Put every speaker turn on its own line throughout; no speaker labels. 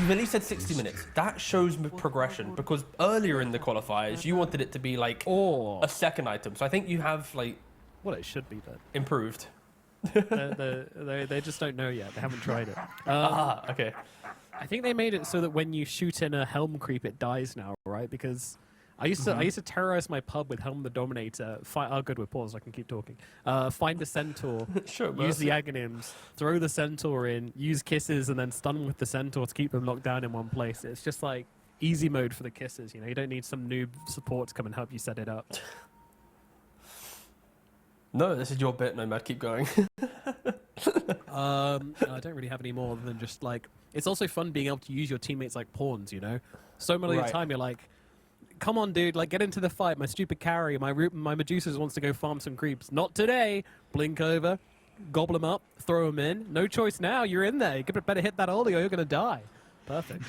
you've at least said 60 minutes. That shows progression because earlier in the qualifiers, you wanted it to be like a second item. So I think you have like...
Well, it should be then.
Improved.
They just don't know yet. They haven't tried it.
Okay.
I think they made it so that when you shoot in a Helm creep, it dies now, right? Because I used to terrorize my pub with Helm the Dominator. Good with pause. I can keep talking. Find a centaur,
sure,
use the Aghanims, throw the centaur in, use kisses, and then stun with the centaur to keep them locked down in one place. It's just like easy mode for the kisses. You know, you don't need some noob support to come and help you set it up.
No, this is your bit, Nomad. Keep going.
I don't really have any more than just like... It's also fun being able to use your teammates like pawns, you know? So many of the time you're like, come on, dude, like get into the fight. My stupid carry, my Medusa wants to go farm some creeps. Not today. Blink over, gobble them up, throw them in. No choice now. You're in there. You better hit that ollie or you're going to die. Perfect.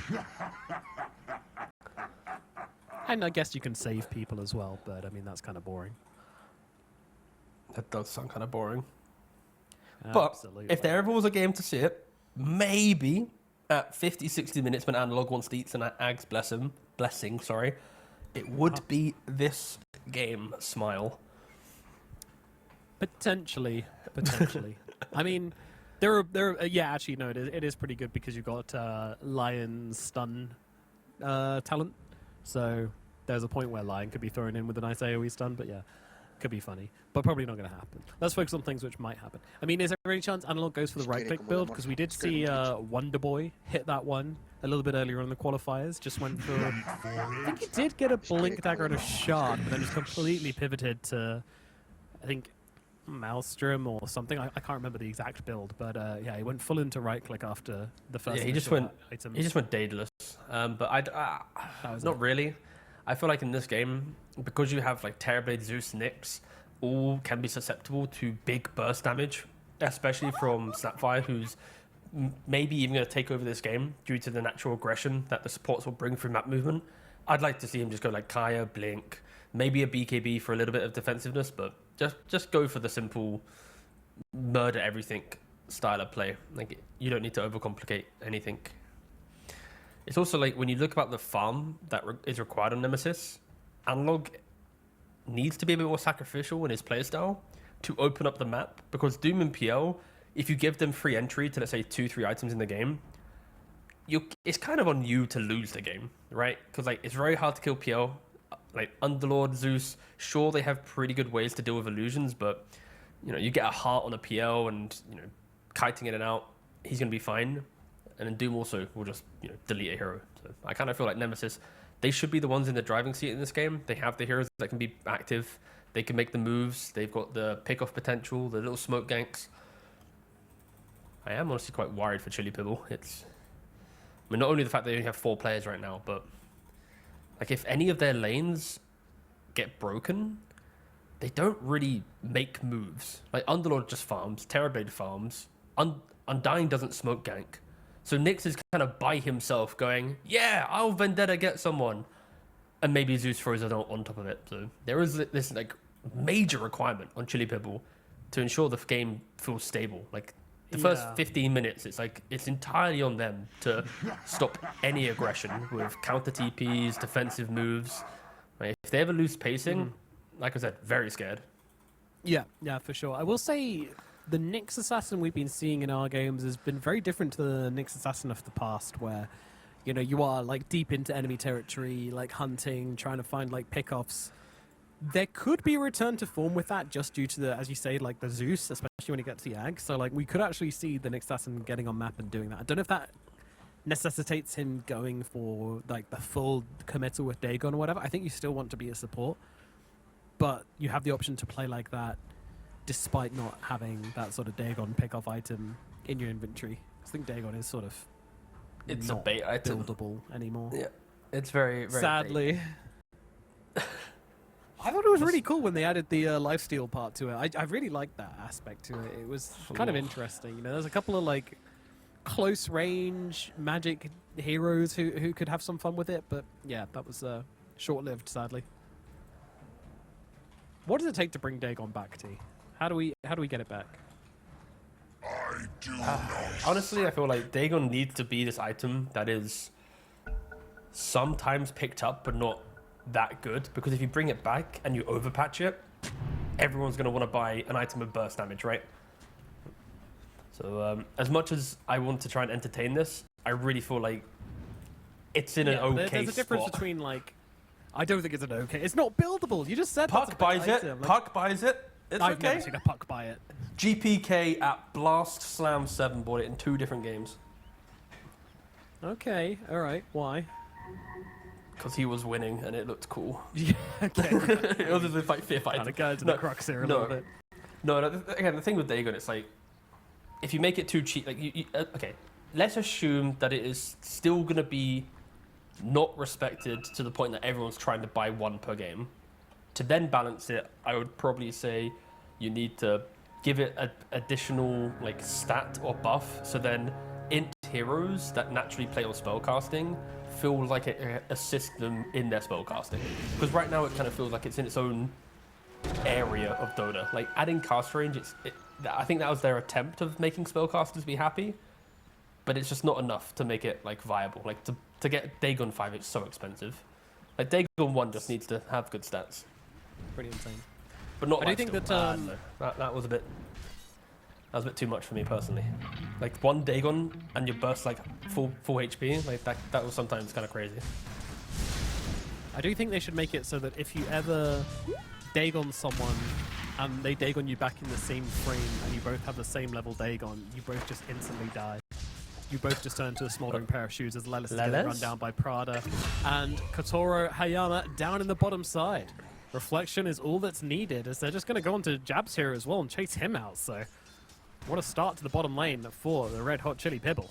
And I guess you can save people as well, but I mean, that's kind of boring.
That does sound kind of boring.
Absolutely.
But if there ever was a game to see it, maybe at 50, 60 minutes when Analog wants to eat some Ag's blessing, it would be this game, Smile.
Potentially. I mean, actually, no, it is pretty good because you've got Lion's stun talent. So there's a point where Lion could be thrown in with a nice AoE stun, but yeah. Could be funny, but probably not going to happen. Let's focus on things which might happen. I mean, is there any chance Analog goes for the right-click build? Because we did see Wonder Boy hit that one a little bit earlier in the qualifiers. Just went for... I think he did get a Blink Dagger and a Shard, but then just completely pivoted to, I think, Maelstrom or something. I can't remember the exact build, but yeah, he went full into right-click after the first
he just went Daedalus. But not really. I feel like in this game, because you have like Terrorblade, Zeus, Nyx, all can be susceptible to big burst damage, especially from Snapfire, who's maybe even going to take over this game due to the natural aggression that the supports will bring through map movement. I'd like to see him just go like Kaya, Blink, maybe a BKB for a little bit of defensiveness, but just go for the simple murder everything style of play. Like, you don't need to overcomplicate anything. It's also like when you look about the farm that is required on Nemesis, Analog needs to be a bit more sacrificial in his playstyle to open up the map, because Doom and PL, if you give them free entry to, let's say, 2-3 items in the game, it's kind of on you to lose the game, right? Because like it's very hard to kill PL. Like Underlord, Zeus, sure, they have pretty good ways to deal with illusions, but you know, you get a heart on a PL and, you know, kiting in and out, he's going to be fine. And then Doom also will just, you know, delete a hero. So I kind of feel like Nemesis, they should be the ones in the driving seat in this game. They have the heroes that can be active. They can make the moves. They've got the pick-off potential, the little smoke ganks. I am honestly quite worried for Chili Pibble. I mean, not only the fact they only have 4 players right now, but like if any of their lanes get broken, they don't really make moves. Like Underlord just farms, Terrorblade farms, Undying doesn't smoke gank. So Nyx is kind of by himself going, yeah, I'll Vendetta get someone. And maybe Zeus throws it on top of it. So there is this like major requirement on Chili Pibble to ensure the game feels stable. Like the first 15 minutes, it's like it's entirely on them to stop any aggression with counter TPs, defensive moves. Like, if they ever lose pacing, like I said, very scared.
Yeah, for sure. I will say the Nyx assassin we've been seeing in our games has been very different to the Nyx assassin of the past, where, you know, you are like deep into enemy territory, like hunting, trying to find like pickoffs. There could be a return to form with that, just due to the, as you say, like the Zeus, especially when you get to the Ag. So like we could actually see the Nyx assassin getting on map and doing that. I don't know if that necessitates him going for like the full committal with Dagon or whatever. I think you still want to be a support, but you have the option to play like that despite not having that sort of Dagon pick-off item in your inventory. I think Dagon is sort of
it's
not
a bait item.
Buildable anymore.
Yeah, it's very, very
sadly. I thought it was really cool when they added the lifesteal part to it. I really liked that aspect to it. It was kind of interesting. You know, there's a couple of like close range magic heroes who could have some fun with it, but yeah, that was short-lived, sadly. What does it take to bring Dagon back, T? How do we get it back?
I
Honestly, I feel like Dagon needs to be this item that is sometimes picked up, but not that good. Because if you bring it back and you overpatch it, everyone's going to want to buy an item with burst damage, right? So as much as I want to try and entertain this, I really feel like it's in an okay
There's a difference
spot.
between, like, I don't think it's an okay. It's not buildable. You just said
Puck buys it. Like, Puck buys it. It's
I've
okay.
never seen a Puck buy it.
GPK at Blast Slam 7 bought it in 2 different games.
Okay, all right. Why?
Because he was winning and it looked cool.
Yeah, okay.
It was just like fear fight.
Kind of goes to the crux here a little bit.
No, again, the thing with Dagon, it's like, if you make it too cheap, like, okay, let's assume that it is still going to be not respected to the point that everyone's trying to buy 1 per game. To then balance it, I would probably say you need to give it an additional like stat or buff, so then int heroes that naturally play on spellcasting feel like it assists them in their spellcasting. Because right now it kind of feels like it's in its own area of Dota. Like adding cast range, I think that was their attempt of making spellcasters be happy, but it's just not enough to make it like viable. Like to get Dagon 5, it's so expensive. Like Dagon 1 just needs to have good stats.
Pretty insane.
But not.
I do think that
that was a bit too much for me personally. Like 1 Dagon and you burst like full HP, like that was sometimes kind of crazy.
I do think they should make it so that if you ever Dagon someone and they Dagon you back in the same frame and you both have the same level Dagon, you both just instantly die. You both just turn into a smoldering pair of shoes as Lelis is getting run down by Prada. And Kotoro Hayama down in the bottom side. Reflection is all that's needed, as they're just going to go onto Jabs here as well and chase him out. So, what a start to the bottom lane for the Red Hot Chili Pibble.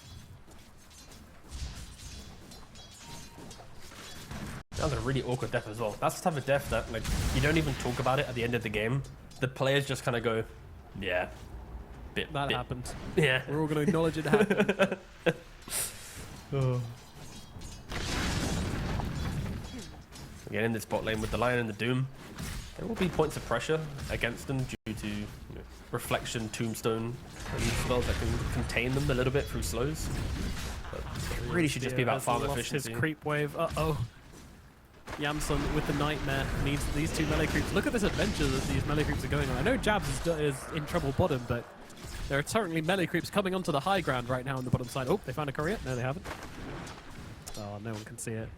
That was a really awkward death as well. That's the type of death that like you don't even talk about it at the end of the game. The players just kind of go, yeah, bit
happened.
Yeah,
we're all going to acknowledge it happened.
Again, in this bot lane with the Lion and the Doom, there will be points of pressure against them due to Reflection, Tombstone, and spells that can contain them a little bit through slows. But it really should just be about farm efficiency.
His creep wave. Uh-oh. Yamson with the Nightmare needs these 2 melee creeps. Look at this adventure that these melee creeps are going on. I know Jabs is in trouble bottom, but there are certainly melee creeps coming onto the high ground right now on the bottom side. Oh, they found a courier? No, they haven't. Oh, no one can see it.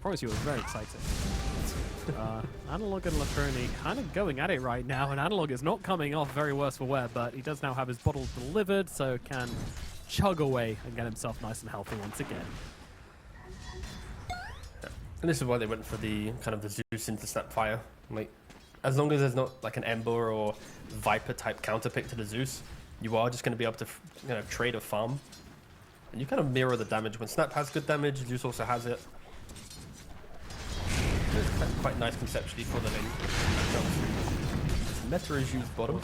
Promise you it was very exciting. Analog and Latroni kind of going at it right now, and Analog is not coming off very worse for wear, but he does now have his bottle delivered, so can chug away and get himself nice and healthy once again.
And this is why they went for the kind of the Zeus into Snapfire. Like, as long as there's not like an Ember or Viper type counterpick to the Zeus, you are just going to be able to trade a farm. And you kind of mirror the damage. When Snap has good damage, Zeus also has it. It's quite nice conceptually for the lane. Meta is used bottom.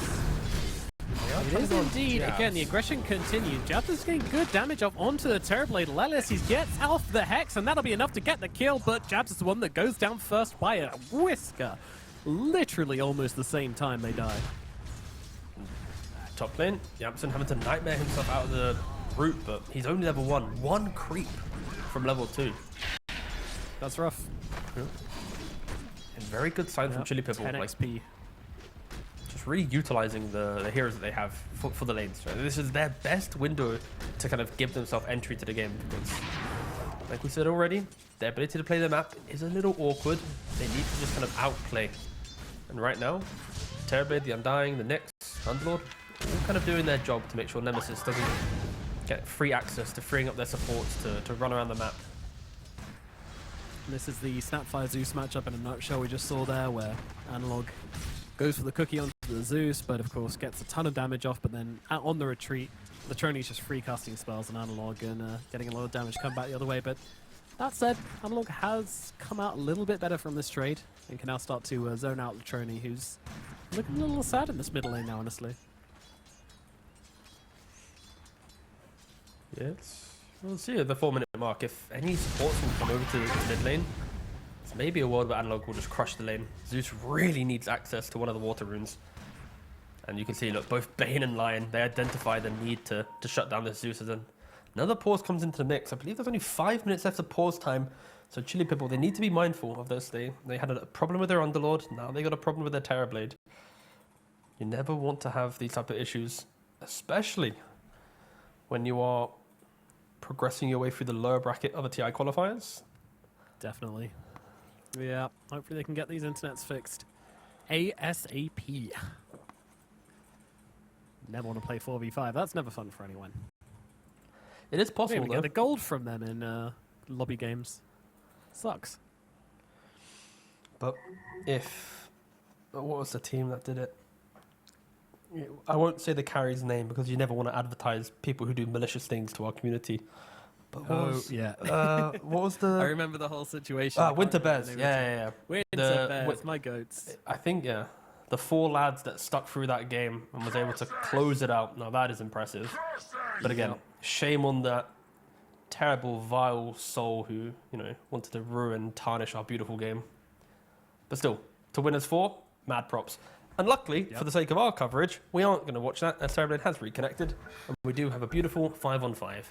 It is indeed. Jabs. Again, the aggression continues. Jabs is getting good damage off onto the Terrorblade. Lelis, he gets out the Hex, and that'll be enough to get the kill, but Jabs is the one that goes down first by a whisker. Literally almost the same time they die.
Top lane, Yamson having to nightmare himself out of the route, but he's only level 1. 1 creep from level 2.
That's rough.
Yeah. And very good sign from Chili Pibble.
10 XP.
Just really utilizing the heroes that they have for the lanes. Right? This is their best window to kind of give themselves entry to the game. Because, like we said already, their ability to play the map is a little awkward. They need to just kind of outplay. And right now, Terrorblade, the Undying, the Nyx, Underlord, all kind of doing their job to make sure Nemesis doesn't get free access to freeing up their supports to run around the map.
This is the Snapfire Zeus matchup in a nutshell we just saw there, where Analog goes for the cookie onto the Zeus, but of course gets a ton of damage off, but then on the retreat, Latroni's just free casting spells on Analog and getting a lot of damage come back the other way. But that said, Analog has come out a little bit better from this trade and can now start to zone out Latroni, who's looking a little sad in this middle lane now, honestly.
Yes. We'll see at the 4-minute mark if any supports can come over to mid lane. It's maybe a world where Analog will just crush the lane. Zeus really needs access to one of the water runes. And you can see, look, both Bane and Lion, they identify the need to shut down this Zeus. And another pause comes into the mix. I believe there's only 5 minutes left of pause time. So Chili Pibble, they need to be mindful of this. They had a problem with their Underlord. Now they got a problem with their Terrorblade. You never want to have these type of issues, especially when you are progressing your way through the lower bracket of the TI qualifiers.
Definitely. Yeah, hopefully they can get these internets fixed ASAP. Never want to play 4v5. That's never fun for anyone.
It is possible,
We
though.
get the gold from them in lobby games. Sucks.
But if... What was the team that did it? I won't say the carrier's name because you never want to advertise people who do malicious things to our community. But
yeah.
What was the...
I remember the whole situation.
Winter Bears. Yeah.
Winter Bears, my goats.
I think, yeah. The 4 lads that stuck through that game and was able to close it out. Now, that is impressive. But again, shame on that terrible, vile soul who, wanted to ruin, tarnish our beautiful game. But still, to win as 4, mad props. And luckily, for the sake of our coverage, we aren't going to watch that as Terrorblade has reconnected. And we do have a beautiful 5-on-5.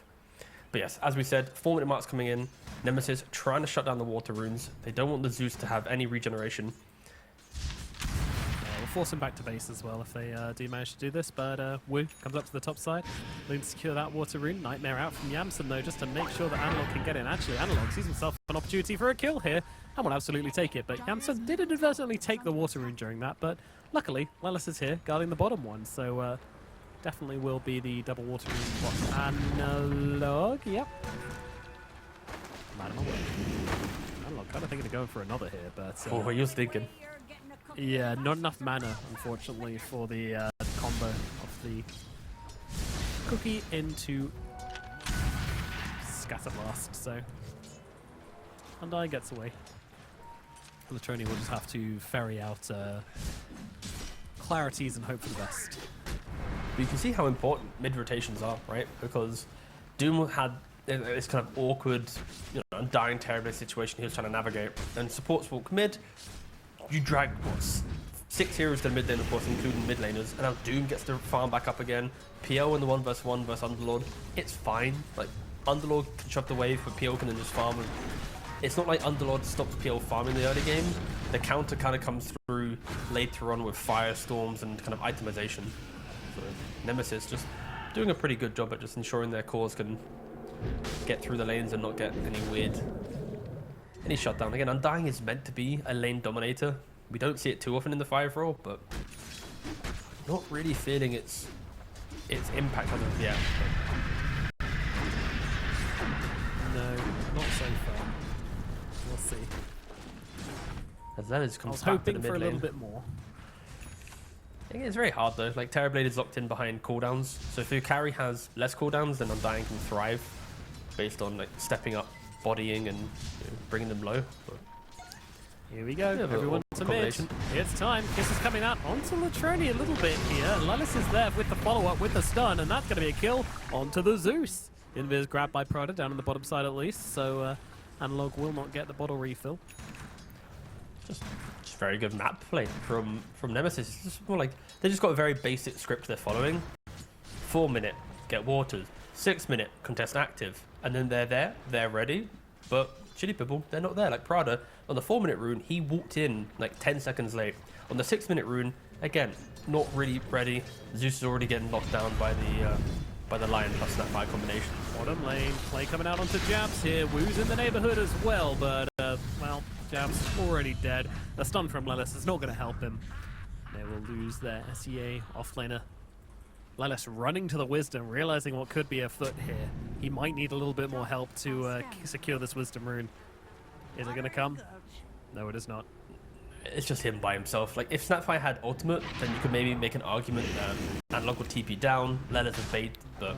But yes, as we said, 4-minute marks coming in. Nemesis trying to shut down the water runes. They don't want the Zeus to have any regeneration.
We'll force him back to base as well if they do manage to do this. But Wu comes up to the top side. Looking to secure that water rune. Nightmare out from Yamson, though, just to make sure that Analog can get in. Actually, Analog sees himself an opportunity for a kill here and will absolutely take it. But Yamson did inadvertently take the water rune during that. But luckily, Lelis is here guarding the bottom one. So definitely will be the double water rune spot. Analog, yep. Analog kind of thinking of going for another here, but...
what were you thinking?
Yeah, not enough mana, unfortunately, for the combo of the cookie into Scatter Blast, so Undying gets away. Latroni will just have to ferry out clarities and hope for the best.
But you can see how important mid rotations are, right? Because Doom had this kind of awkward, Undying Terrorblade situation he was trying to navigate, and supports walk mid. You drag, 6 heroes to the mid lane, of course, including mid laners, and now Doom gets to farm back up again. PL in the 1v1 versus Underlord, it's fine. Like, Underlord can shove the wave, but PL can then just farm. And it's not like Underlord stops PL farming in the early game. The counter kind of comes through later on with firestorms and kind of itemization. So Nemesis just doing a pretty good job at just ensuring their cores can get through the lanes and not get any shutdown. Again, Undying is meant to be a lane dominator. We don't see it too often in the 5 role, but not really feeling its impact as of yet.
No, not so far. We'll see.
As that is
I was
back to the
hoping
mid
for a little
lane.
bit more.
I think it's very hard though. Like, Terrorblade is locked in behind cooldowns, so if your carry has less cooldowns, then Undying can thrive based on like stepping up, bodying, and bringing them low. But
here we go.
Yeah,
Everyone to mid. It's time. Kiss is coming out onto Latroni a little bit here. Lelis is there with the follow-up with the stun, and that's going to be a kill onto the Zeus. Invis grabbed by Prada down on the bottom side at least, so Analog will not get the bottle refill.
Just very good map play from Nemesis. It's just more like they just got a very basic script they're following. 4-minute, get waters. 6-minute, contest active. And then they're there, they're ready. But Chili Pibble, they're not there. Like Prada, on the 4-minute rune, he walked in like 10 seconds late. On the 6-minute rune, again, not really ready. Zeus is already getting locked down by the Lion plus that fire combination.
Bottom lane, play coming out onto Jabs here. Wu's in the neighborhood as well, but, well, Jabs already dead. The stun from Lelis is not going to help him. They will lose their SEA offlaner. Lelis running to the Wisdom, realizing what could be afoot here. He might need a little bit more help to secure this Wisdom rune. Is it going to come? No, it is not.
It's just him by himself. Like, if Snapfire had ultimate, then you could maybe make an argument that Analog would TP down, Lelis would bait, but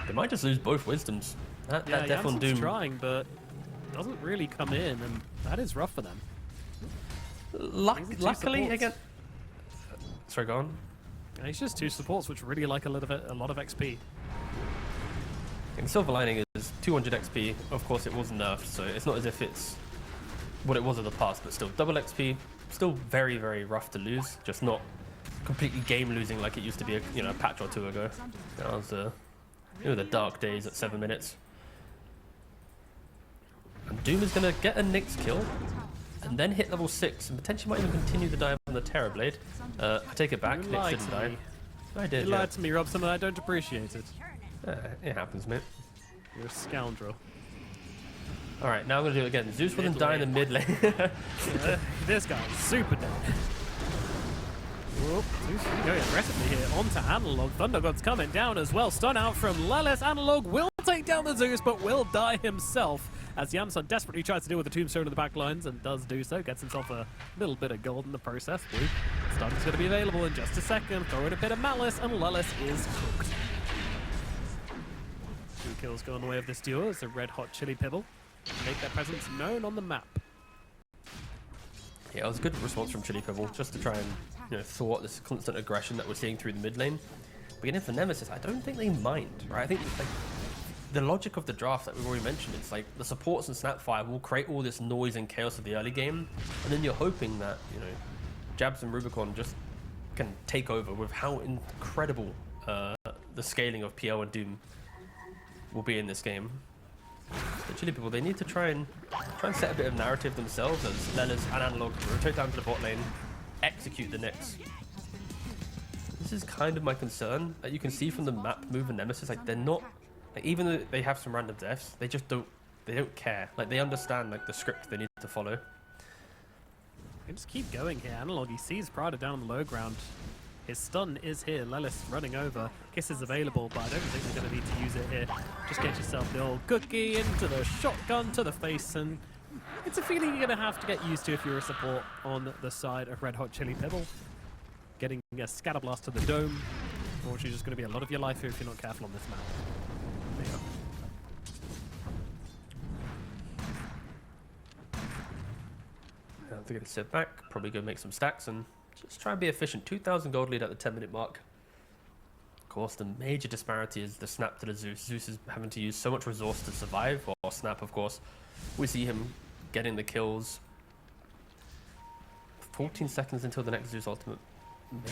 they might just lose both Wisdoms. That Death on Doom.
Trying, but doesn't really come in, and that is rough for them.
Luckily, again... Sorry, go on.
It's just 2 supports, which really like a lot of XP.
And Silver Lining is 200 XP. Of course, it was nerfed, so it's not as if it's what it was in the past, but still, double XP, still very, very rough to lose. Just not completely game losing like it used to be a patch or two ago. That was the dark days at 7 minutes. And Doom is going to get a Nyx kill and then hit level 6 and potentially might even continue the dive on the Terrorblade. I take it back, Nyx didn't die. I did,
You lied to me, Robson, and I don't appreciate it.
It happens, mate.
You're a scoundrel.
Alright, now I'm going to do it again. Zeus wouldn't die in the mid lane.
This guy's super dead. Whoop, Zeus going aggressively here onto Analog. Thunder God's coming down as well. Stun out from Lelis. Analog will take down the Zeus, but will die himself as Yamsun desperately tries to deal with the tombstone in the back lines and does do so. Gets himself a little bit of gold in the process. Blue Stun's going to be available in just a second. Throw in a bit of Malice, and Lelis is cooked. 2 kills go on the way of this duo as a red hot chili Pibble make their presence known on the map.
Yeah, it was a good response from Chili Pibble, just to try and thwart this constant aggression that we're seeing through the mid lane. But again, for Nemesis, I don't think they mind, right? I think like the logic of the draft that we've already mentioned, it's like the supports and Snapfire will create all this noise and chaos of the early game, and then you're hoping that Jabs and Rubicon just can take over with how incredible the scaling of PL and Doom will be in this game. The Chili People, they need to try and set a bit of narrative themselves as Lelis and Analog rotate down to the bot lane, execute the Nyx. This is kind of my concern that you can see from the map move and Nemesis. Like they're not, like even though they have some random deaths, they just don't care. Like they understand like the script they need to follow.
They just keep going here. Analog, he sees Prada down on the low ground. His stun is here. Lelis running over. Kiss is available, but I don't think they're going to need to use it here. Just get yourself the old cookie into the shotgun to the face, and it's a feeling you're going to have to get used to if you're a support on the side of Red Hot Chili Pibble. Getting a Scatterblast to the dome. Unfortunately, just going to be a lot of your life here if you're not careful on this map.
They're going to sit back, probably go make some stacks and just try and be efficient. 2,000 gold lead at the 10-minute mark. Of course, the major disparity is the snap to the Zeus. Zeus is having to use so much resource to survive, or snap, of course. We see him getting the kills. 14 seconds until the next Zeus ultimate.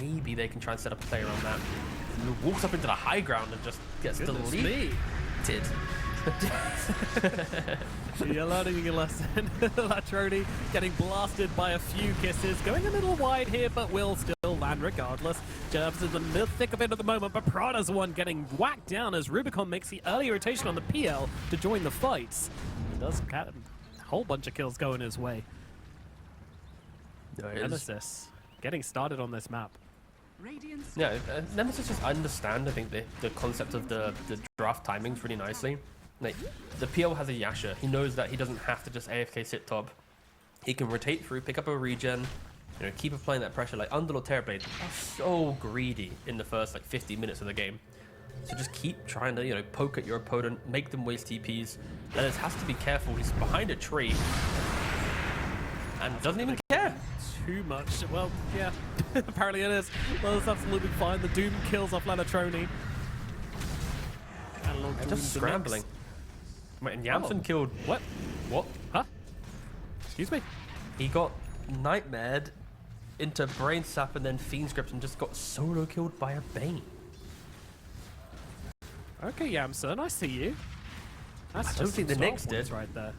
Maybe they can try and set up a play around that. He walks up into the high ground and just gets deleted.
You're learning your lesson. Latroni getting blasted by a few kisses, going a little wide here, but will still land regardless. Jervis is in the thick of it at the moment, but Prada's the one getting whacked down as Rubicon makes the early rotation on the PL to join the fights. He does get a whole bunch of kills going his way. Nemesis getting started on this map.
Yeah, Nemesis just understand, I think, the concept of the draft timings really nicely. Like, the PL has a Yasha. He knows that he doesn't have to just AFK sit top. He can rotate through, pick up a regen, keep applying that pressure. Like, Underlord Terrorblade are so greedy in the first, 50 minutes of the game. So just keep trying to, poke at your opponent, make them waste TPs. Lelis has to be careful. He's behind a tree and doesn't even care.
Too much. Well, yeah, apparently it is. Well, it's absolutely fine. The Doom kills off Lanatroni.
Just scrambling. Wait, and Yamsun killed... What?
Huh? Excuse me?
He got nightmared into Brain Sap and then Fiend Script and just got solo killed by a Bane.
Okay, Yamsun, I see you. That's
I don't think the Nyx did.
Right there.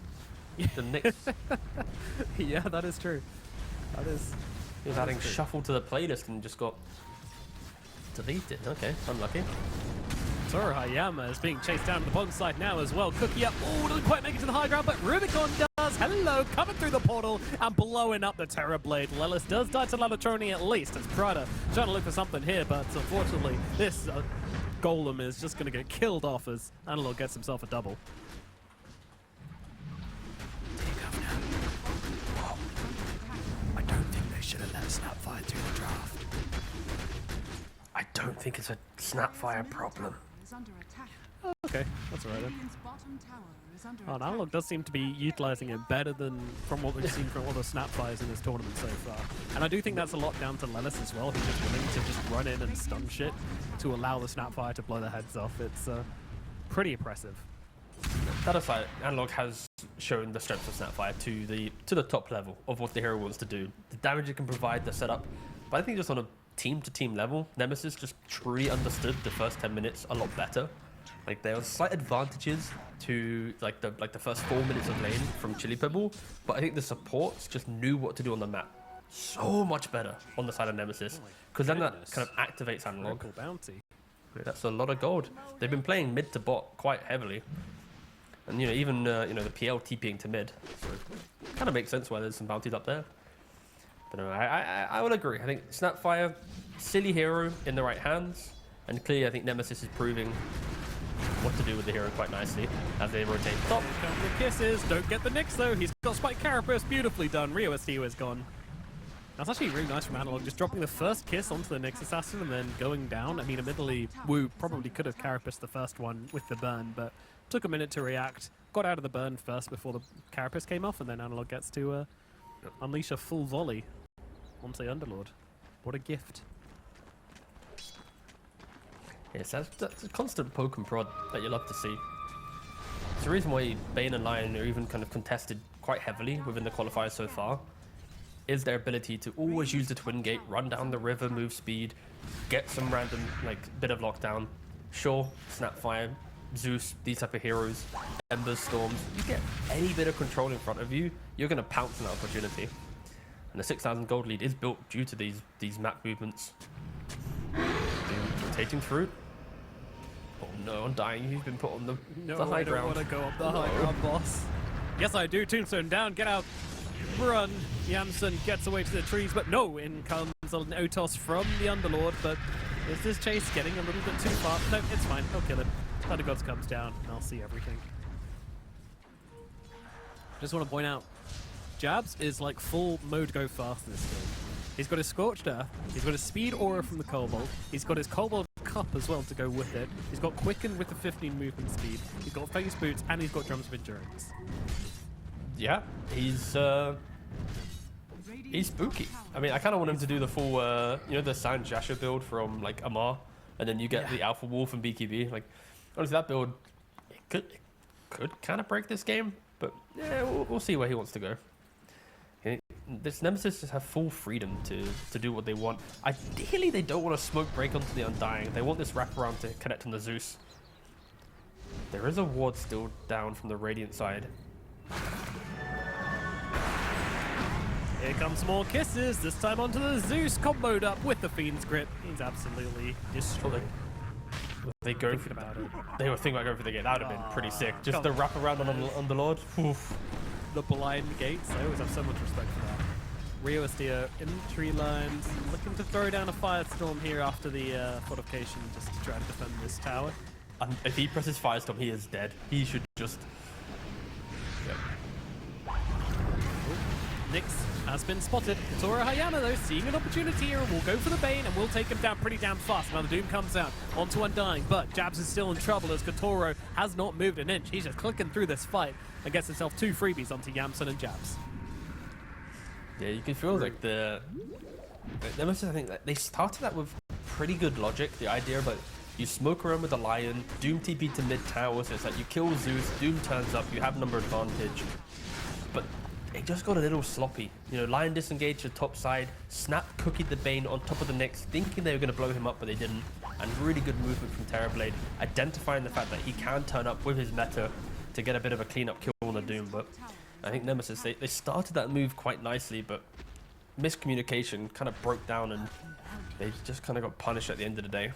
The Nyx...
Yeah, that is true. That is...
He was adding shuffle to the playlist and just got deleted. Okay, unlucky.
Toru Hayama is being chased down to the bottom side now as well. Cookie up. Oh, doesn't quite make it to the high ground, but Rubicon does. Hello, coming through the portal and blowing up the Terrorblade. Lelis does die to Lalatroni at least. It's Prada trying to look for something here, but unfortunately, this golem is just going to get killed off as Analog gets himself a double. I don't think they should have let Snapfire do the draft.
I don't think it's a Snapfire problem.
Oh, okay, that's alright then. Oh, and Analog does seem to be utilising it better than from what we've seen from all the Snapfires in this tournament so far. And I do think that's a lot down to Lelis as well, who's just willing to just run in and stun shit to allow the Snapfire to blow their heads off. It's pretty impressive.
That aside, Analog has shown the strength of Snapfire to the top level of what the hero wants to do. The damage it can provide, the setup. But I think just on a team-to-team level, Nemesis just truly understood the first 10 minutes a lot better. Like there were slight advantages to like the first 4 minutes of lane from Pibble, but I think the supports just knew what to do on the map so much better on the side of Nemesis, because then that kind of activates analog.
Bounty.
That's a lot of gold. They've been playing mid to bot quite heavily, and even the PL TPing to mid, so kind of makes sense why there's some bounties up there. But no, I would agree. I think Snapfire, silly hero in the right hands, and clearly I think Nemesis is proving what to do with the hero quite nicely as they rotate top.
Couple of kisses, don't get the Nyx though. He's got Spike Carapace, beautifully done. Rio STU is gone. That's actually really nice from Analog, just dropping the first kiss onto the Nyx assassin and then going down. I mean, admittedly, Wu probably could have Carapaced the first one with the burn, but took a minute to react. Got out of the burn first before the Carapace came off, and then Analog gets to unleash a full volley onto the Underlord. What a gift.
Yes, that's a constant poke and prod that you love to see. It's the reason why Bane and Lion are even kind of contested quite heavily within the qualifiers so far, is their ability to always use the twin gate, run down the river, move speed, get some random bit of lockdown. Sure, Snapfire, Zeus, these type of heroes, Embers, Storms, you get any bit of control in front of you, you're going to pounce on that opportunity. And the 6,000 gold lead is built due to these map movements. Rotating through. Oh no, I'm dying. He's been put on the high ground.
I don't want to go up the high ground, boss. Yes, I do. Tombstone down. Get out. Run. Yamson gets away to the trees, but no, in comes an Otos from the Underlord, but is this chase getting a little bit too far? No, it's fine. I'll kill him. Thunder Gods comes down, and I'll see everything. Just want to point out, Jabs is like full mode go fast in this game. He's got his Scorched Earth, he's got his Speed Aura from the Kobold, he's got his Kobold Cup as well to go with it, he's got Quicken with the 15 movement speed, he's got Phase Boots, and he's got Drums of Endurance.
Yeah, he's spooky. I mean, I kind of want him to do the full, the San Jasha build from Amar, and then you get the Alpha Wolf and BKB. Honestly, that build it could kind of break this game, but yeah, we'll see where he wants to go. This Nemesis just have full freedom to do what they want. Ideally, they don't want to smoke break onto the Undying. They want this wraparound to connect on the Zeus. There is a ward still down from the Radiant side.
Here comes more kisses, this time onto the Zeus, comboed up with the Fiend's Grip. He's absolutely destroyed.
They were thinking about going for the gate. That would have been pretty sick. Just the wraparound on the Lord. Oof.
The blind gates, I always have so much respect for that. Rio Estia in tree lines, looking to throw down a Firestorm here after the fortification, just to try to defend this tower.
And if he presses Firestorm, he is dead. He should just...
Nyx has been spotted. Katora Hayana, though, seeing an opportunity here, and will go for the Bane, and will take him down pretty damn fast. Now the Doom comes out onto Undying, but Jabs is still in trouble as Katoro has not moved an inch. He's just clicking through this fight and gets himself 2 freebies onto Yamson and Jabs.
Yeah, you can feel like the Nemesis, I think that they started that with pretty good logic. The idea about you smoke around with the Lion, Doom TP to mid tower, so it's like you kill Zeus, Doom turns up, you have number advantage. But it just got a little sloppy. Lion disengaged to top side, Snap cookied the Bane on top of the Nyx, thinking they were going to blow him up, but they didn't. And really good movement from Terrorblade, identifying the fact that he can turn up with his meta to get a bit of a clean-up kill on the Doom. But I think Nemesis, they started that move quite nicely, but miscommunication kind of broke down, and they just kind of got punished at the end of the day.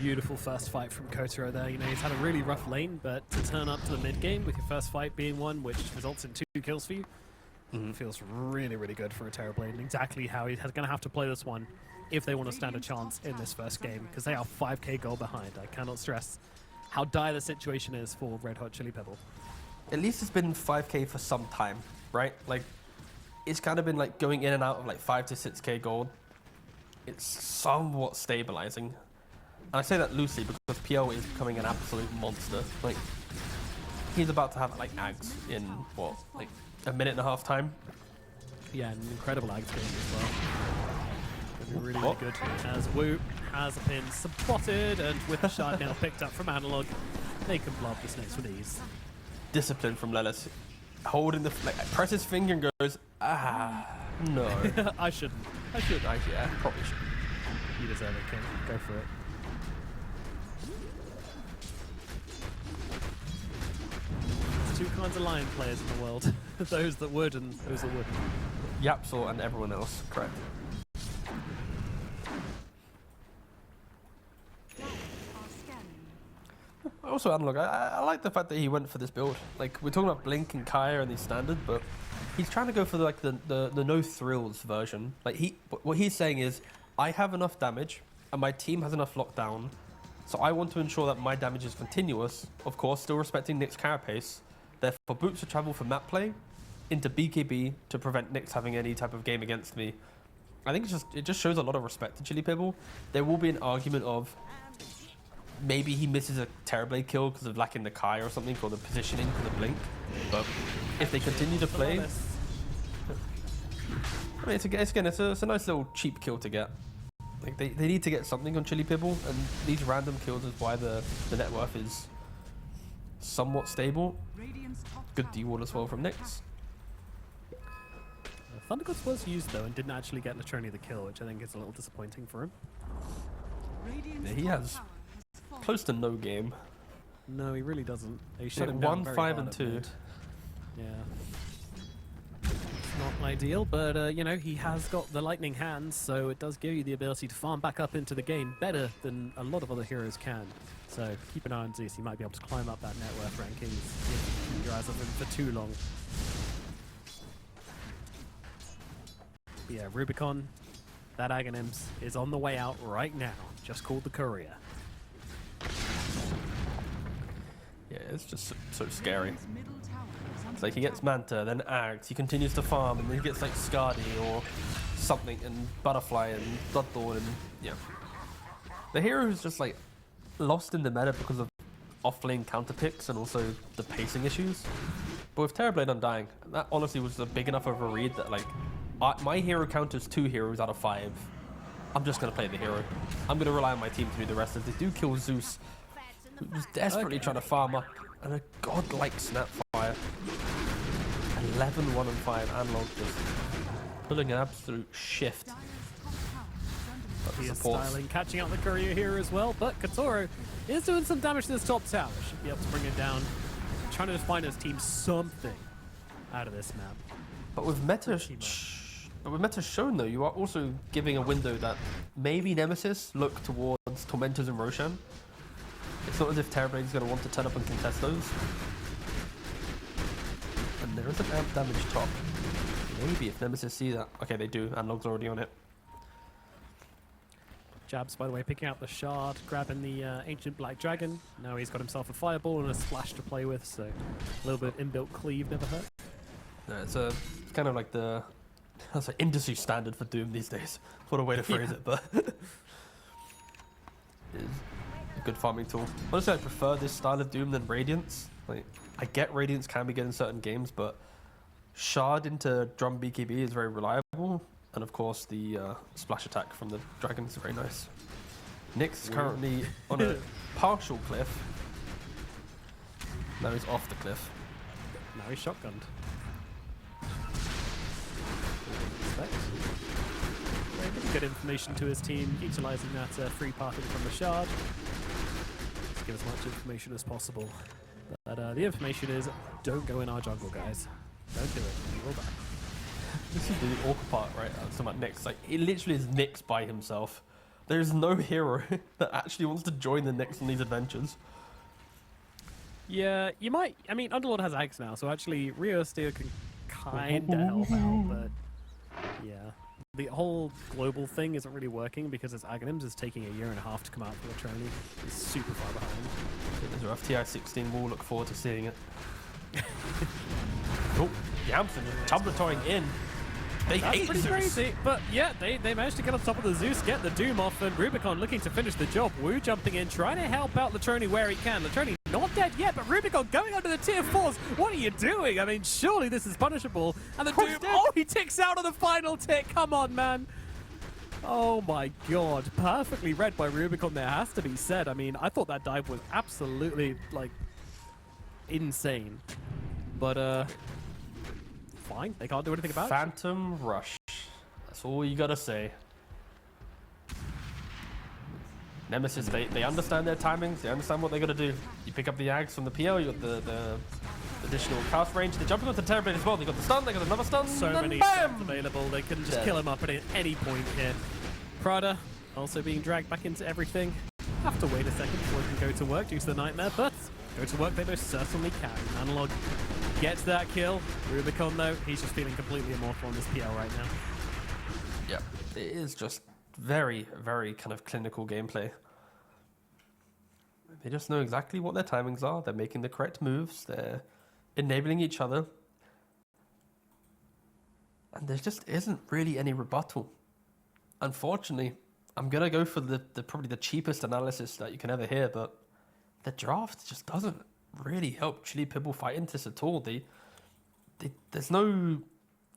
Beautiful first fight from Kotaro there. He's had a really rough lane, but to turn up to the mid game with your first fight being one which results in 2 kills for you, feels really, really good for a Terrorblade, and exactly how he's going to have to play this one if they want to stand a chance in this first game, because they are 5k goal behind. I cannot stress how dire the situation is for Red Hot Chili Pebble.
At least it's been 5k for some time, right? It's kind of been going in and out of 5 to 6k gold. It's somewhat stabilizing. And I say that loosely because PO is becoming an absolute monster. He's about to have Ags in what, a minute and a half time?
Yeah, an incredible Ags game as well. It'll be really, really good. As Wu has a pin spotted, and with the shard now picked up from Analog, they can blow up the snakes with ease.
Discipline from Lelis. Holding the press his finger and goes, no.
I shouldn't.
I should, yeah, probably should.
You deserve it, King. Go for it. There's two kinds of Lion players in the world. Those that would and those that wouldn't.
Yapsor and everyone else, correct. Also, Analog, I like the fact that he went for this build. Like, we're talking about Blink and Kaya and these standard, but he's trying to go for like the no thrills version. Like what he's saying is, I have enough damage and my team has enough lockdown, so I want to ensure that my damage is continuous. Of course, still respecting Nick's carapace. Therefore, Boots to travel from map play into BKB to prevent Nick's having any type of game against me. I think it just shows a lot of respect to Chili Pibble. There will be an argument of maybe he misses a Terrorblade kill because of lacking the Kai or something, or the positioning for the Blink. But if they continue to play, I mean, it's a nice little cheap kill to get. Like they need to get something on Chili Pibble, and these random kills is why the net worth is somewhat stable. Good D-wall as well from Nyx.
Thunder Gods was used though and didn't actually get Latroni the kill, which I think is a little disappointing for him.
Yeah, he has close to no game.
No, he really doesn't. He shut
Like
him down
1,
very
5,
hard
and
at
2.
mid. Yeah. Not ideal, but you know, he has got the lightning hands, so it does give you the ability to farm back up into the game better than a lot of other heroes can. So keep an eye on Zeus. He might be able to climb up that net worth rankings if you keep your eyes on him for too long. But yeah, Rubicon, that Aghanims is on the way out right now. Just called the courier.
Yeah, it's just so scary. It's like he gets Manta, then Ags, he continues to farm, and then he gets like Skadi or something, and Butterfly and Bloodthorn, and yeah. The hero is just like lost in the meta because of off-lane counter picks and also the pacing issues. But with Terrorblade Undying, that honestly was a big enough of a read that like my hero counters 2 heroes out of 5. I'm just going to play the hero. I'm going to rely on my team to do the rest. If they do kill Zeus, who's desperately trying to farm up, and a godlike Snapfire. 11, 1, and 5. Analog just pulling an absolute shift.
He is styling, catching out the courier here as well, but Katoro is doing some damage to this top tower. Should be able to bring it down. Trying to just find his team something out of this map.
But with meta shown though, you are also giving a window that maybe Nemesis look towards Tormentors and Roshan. It's not as if Terrorblade is going to want to turn up and contest those. And there is an amp damage top. Maybe if Nemesis see that. Okay, they do. Analog's already on it.
Jabs, by the way, picking out the shard, grabbing the ancient black dragon. Now he's got himself a fireball and a splash to play with, so a little bit of inbuilt cleave never hurt.
No, it's kind of like that's like industry standard for Doom these days. What a way to phrase it, but it is a good farming tool. Honestly, I prefer this style of Doom than Radiance. Like, I get Radiance can be good in certain games, but Shard into Drum BKB is very reliable. And of course, the splash attack from the dragon is very nice. Nyx is currently on a partial cliff. Now he's off the cliff.
Now he's shotgunned. Very good information to his team, utilising that free parting from the shard. Let's give as much information as possible. But the information is, don't go in our jungle, guys. Don't do it. You will die.
This is the awkward part, right? I was talking about Nyx. Like, it literally is Nyx by himself. There's no hero that actually wants to join the Nyx on these adventures.
Yeah, you might. I mean, Underlord has Ags now, so actually Rio Steel can kind of help out, but yeah. The whole global thing isn't really working because its Aghanims is taking a 1.5 years to come out for the training. It's super far behind.
There's a rough TI15. We'll look forward to seeing it. Oh, Yamson tumbler-toeing in. They
That's
hate
pretty
Zeus.
crazy, but yeah, they managed to get on top of the Zeus, get the Doom off, and Rubicon looking to finish the job. Wu jumping in, trying to help out Latroni where he can. Latroni not dead yet, but Rubicon going onto the tier 4s. What are you doing? I mean, surely this is punishable. And the Doom, oh, he ticks out on the final tick. Come on, man. Oh my god, perfectly read by Rubicon there, has to be said. I mean, I thought that dive was absolutely, like, insane. But, fine, they can't do anything about it.
Phantom Rush. That's all you gotta say. Nemesis, they understand their timings, they understand what they gotta do. You pick up the Ags from the PL, you got the additional cast range, they're jumping onto Terrorblade as well, they got the stun, they got another stun,
So many stuns available, they can just kill him up at any point here. Prada also being dragged back into everything. Have to wait a second before he can go to work due to the nightmare, but go to work they most certainly can. Analog gets that kill. Rubicon though, he's just feeling completely immortal on this PL right now.
Yeah, it is just very, very kind of clinical gameplay. They just know exactly what their timings are. They're making the correct moves. They're enabling each other. And there just isn't really any rebuttal. Unfortunately, I'm going to go for the probably the cheapest analysis that you can ever hear, but the draft just doesn't really help Chili Pibble fight into this at all. There's no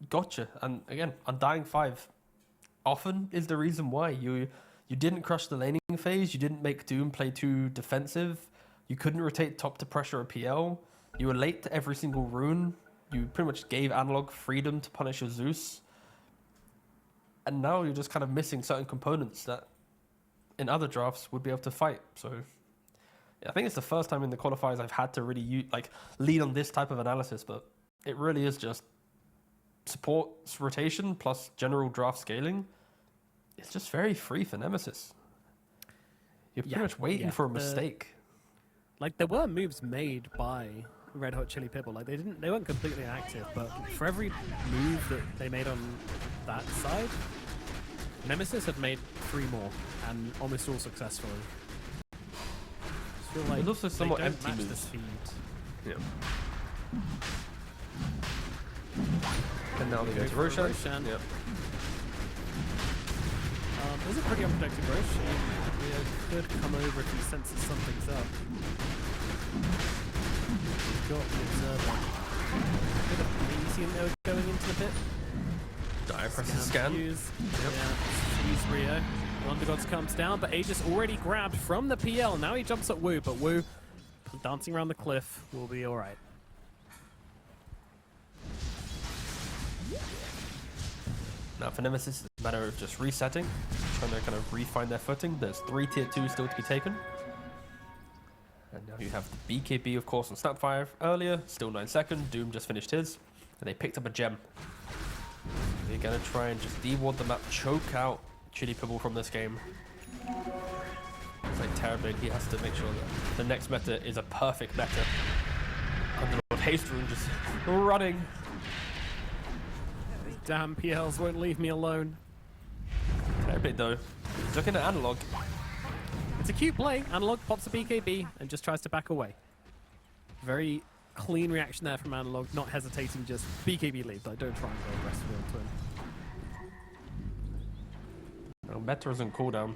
gotcha. And again, Undying 5 often is the reason why. You didn't crush the laning phase, you didn't make Doom play too defensive, you couldn't rotate top to pressure a PL, you were late to every single rune, you pretty much gave Analog freedom to punish your Zeus, and now you're just kind of missing certain components that in other drafts would be able to fight. So yeah, I think it's the first time in the qualifiers I've had to really lean on this type of analysis, but it really is just support rotation plus general draft scaling. It's just very free for Nemesis. You're pretty much waiting for a mistake.
Like, there were moves made by Red Hot Chili Pibble. Like, they weren't completely active, but for every move that they made on that side, Nemesis had made 3 more, and almost all successfully. I feel like
there's also somewhat empty
match
moves.
The speed.
Yeah. And now they go to Roshan. Yep.
There's a pretty unprotected Roche. Could come over if he senses something's up. Got the observer. Bit of easy though going into the pit.
Dire presses scan.
Yep. Yeah, sees Rio. Wonder Gods comes down, but Aegis already grabbed from the PL. Now he jumps at Wu, but Wu dancing around the cliff will be alright.
Now for Nemesis, it's a matter of just resetting, trying to kind of refine their footing. There's 3 tier 2 still to be taken. And now you have the BKB, of course, on Snapfire earlier, still 9 seconds. Doom just finished his, and they picked up a gem. They're going to try and just deward the map, choke out Chili Pibble from this game. It's like Terrorblade, he has to make sure that the next meta is a perfect meta. Underlord Haste Rune just running.
Damn PLs won't leave me alone.
Terrorblade though, he's looking at Analog.
It's a cute play. Analog pops a BKB and just tries to back away. Very clean reaction there from Analog, not hesitating, just BKB lead. Like, don't try and go aggressive to him.
Now, meta isn't cooldown.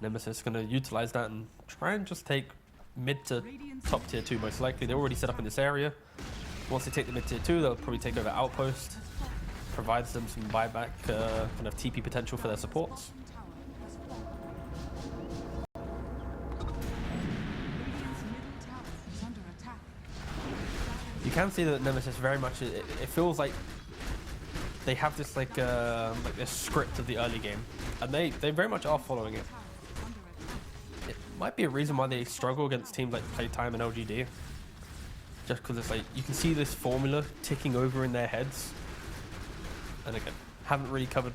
Nemesis is going to utilize that and try and just take mid to top tier 2 most likely. They're already set up in this area. Once they take the mid tier 2, they'll probably take over Outpost. Provides them some buyback kind of TP potential for their supports. You can see that Nemesis very much, it feels like they have this like this script of the early game, and they very much are following it. It might be a reason why they struggle against teams like Playtime and LGD, just because it's like you can see this formula ticking over in their heads. And again, haven't really covered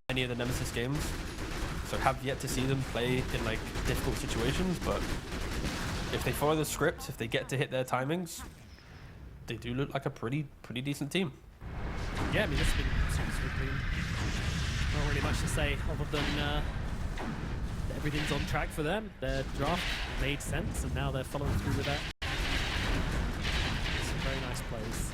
any of the Nemesis games, so have yet to see them play in like difficult situations. But if they follow the script, if they get to hit their timings, they do look like a pretty decent team.
Yeah, I mean, this has been super clean. Not really much to say other than everything's on track for them. Their draft made sense, and now they're following through with that. Some very nice plays.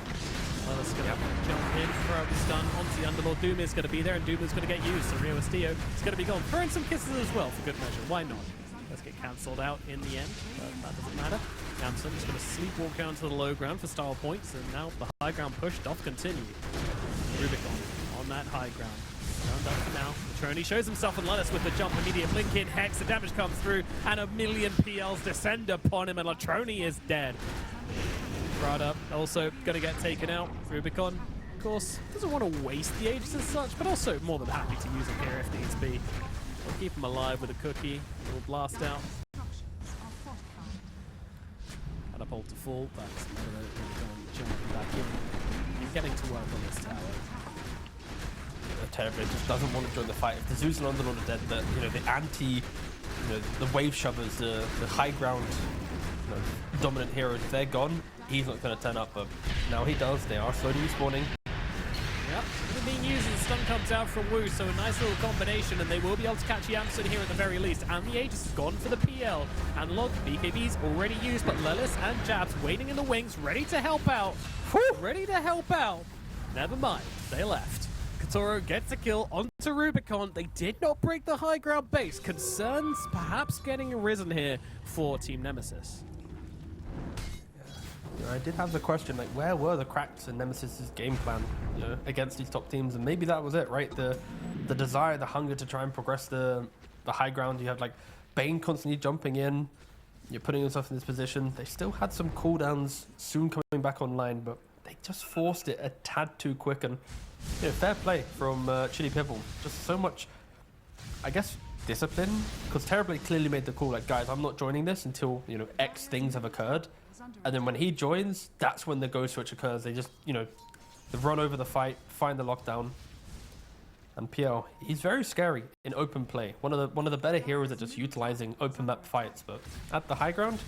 Well, it's going to jump in, throw out the stun onto the Underlord. Doom is going to be there, and Doom is going to get used. So Rio Estillo is going to be gone. Throwing some kisses as well for good measure. Why not? Let's get cancelled out in the end, but that doesn't matter. Camson is going to sleepwalk down to the low ground for style points, and now the high ground push doth continue. Rubicon on that high ground. Round up for now. Latroni shows himself and Lennis with the jump, immediate blink in, Hex, the damage comes through, and a million PLs descend upon him, and Latroni is dead. Prada also going to get taken out. Rubicon course, doesn't want to waste the Aegis as such, but also more than happy to use it here if needs be. We'll keep him alive with a cookie. We'll blast out. Catapult to full, but jumping back in and getting to work on this tower.
Terribly just doesn't want to join the fight. If the Zeus and Underlord are dead, the the wave shovers, the high ground dominant heroes, if they're gone, he's not going to turn up. But now he does. They are slowly respawning.
Yep, they're being used and the stun comes out from Wu, so a nice little combination, and they will be able to catch Yamsun here at the very least. And the Aegis is gone for the PL. And look, BKB's already used, but Lelis and Jabs waiting in the wings, ready to help out. Ready to help out. Never mind, they left. Katoro gets a kill onto Rubicon. They did not break the high ground base. Concerns perhaps getting arisen here for Team Nemesis.
Yeah. I did have the question, like, where were the cracks in Nemesis's game plan, against these top teams? And maybe that was it, right? The desire, the hunger to try and progress the high ground. You have like Bane constantly jumping in. You're putting yourself in this position. They still had some cooldowns soon coming back online, but they just forced it a tad too quick. And fair play from Chili Pibble. Just so much, I guess, discipline. Because Terribly clearly made the call, like, guys, I'm not joining this until, X things have occurred. And then when he joins, that's when the go switch occurs. They just, they run over the fight, find the lockdown. And PL, he's very scary in open play. One of the better heroes at just utilizing open map fights. But at the high ground,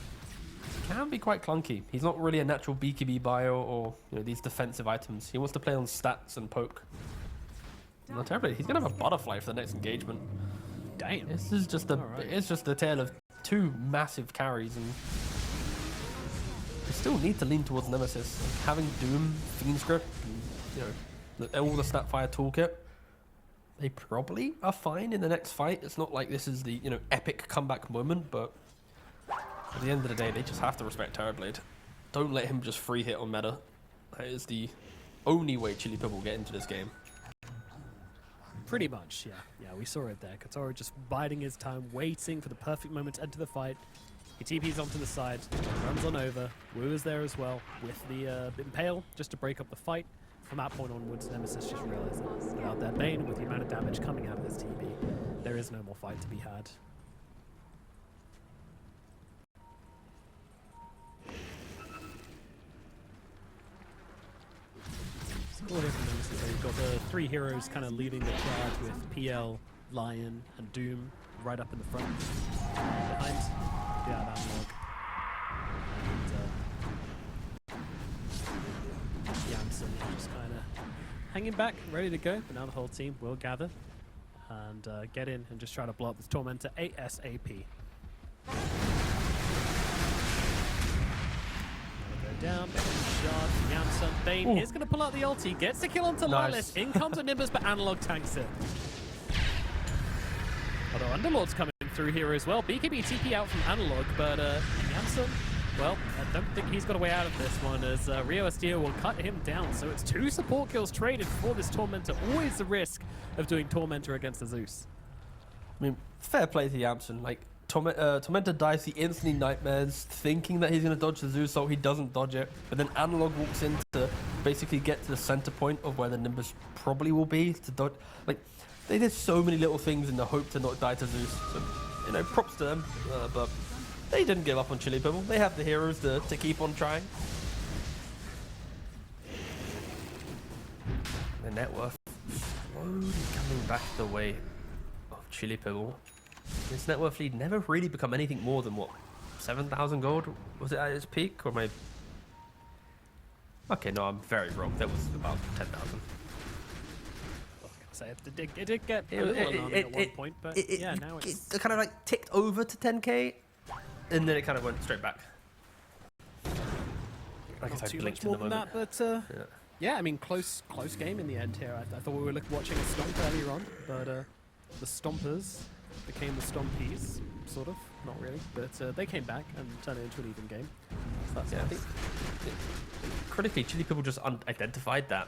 can be quite clunky. He's not really a natural BKB bio or these defensive items. He wants to play on stats and poke. Not terribly. He's gonna have a butterfly for the next engagement.
Damn.
This is just it's just the tale of two massive carries, and you still need to lean towards Nemesis. Like having Doom, Fiend Script, and, all the Snapfire toolkit. They probably are fine in the next fight. It's not like this is the epic comeback moment, but at the end of the day, they just have to respect Terrorblade. Don't let him just free hit on meta. That is the only way Chili Pibble will get into this game.
Pretty much, yeah. Yeah, we saw it there. Katoro just biding his time, waiting for the perfect moment to enter the fight. He TPs onto the side, runs on over. Wu is there as well with the Impale just to break up the fight. From that point onwards, Nemesis just realized that without their Bane, with the amount of damage coming out of this TP, there is no more fight to be had. All here from Nemesis. You've got the three heroes kind of leading the charge with PL, Lion, and Doom right up in the front. Behind, the Analog. And Yamsun just kind of hanging back, ready to go. But now the whole team will gather and get in and just try to blow up this Tormentor ASAP. Down, shot, Yamsun, Bane is going to pull out the ulti, gets the kill onto Lilis, in comes a Nimbus, but Analog tanks it. Although Underlord's coming through here as well. BKB TP out from Analog, but Yamsun, well, I don't think he's got a way out of this one, as Rio Estia will cut him down. So it's 2 support kills traded for this Tormentor. Always the risk of doing Tormentor against the Zeus.
I mean, fair play to Yamsun. Like, Tormentor dies, he instantly nightmares, thinking that he's going to dodge the Zeus ult. He doesn't dodge it, but then Analog walks in to basically get to the center point of where the Nimbus probably will be to dodge. Like, they did so many little things in the hope to not die to Zeus. So, props to them, but they didn't give up on Chili Pibble. They have the heroes to keep on trying. The net worth slowly coming back the way of Chili Pibble. This net worth lead never really become anything more than what, 7,000 gold? Was it at its peak, or maybe? Okay, no, I'm very wrong. That was about 10,000.
It did get a little alarming at one point, but yeah, now it's
kind of like ticked over to 10k, and then it kind of went straight back. Like
not too much more than that, but yeah, I mean, close game in the end here. I thought we were watching a stomp earlier on, but the Stompers became the Stompies, sort of. Not really, but they came back and turned it into an even game. So that's nice. I think
critically, Chili Pibble just identified that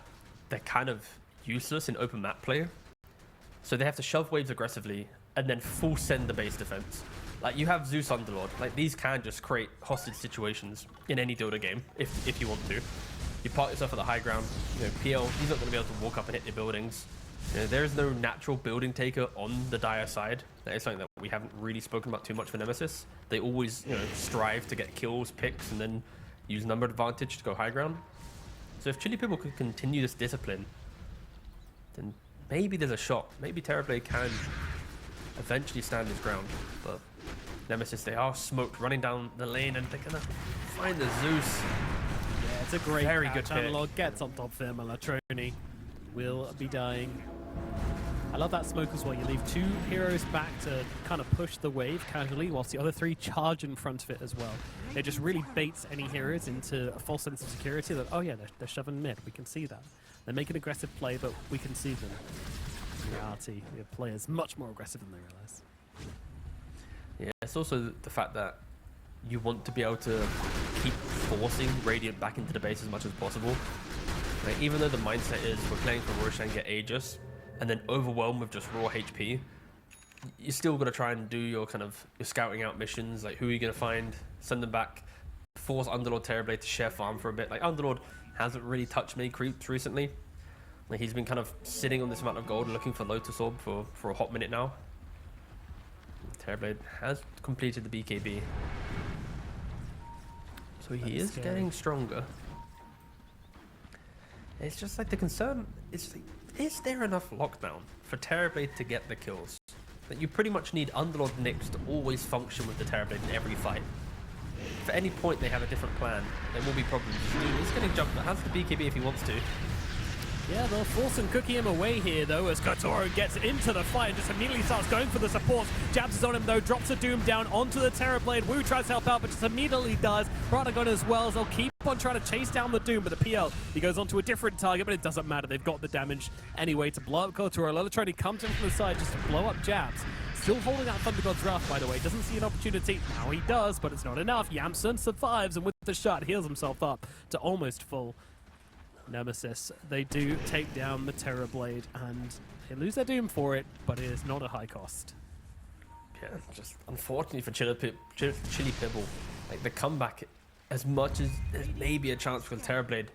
they're kind of useless in open map play. So they have to shove waves aggressively and then full send the base defense. Like, you have Zeus Underlord. Like, these can just create hostage situations in any Dota game if you want to. You park yourself at the high ground. You know, PL, he's not going to be able to walk up and hit the buildings. You know, there is no natural building taker on the Dire side. That is something that we haven't really spoken about too much for Nemesis. They always, you know, strive to get kills, picks, and then use number advantage to go high ground. So if Chili Pibble could continue this discipline, then maybe there's a shot. Maybe Terrorblade can eventually stand his ground. But Nemesis, they are smoked running down the lane, and they're going to find the Zeus.
Yeah, it's a great
Very
catch.
good pick.
Analog gets on top of him, and Latroni will be dying. I love that smoke as well. You leave 2 heroes back to kind of push the wave casually, whilst the other 3 charge in front of it as well. It just really baits any heroes into a false sense of security that, oh yeah, they're shoving mid. We can see that. They make an aggressive play, but we can see them. In reality, the players much more aggressive than they realize.
Yeah, it's also the fact that you want to be able to keep forcing Radiant back into the base as much as possible. Like, even though the mindset is we're playing for Roshan, get Aegis, and then overwhelm with just raw HP, you're still got to try and do your kind of your scouting out missions, like who are you going to find, send them back, force Underlord Terrorblade to share farm for a bit. Like, Underlord hasn't really touched many creeps recently. Like, he's been kind of sitting on this amount of gold looking for Lotus Orb for a hot minute now. Terrorblade has completed the BKB. So he is getting stronger. It's just like the concern is, like, is there enough lockdown for Terrorblade to get the kills? That you pretty much need Underlord Nyx to always function with the Terrorblade in every fight. If at any point they have a different plan, there will be problems. He's getting jumped. Has the BKB if he wants to.
Yeah, they'll force and cookie him away here, though, as Kotaro gets into the fight and just immediately starts going for the support. Jabs is on him, though, drops a Doom down onto the Terrorblade. Wu tries to help out, but just immediately does. Radagon as well, as they'll keep on trying to chase down the Doom, but the PL, he goes onto a different target, but it doesn't matter. They've got the damage anyway to blow up Kotaro. Lolatroni comes in from the side just to blow up Jabs. Still holding out Thunder God's Wrath, by the way. Doesn't see an opportunity. Now he does, but it's not enough. Yamsun survives, and with the shot, heals himself up to almost full. Nemesis, they do take down the Terrorblade, and they lose their Doom for it, but it is not a high cost.
Yeah, just unfortunately for Chili Pibble, like the comeback, as much as there's maybe a chance for the Terrorblade,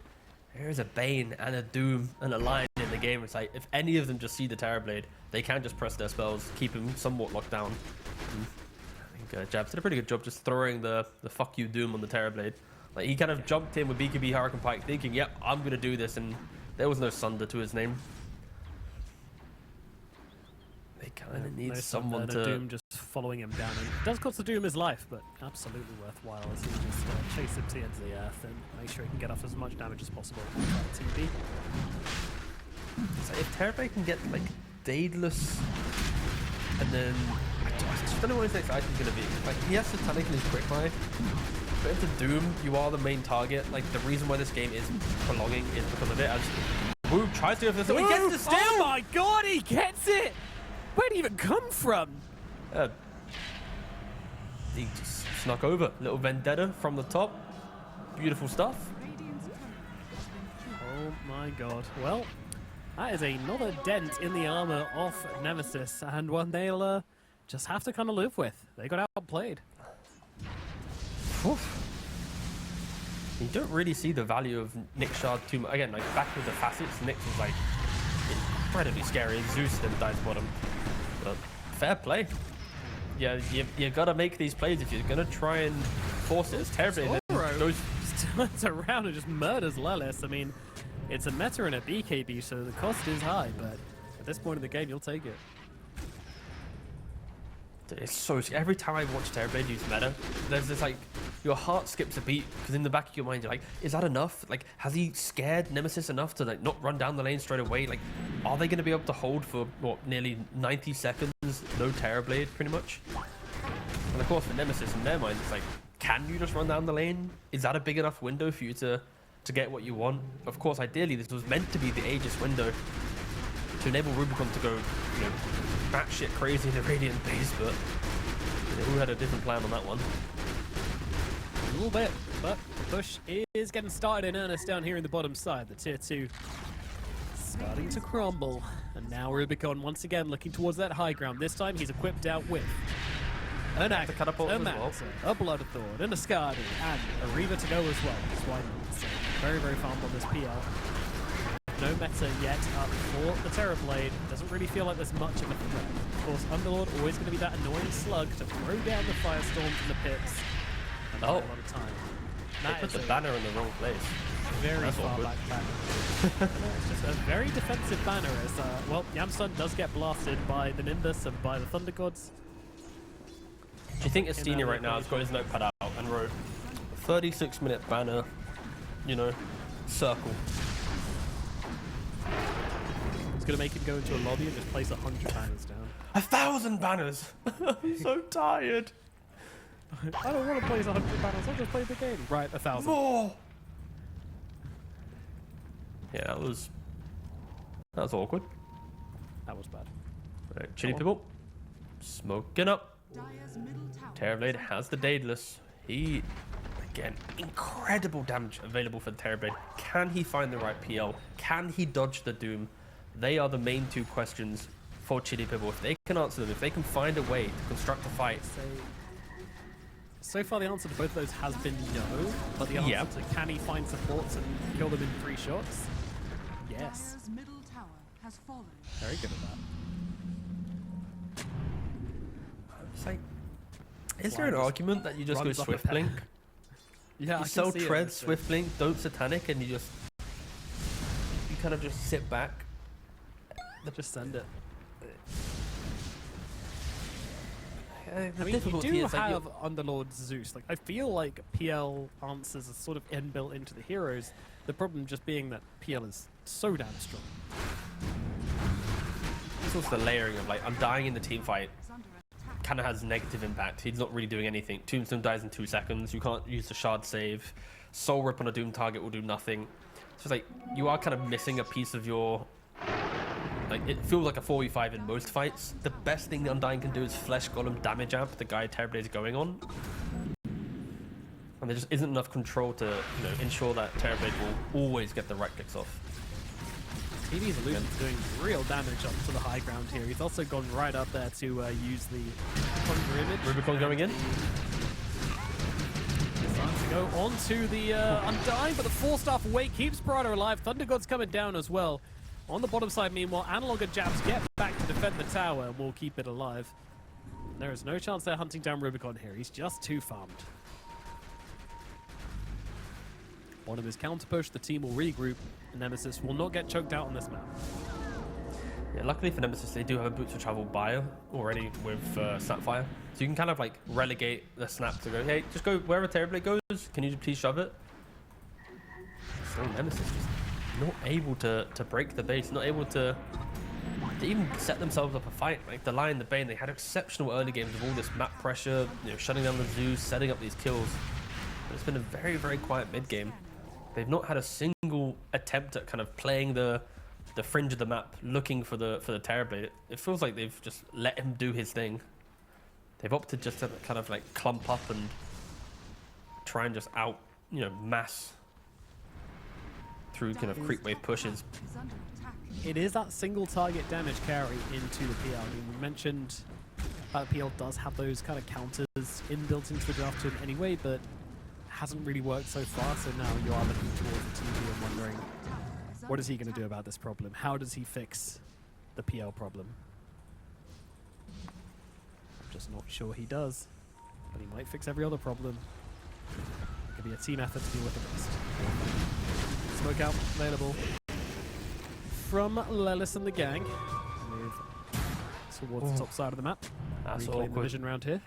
there is a Bane and a Doom and a Lion in the game. It's like, if any of them just see the Terrorblade, they can just press their spells, keep him somewhat locked down. I think Jabs did a pretty good job just throwing the fuck you Doom on the Terrorblade. Like, he kind of jumped in with BKB Hurricane Pike thinking, yep, I'm going to do this, and there was no Sunder to his name. They kind of need someone to...
Doom just following him down. And it does cost the Doom his life, but absolutely worthwhile as he just chase him to the end of the earth and make sure he can get off as much damage as possible. TB.
So if Terrorblade can get, like, Daedalus, and then... I just don't know what his next item's going to be. Like, he has Satanic in his quickfire. But into Doom, you are the main target. Like, the reason why this game is prolonging is because of it. As Wu tries to go for this, he gets the steal!
Oh my god, he gets it! Where'd he even come from?
He just snuck over. Little vendetta from the top. Beautiful stuff.
Oh my god. Well, that is another dent in the armor of Nemesis, and one they'll just have to kind of live with. They got outplayed.
Oof. You don't really see the value of Nyx Shard too much. Again, like, back with the facets, Nyx was like incredibly scary. Zeus then dies bottom. But fair play. Yeah, you gotta make these plays if you're gonna try and force it. It's terrible.
Just turns around and just murders Lelis. I mean, it's a meta and a BKB, so the cost is high, but at this point in the game, you'll take it.
It's so scary. Every time I watch Terrorblade use meta, there's this, like, your heart skips a beat, because in the back of your mind you're like, is that enough? Like, has he scared Nemesis enough to, like, not run down the lane straight away? Like, are they going to be able to hold for what, nearly 90 seconds, no Terrorblade pretty much? And of course for Nemesis, in their mind, it's like, can you just run down the lane? Is that a big enough window for you to get what you want? Of course, ideally this was meant to be the Aegis window to enable Rubicon to go, you know, batshit crazy in the Radiant base, but you know, who had a different plan on that one?
A little bit, but the push is getting started in earnest down here in the bottom side. The tier 2 starting to crumble, and now Rubicon once again looking towards that high ground. This time he's equipped out with an Act, a Max, a Bloodthorn, and a Skadi, and a Reaver to go as well. That's why not. So Very, very farmed on this PL. No meta yet up for the Terrorblade. Doesn't really feel like there's much of a threat. Of course, Underlord always going to be that annoying slug to throw down the Firestorms in the pits. And a lot of time.
They put the banner in the wrong place.
Very far back banner. It's just a very defensive banner as, well, Yamsun does get blasted by the Nimbus and by the Thunder Gods.
Do you think Estina right now has got his notepad out and wrote 36-minute banner, you know, circle?
It's going to make him go into a lobby and just place 100 banners down.
1,000 banners! I'm so tired.
I don't want to place 100 banners, I'll just play the game. Right, 1,000.
More! Yeah, that was awkward.
That was bad.
Right, Chili Pibble. Smoking up. Terrorblade has the Daedalus. He, again, incredible damage available for the Terrorblade. Can he find the right PL? Can he dodge the Doom? They are the main two questions for Chili Pibble. If they can answer them, if they can find a way to construct a fight.
So far the answer to both of those has been no, but the answer to can he find supports and kill them in 3 shots? Yes. Very good at that.
It's like, is there an argument that you just go Swift Blink?
Yeah,
you sell Tread, Swift Blink, don't Satanic, and you kind of just sit back.
Just send it.
I
mean, you do have Underlord Zeus. Like, I feel like PL answers are sort of inbuilt into the heroes. The problem just being that PL is so damn strong.
It's also the layering of, like, I'm dying in the team fight. Kind of has negative impact. He's not really doing anything. Tombstone dies in 2 seconds. You can't use the shard save. Soul Rip on a Doom target will do nothing. So it's like, you are kind of missing a piece of your... Like, it feels like a 4v5 in most fights. The best thing the Undying can do is Flesh Golem damage amp the guy Terrorblade's going on. And there just isn't enough control to, you know, ensure that Terrorblade will always get the right clicks off.
TV's Illusion's doing real damage onto the high ground here. He's also gone right up there to use the Conjure Image.
Rubicon going in.
Starting to go onto the Undying, but the 4-star Wake keeps Prada alive. Thunder God's coming down as well. On the bottom side, meanwhile, Analog and Jabs get back to defend the tower and will keep it alive. There is no chance they're hunting down Rubicon here. He's just too farmed. One of his counter push, the team will regroup, and Nemesis will not get choked out on this map.
Yeah, luckily for Nemesis, they do have a Boots of Travel buyer already with Snapfire. So you can kind of like relegate the Snap to go, hey, just go wherever Terrorblade goes. Can you please shove it? So Nemesis just not able to break the base, not able to even set themselves up a fight. Like the Lion, the Bane, they had exceptional early games with all this map pressure, you know, shutting down the Zeus, setting up these kills. But it's been a very, very quiet mid game. They've not had a single attempt at kind of playing the fringe of the map, looking for the Terrorblade. It feels like they've just let him do his thing. They've opted just to kind of like clump up and try and just mass through kind of creep wave pushes.
It is that single target damage carry into the PL. I mean, we mentioned that PL does have those kind of counters inbuilt into the draft tool anyway, but hasn't really worked so far. So now you are looking towards the TV and wondering, what is he going to do about this problem? How does he fix the PL problem? I'm just not sure he does, but he might fix every other problem. It could be a team effort to deal with the rest. Smoke out available from Lelis and the gang. Move towards the top side of the map.
That's
Reclaim the
awkward.
vision around here.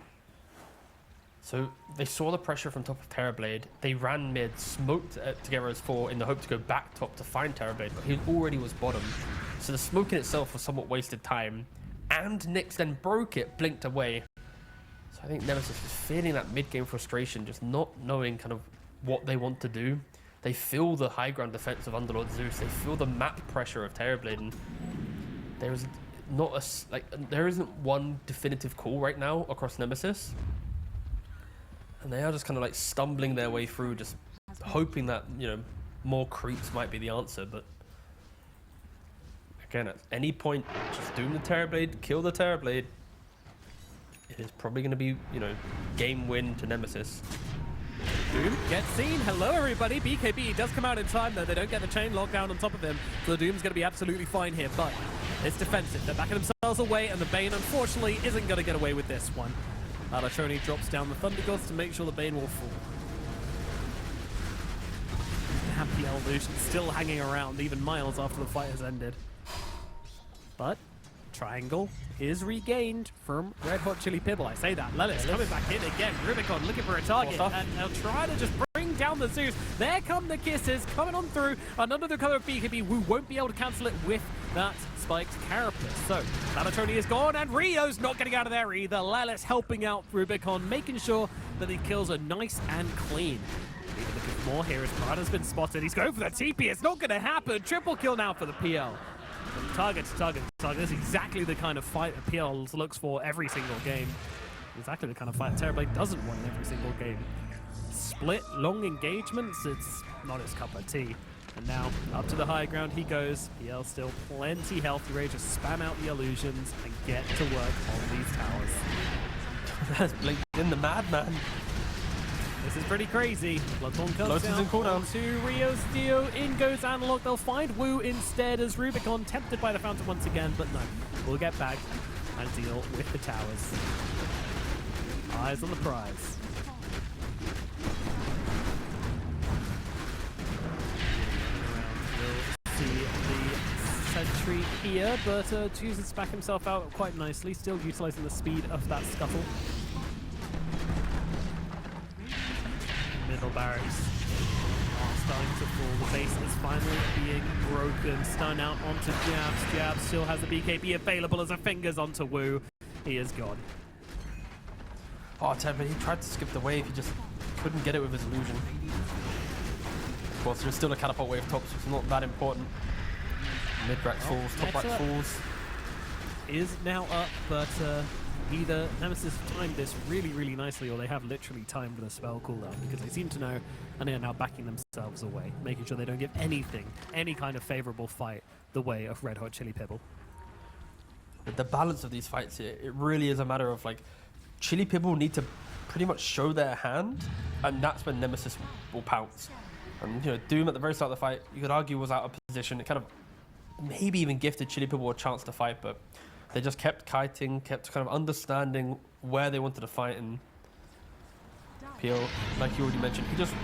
So they saw the pressure from top of Terrorblade. They ran mid, smoked together as 4 in the hope to go back top to find Terrorblade, but he already was bottom. So the smoke in itself was somewhat wasted time. And Nyx then broke it, blinked away. So I think Nemesis is feeling that mid-game frustration, just not knowing kind of what they want to do. They feel the high ground defense of Underlord Zeus. They feel the map pressure of Terrorblade, and there is not there isn't one definitive call right now across Nemesis, and they are just kind of like stumbling their way through, just hoping that more creeps might be the answer. But again, at any point, just doom the Terrorblade, kill the Terrorblade. It is probably going to be game win to Nemesis.
Doom gets seen. Hello, everybody. BKB does come out in time, though. They don't get the chain locked down on top of him, so the Doom's going to be absolutely fine here, but it's defensive. They're backing themselves away, and the Bane, unfortunately, isn't going to get away with this one. Alatoni drops down the Thunder Gods to make sure the Bane will fall. Have the evolution still hanging around even miles after the fight has ended. But Triangle is regained from Red Hot Chili Pibble. I say that. Lelis coming back in again. Rubicon looking for a target, and they'll try to just bring down the Zeus. There come the kisses coming on through, and under the cover of BKB, Wu won't be able to cancel it with that spiked carapace. So Alatoni is gone, and Rio's not getting out of there either. Lelis helping out Rubicon, making sure that the kills are nice and clean. Even looking for more here as Prada's been spotted. He's going for the TP. It's not going to happen. Triple kill now for the PL. From target to target to target. This is exactly the kind of fight that PL looks for every single game. Exactly the kind of fight Terrorblade doesn't want in every single game. Split, long engagements, it's not his cup of tea. And now, up to the high ground he goes. PL still plenty healthy. Ready to spam out the illusions and get to work on these towers.
That's blinked in the madman.
This is pretty crazy. Bloodborne comes
Lotus
down
in cooldown.
onto Rio's Dio. In goes Analog. They'll find Wu instead as Rubicon tempted by the fountain once again, but no. We'll get back and deal with the towers. Eyes on the prize. We'll see the sentry here, but chooses to back himself out quite nicely, still utilizing the speed of that scuttle. Middle barracks are starting to fall. The base is finally being broken. Stun out onto Jabs. Jabs still has the BKB available as a fingers onto Wu. He is gone.
Oh, Ted, but he tried to skip the wave. He just couldn't get it with his illusion. Of course, there's still a catapult wave top, so it's not that important. Mid-rack falls, top-rack falls.
Is now up, but either Nemesis timed this really, really nicely, or they have literally timed the spell cooldown, because they seem to know, and they are now backing themselves away, making sure they don't give anything, any kind of favorable fight, the way of Red Hot Chili Pibble.
But the balance of these fights here, it really is a matter of, like, Chili Pibble need to pretty much show their hand, and that's when Nemesis will pounce. And, you know, Doom at the very start of the fight, you could argue was out of position. It kind of maybe even gifted Chili Pibble a chance to fight, but they just kept kiting, kept kind of understanding where they wanted to fight, and PL, like you already mentioned, he just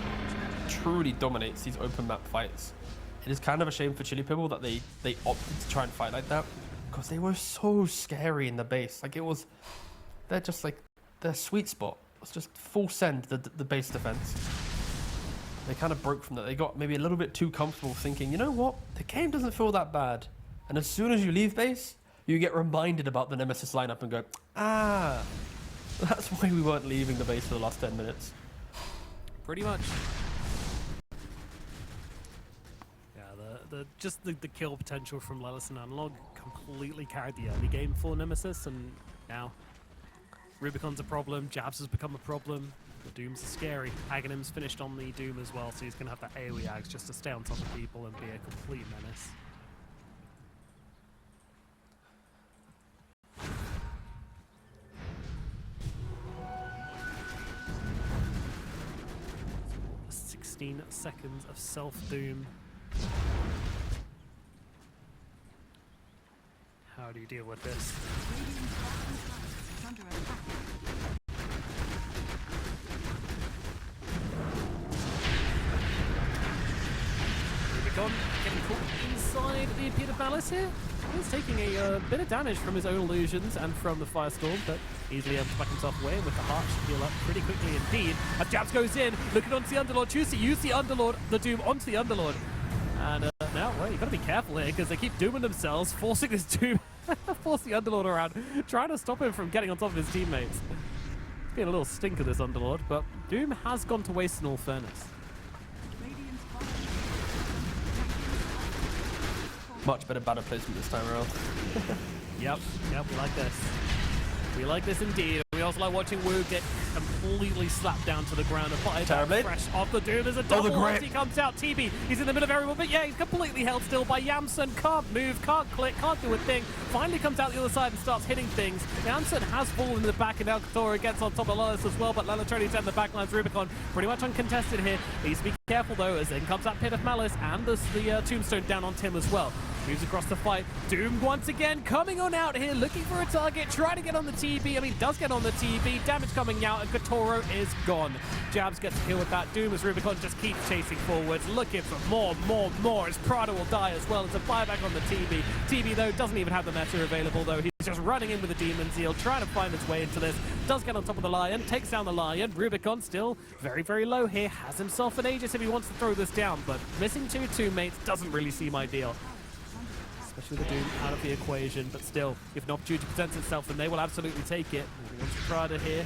truly dominates these open map fights. It is kind of a shame for Chili Pibble that they opted to try and fight like that, because they were so scary in the base. Like, it was, they're just like, their sweet spot was just full send the base defense. They kind of broke from that. They got maybe a little bit too comfortable thinking, you know what, the game doesn't feel that bad. And as soon as you leave base, you get reminded about the Nemesis lineup and go, ah, that's why we weren't leaving the base for the last 10 minutes.
Pretty much. Yeah, just the kill potential from Lelis and Analog completely carried the early game for Nemesis, and now Rubicon's a problem, Jabs has become a problem, the Dooms are scary. Aghanim's finished on the Doom as well, so he's going to have that AoE Ags just to stay on top of people and be a complete menace. Seconds of self-doom. How do you deal with this? Rubicon getting caught inside the Peter Palace here. He's taking a bit of damage from his own illusions and from the Firestorm, but easily able to back himself away, with the heart should heal up pretty quickly indeed. As Jabs goes in, looking onto the Underlord, use the Underlord, the Doom onto the Underlord. And now, well, you've got to be careful here, because they keep dooming themselves, forcing this Doom, force the Underlord around, trying to stop him from getting on top of his teammates. It's been a little stinker, this Underlord, but Doom has gone to waste in all fairness.
Much better banner placement this time around.
Yep, we like this. We like this indeed. We also like watching Wu get completely slapped down to the ground. Applied
Terrorblade.
fresh off the Doom. There's a double
grip.
he comes out. TB, he's in the middle of everyone, but yeah, he's completely held still by Yamsen. Can't move, can't click, can't do a thing. Finally comes out the other side and starts hitting things. Yamsen has fallen in the back, and now Katora gets on top of Lellis as well, but Lelatroni's down the backlines. Rubicon pretty much uncontested here. Needs to be careful though, as in comes that Pit of Malice, and there's the Tombstone down on Tim as well. Moves across the fight. Doom once again coming on out here, looking for a target, trying to get on the TB. I mean, does get on the TB. Damage coming out, and Katoro is gone. Jabs gets a kill with that. Doom as Rubicon just keeps chasing forwards, looking for more. As Prada will die as well. It's a buyback on the TB. TB, though, doesn't even have the meta available, though. He's just running in with the Demon Zeal, trying to find his way into this. Does get on top of the Lion, takes down the Lion. Rubicon still very, very low here. Has himself an Aegis if he wants to throw this down, but missing two teammates doesn't really seem ideal. Especially with the Doom out of the equation, but still, if an opportunity presents itself, then they will absolutely take it. Moving on to Prada here,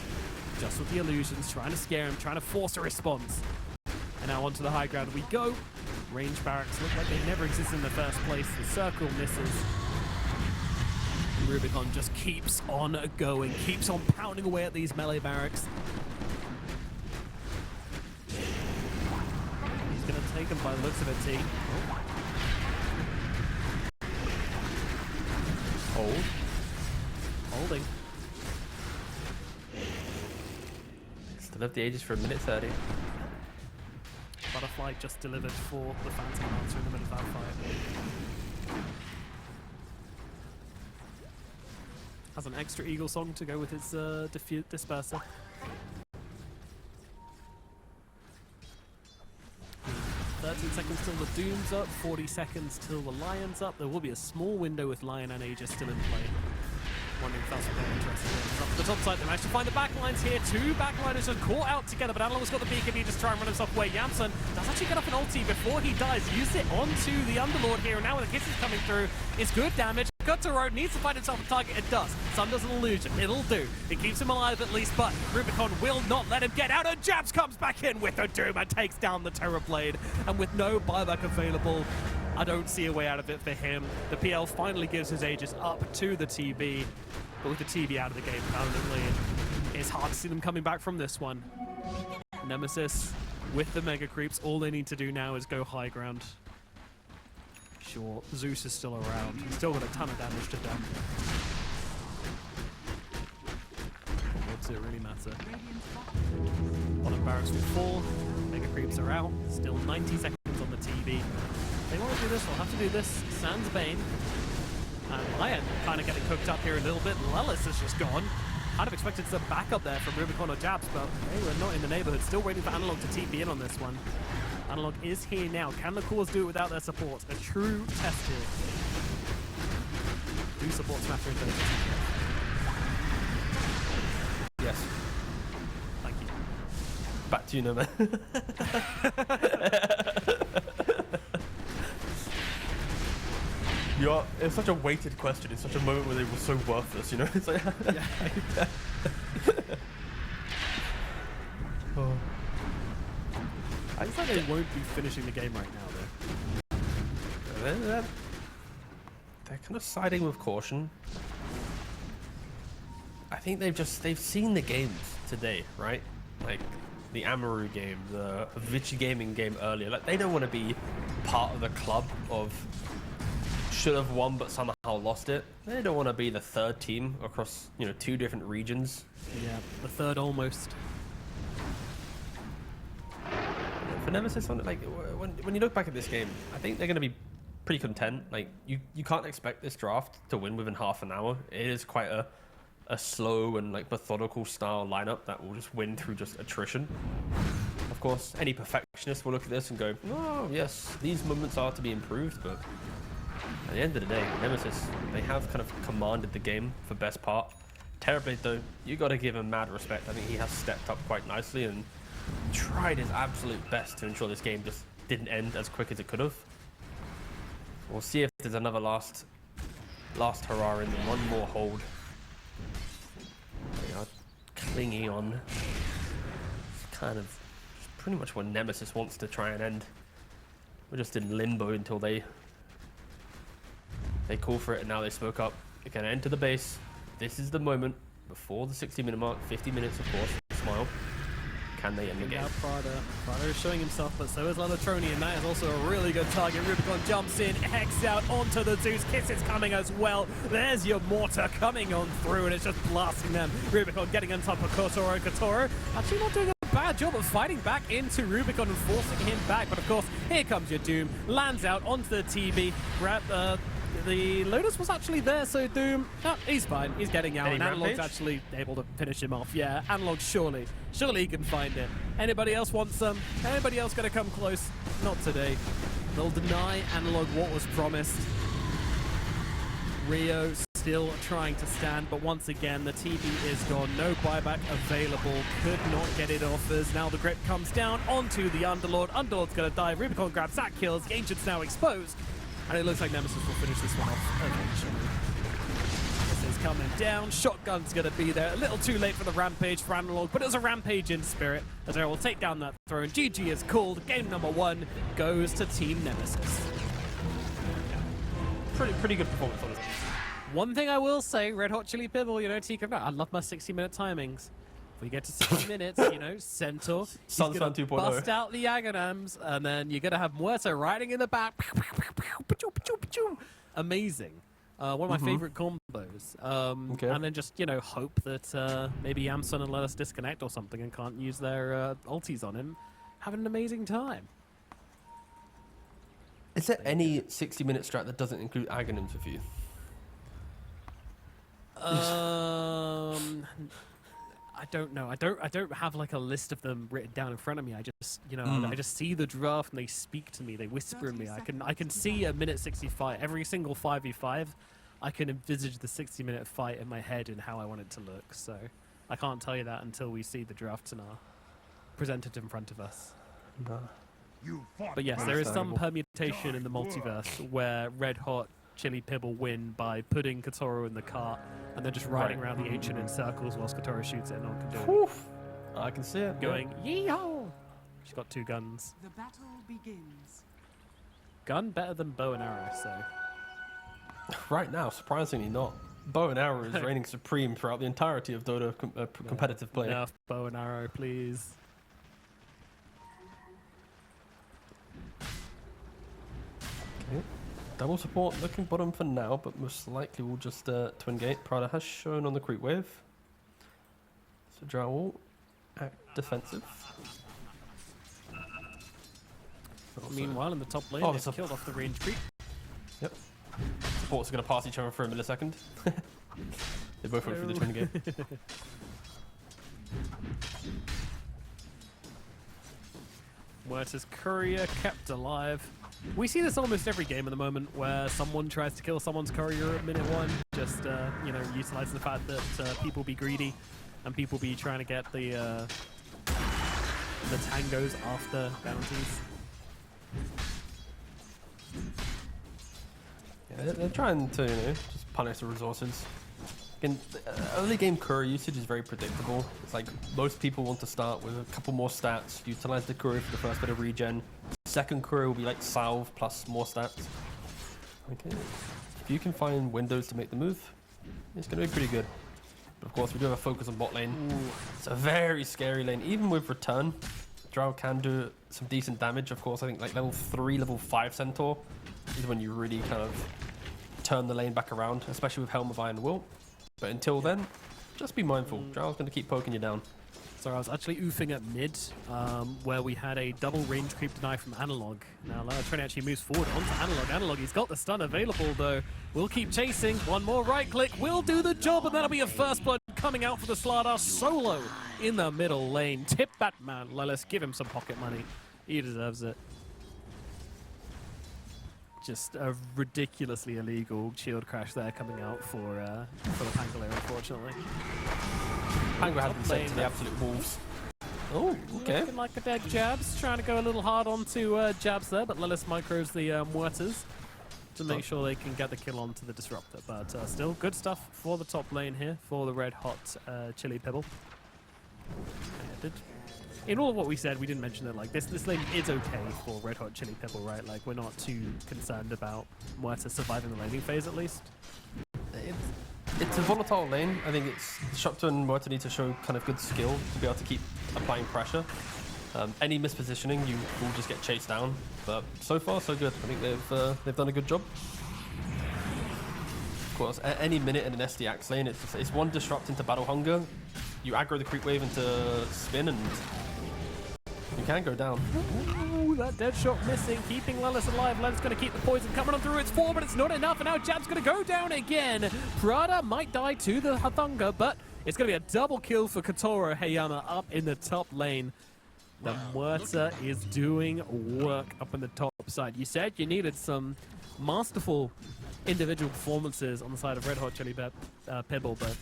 just with the illusions, trying to scare him, trying to force a response. And now onto the high ground we go. Range barracks look like they never existed in the first place. The circle misses. Rubicon just keeps on going, keeps on pounding away at these melee barracks. He's going to take him by the looks of it, T. Oh. Hold. Holding.
Still have the Aegis for a minute 30.
Butterfly just delivered for the Phantom Lancer in the middle of that fight. Has an extra Eagle song to go with his disperser. 13 seconds till the Doom's up, 40 seconds till the Lion's up. There will be a small window with Lion and Aegis still in play. Wondering if that's what they're interested in. Up the top side, they managed to find the backlines here. Two backliners just caught out together, but Analog's got the beacon. He just try and run himself away. Yamsen does actually get off an ulti before he dies. Used it onto the Underlord here, and now with the kisses coming through, it's good damage. Katoro needs to find himself a target. It does. Sun does an illusion. It'll do. It keeps him alive at least, but Rubicon will not let him get out, and Jabs comes back in with a Doom and takes down the Terrorblade. And with no buyback available, I don't see a way out of it for him. The PL finally gives his Aegis up to the TB, but with the TB out of the game permanently, it's hard to see them coming back from this one. Nemesis with the Mega Creeps, all they need to do now is go high ground. Sure, Zeus is still around. He's still got a ton of damage to dump. What does it really matter? Bottom barracks will fall. Mega Creeps are out. Still 90 seconds on the TB. If they want to do this, they'll have to do this. Sans Bane. And Lion kind of getting cooked up here a little bit. Lellis has just gone. I'd have expected some backup there from Rubicon or Jabs, but they were not in the neighborhood. Still waiting for Analog to TP in on this one. Analog is here now. Can the cores do it without their support? A true test here. Do supports matter in this?
Yes.
Thank you.
Back to you, Noma. It's such a weighted question. It's such a moment where they were so worthless, you know? It's like
Yeah.
Oh.
I think they won't be finishing the game right now, though.
They're kind of siding with caution. I think they've seen the games today, right? Like the Amaru game, the Vici Gaming game earlier. Like they don't want to be part of the club of should have won but somehow lost it. They don't want to be the third team across, you know, two different regions.
Yeah, the third almost.
For Nemesis, like when you look back at this game, I think they're going to be pretty content. Like you can't expect this draft to win within half an hour. It is quite a slow and like methodical style lineup that will just win through just attrition. Of course, any perfectionist will look at this and go, "Oh yes, these moments are to be improved." But at the end of the day, Nemesis, they have kind of commanded the game for best part. Terrorblade though, you got to give him mad respect. I think he has stepped up quite nicely and tried his absolute best to ensure this game just didn't end as quick as it could have. We'll see if there's another last hurrah in them. One more hold. They are clinging on. It's kind of pretty much what Nemesis wants to try and end. We're just in limbo until they call for it, and now they spoke up. They're going to enter the base. This is the moment before the 60-minute mark. 50 minutes, of course. worthwhile. Can they end the game?
Prada is showing himself, but so is Lalatroni, and that is also a really good target. Rubicon jumps in, Hex out onto the Zeus. Kiss is coming as well. There's your mortar coming on through, and it's just blasting them. Rubicon getting on top of Kotaro. Kotaro actually not doing a bad job of fighting back into Rubicon and forcing him back, but of course, here comes your Doom. Lands out onto the TV. The Lotus was actually there, so Doom, no, he's fine. He's getting out, and Analog's actually able to finish him off. Yeah, Analog surely he can find it. Anybody else want some? Anybody else gonna come close? Not today. They'll deny Analog what was promised. Rio still trying to stand, but once again, the TV is gone. No buyback available. Could not get it off as now the grip comes down onto the Underlord. Underlord's gonna die. Rubicon grabs that kills. The Ancient's now exposed. And it looks like Nemesis will finish this one off eventually. This is coming down. Shotgun's going to be there. A little too late for the Rampage for Analog, but it was a Rampage in spirit. As they will take down that throne. GG is called. Game number 1 goes to Team Nemesis.
Pretty good performance on this.
One thing I will say, Red Hot Chili Pibble, you know, TK, I love my 60-minute timings. If we get to 60 minutes, you know, Centaur, he's going to bust out the Agonams, and then you're going to have Muerta riding in the back. Amazing. One of my favorite combos. And then just, you know, hope that maybe Yamsun and let us disconnect or something and can't use their ultis on him. Having an amazing time.
Is there any 60-minute strat that doesn't include Agonams with you?
I don't know. I don't have like a list of them written down in front of me. I just, you know, I just see the draft and they speak to me. They whisper in me. I can see a minute 65. Every single 5v5, I can envisage the 60-minute fight in my head and how I want it to look. So I can't tell you that until we see the drafts and are presented in front of us.
No.
But yes, there is some permutation in the multiverse where Red Hot Chili Pibble win by putting Kotaro in the cart and then just riding around the Ancient in circles whilst Kotaro shoots it and no one can do it.
I can see it.
Going, yeehaw! She's got 2 guns.
The battle begins.
Gun better than bow and arrow, so.
Right now, surprisingly not. Bow and arrow is reigning supreme throughout the entirety of Dota competitive play.
Enough bow and arrow, please.
Okay. Double support looking bottom for now, but most likely we'll just twin gate. Prada has shown on the creep wave. So Drow will act defensive.
Meanwhile, in the top lane, they've killed off the range creep.
Yep. Supports are going to pass each other for a millisecond. They both went through the twin gate.
Muerta's courier kept alive. We see this almost every game at the moment where someone tries to kill someone's courier at minute 1. Just, you know, utilizing the fact that people be greedy and people be trying to get the tangos after bounties.
Yeah, they're trying to, you know, just punish the resources. Again, early game courier usage is very predictable. It's like most people want to start with a couple more stats, utilize the courier for the first bit of regen. Second courier will be like salve plus more stats. Okay, if you can find windows to make the move, it's going to be pretty good. But of course, we do have a focus on bot lane. It's a very scary lane. Even with return, Drow can do some decent damage. Of course, I think like level 3, level 5 Centaur is when you really kind of turn the lane back around, especially with Helm of Iron Will. But until then, just be mindful. Drow's going to keep poking you down.
So I was actually oofing at mid, where we had a double range creep deny from Analog. Now Trini actually moves forward onto Analog. Analog, he's got the stun available though. We'll keep chasing. One more right click will do the job, and that'll be a first blood coming out for the Slardar solo in the middle lane. Tip that man, Lelis, give him some pocket money. He deserves it. Just a ridiculously illegal shield crash there coming out for the Pangolier, unfortunately.
Pangolier has been sent to the absolute wolves. Oh, okay.
Looking like a dead Jabs, trying to go a little hard onto Jabs there, but Lelis micros the Muertas to make sure they can get the kill onto the Disruptor. But still, good stuff for the top lane here for the Red Hot Chili Pibble. In all of what we said, we didn't mention that like this lane is okay for Red Hot Chili Pibble, right? Like we're not too concerned about Muerta surviving the laning phase at least.
it's a volatile lane. I think it's Disruptor and Muerta need to show kind of good skill to be able to keep applying pressure. Any mispositioning, you will just get chased down. But so far, so good. I think they've done a good job. Of course, at any minute in an SDX lane, it's one disrupt into Battle Hunger. You aggro the creep wave into spin, and you can go down.
Ooh, that dead shot missing, keeping Lelis alive. Lelis going to keep the poison coming on through its 4, but it's not enough. And now Jab's going to go down again. Prada might die to the Hunger, but it's going to be a double kill for Kotaro Hayama up in the top lane. The Muerta is doing work up in the top side. You said you needed some masterful individual performances on the side of Red Hot Chili Pibble, but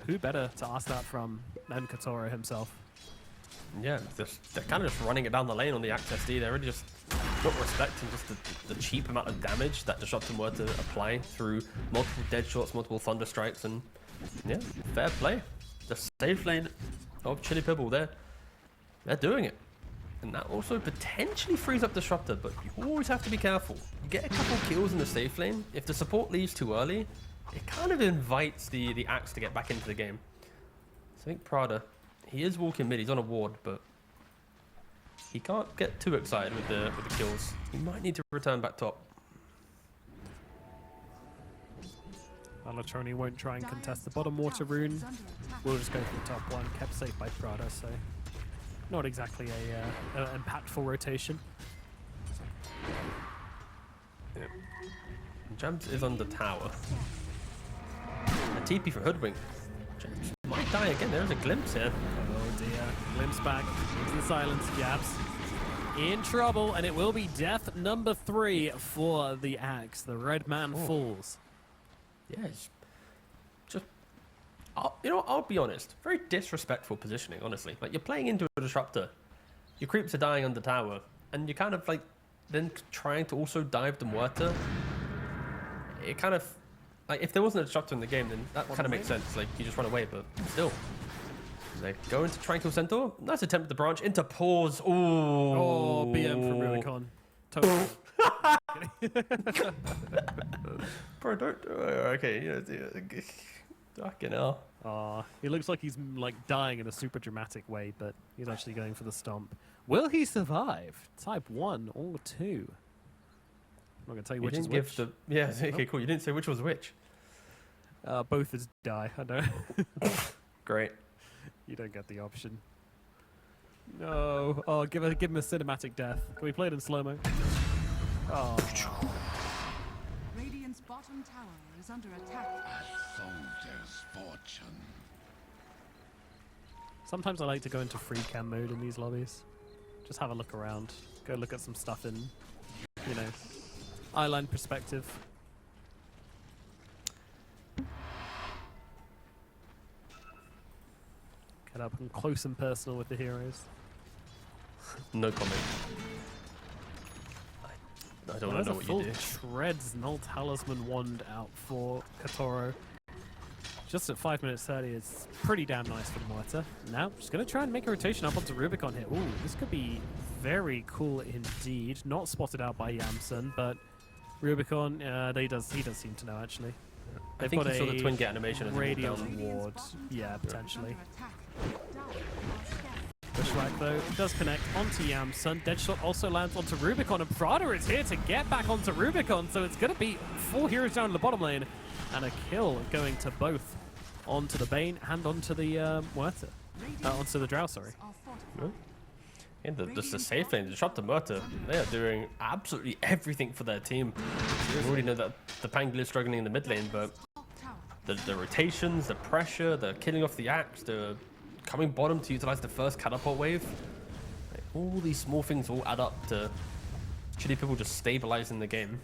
who better to ask that from than Kotaro himself?
Yeah, they're kind of just running it down the lane on the Axe SD. They're really just not respecting just the cheap amount of damage that Disrupt and Muerta apply through multiple dead shots, multiple thunder strikes, and yeah, fair play. The safe lane of Chili Pibble, they're doing it. And that also potentially frees up Disruptor, but you always have to be careful. You get a couple kills in the safe lane. If the support leaves too early, it kind of invites the Axe to get back into the game. So I think Prada, he is walking mid, he's on a ward, but he can't get too excited with the kills. He might need to return back top.
Alatroni won't try and contest the bottom water rune. We'll just go for the top one, kept safe by Prada, so not exactly a impactful rotation.
Yeah. Jams is on the tower. A TP for Hoodwink. Jams might die again. There is a glimpse here.
Oh dear. Glimpse back into the silence. Jabs in trouble, and it will be death number 3 for the Axe. The red man falls.
Yeah, it's just... I'll be honest. Very disrespectful positioning, honestly. Like, you're playing into a Disruptor. Your creeps are dying under tower. And you're kind of, like, then trying to also dive the Muerta. It kind of... Like, if there wasn't a Disruptor in the game, then that kind of makes sense. Like, you just run away, but still. They go into Tranquil Centaur. Nice attempt at the branch. Into pause. Ooh.
Oh, BM from Rubicon. Totally.
Bro, don't... Okay. Fucking hell.
He looks like he's like dying in a super dramatic way, but he's actually going for the stomp. Will he survive? Type 1 or 2? I'm not going to tell you which is which.
Yeah, okay, cool. You didn't say which was which.
Both is die. I know.
Great.
You don't get the option. No. Oh, give him a cinematic death. Can we play it in slow-mo? Oh.
Radiant's bottom tower is under attack.
A soldier's fortune.
Sometimes I like to go into free cam mode in these lobbies. Just have a look around. Go look at some stuff in, you know, eyeline perspective. Get up and close and personal with the heroes.
No comment. I don't know what you do.
Shreds Null Talisman wand out for Kotaro. Just at 5 minutes 30, it's pretty damn nice for the Muerta. Now, just going to try and make a rotation up onto Rubicon here. Ooh, this could be very cool indeed. Not spotted out by Yamsun, but Rubicon, he does seem to know, actually.
I think he saw the twin get animation as
Radiant ward. Yeah, potentially. Bushwhack though does connect onto Yamsun. Deadshot also lands onto Rubicon, and Prada is here to get back onto Rubicon, so it's going to be 4 heroes down in the bottom lane, and a kill going to both, onto the Bane and onto the Muerta. Onto the Drow, sorry.
Yeah, the safe lane, the Disruptor Muerta, they are doing absolutely everything for their team. We already know that the Pangolin is struggling in the mid lane, but the rotations, the pressure, the killing off the Axe, the coming bottom to utilize the first catapult wave, like, all these small things all add up to Chili Pibble just stabilizing the game.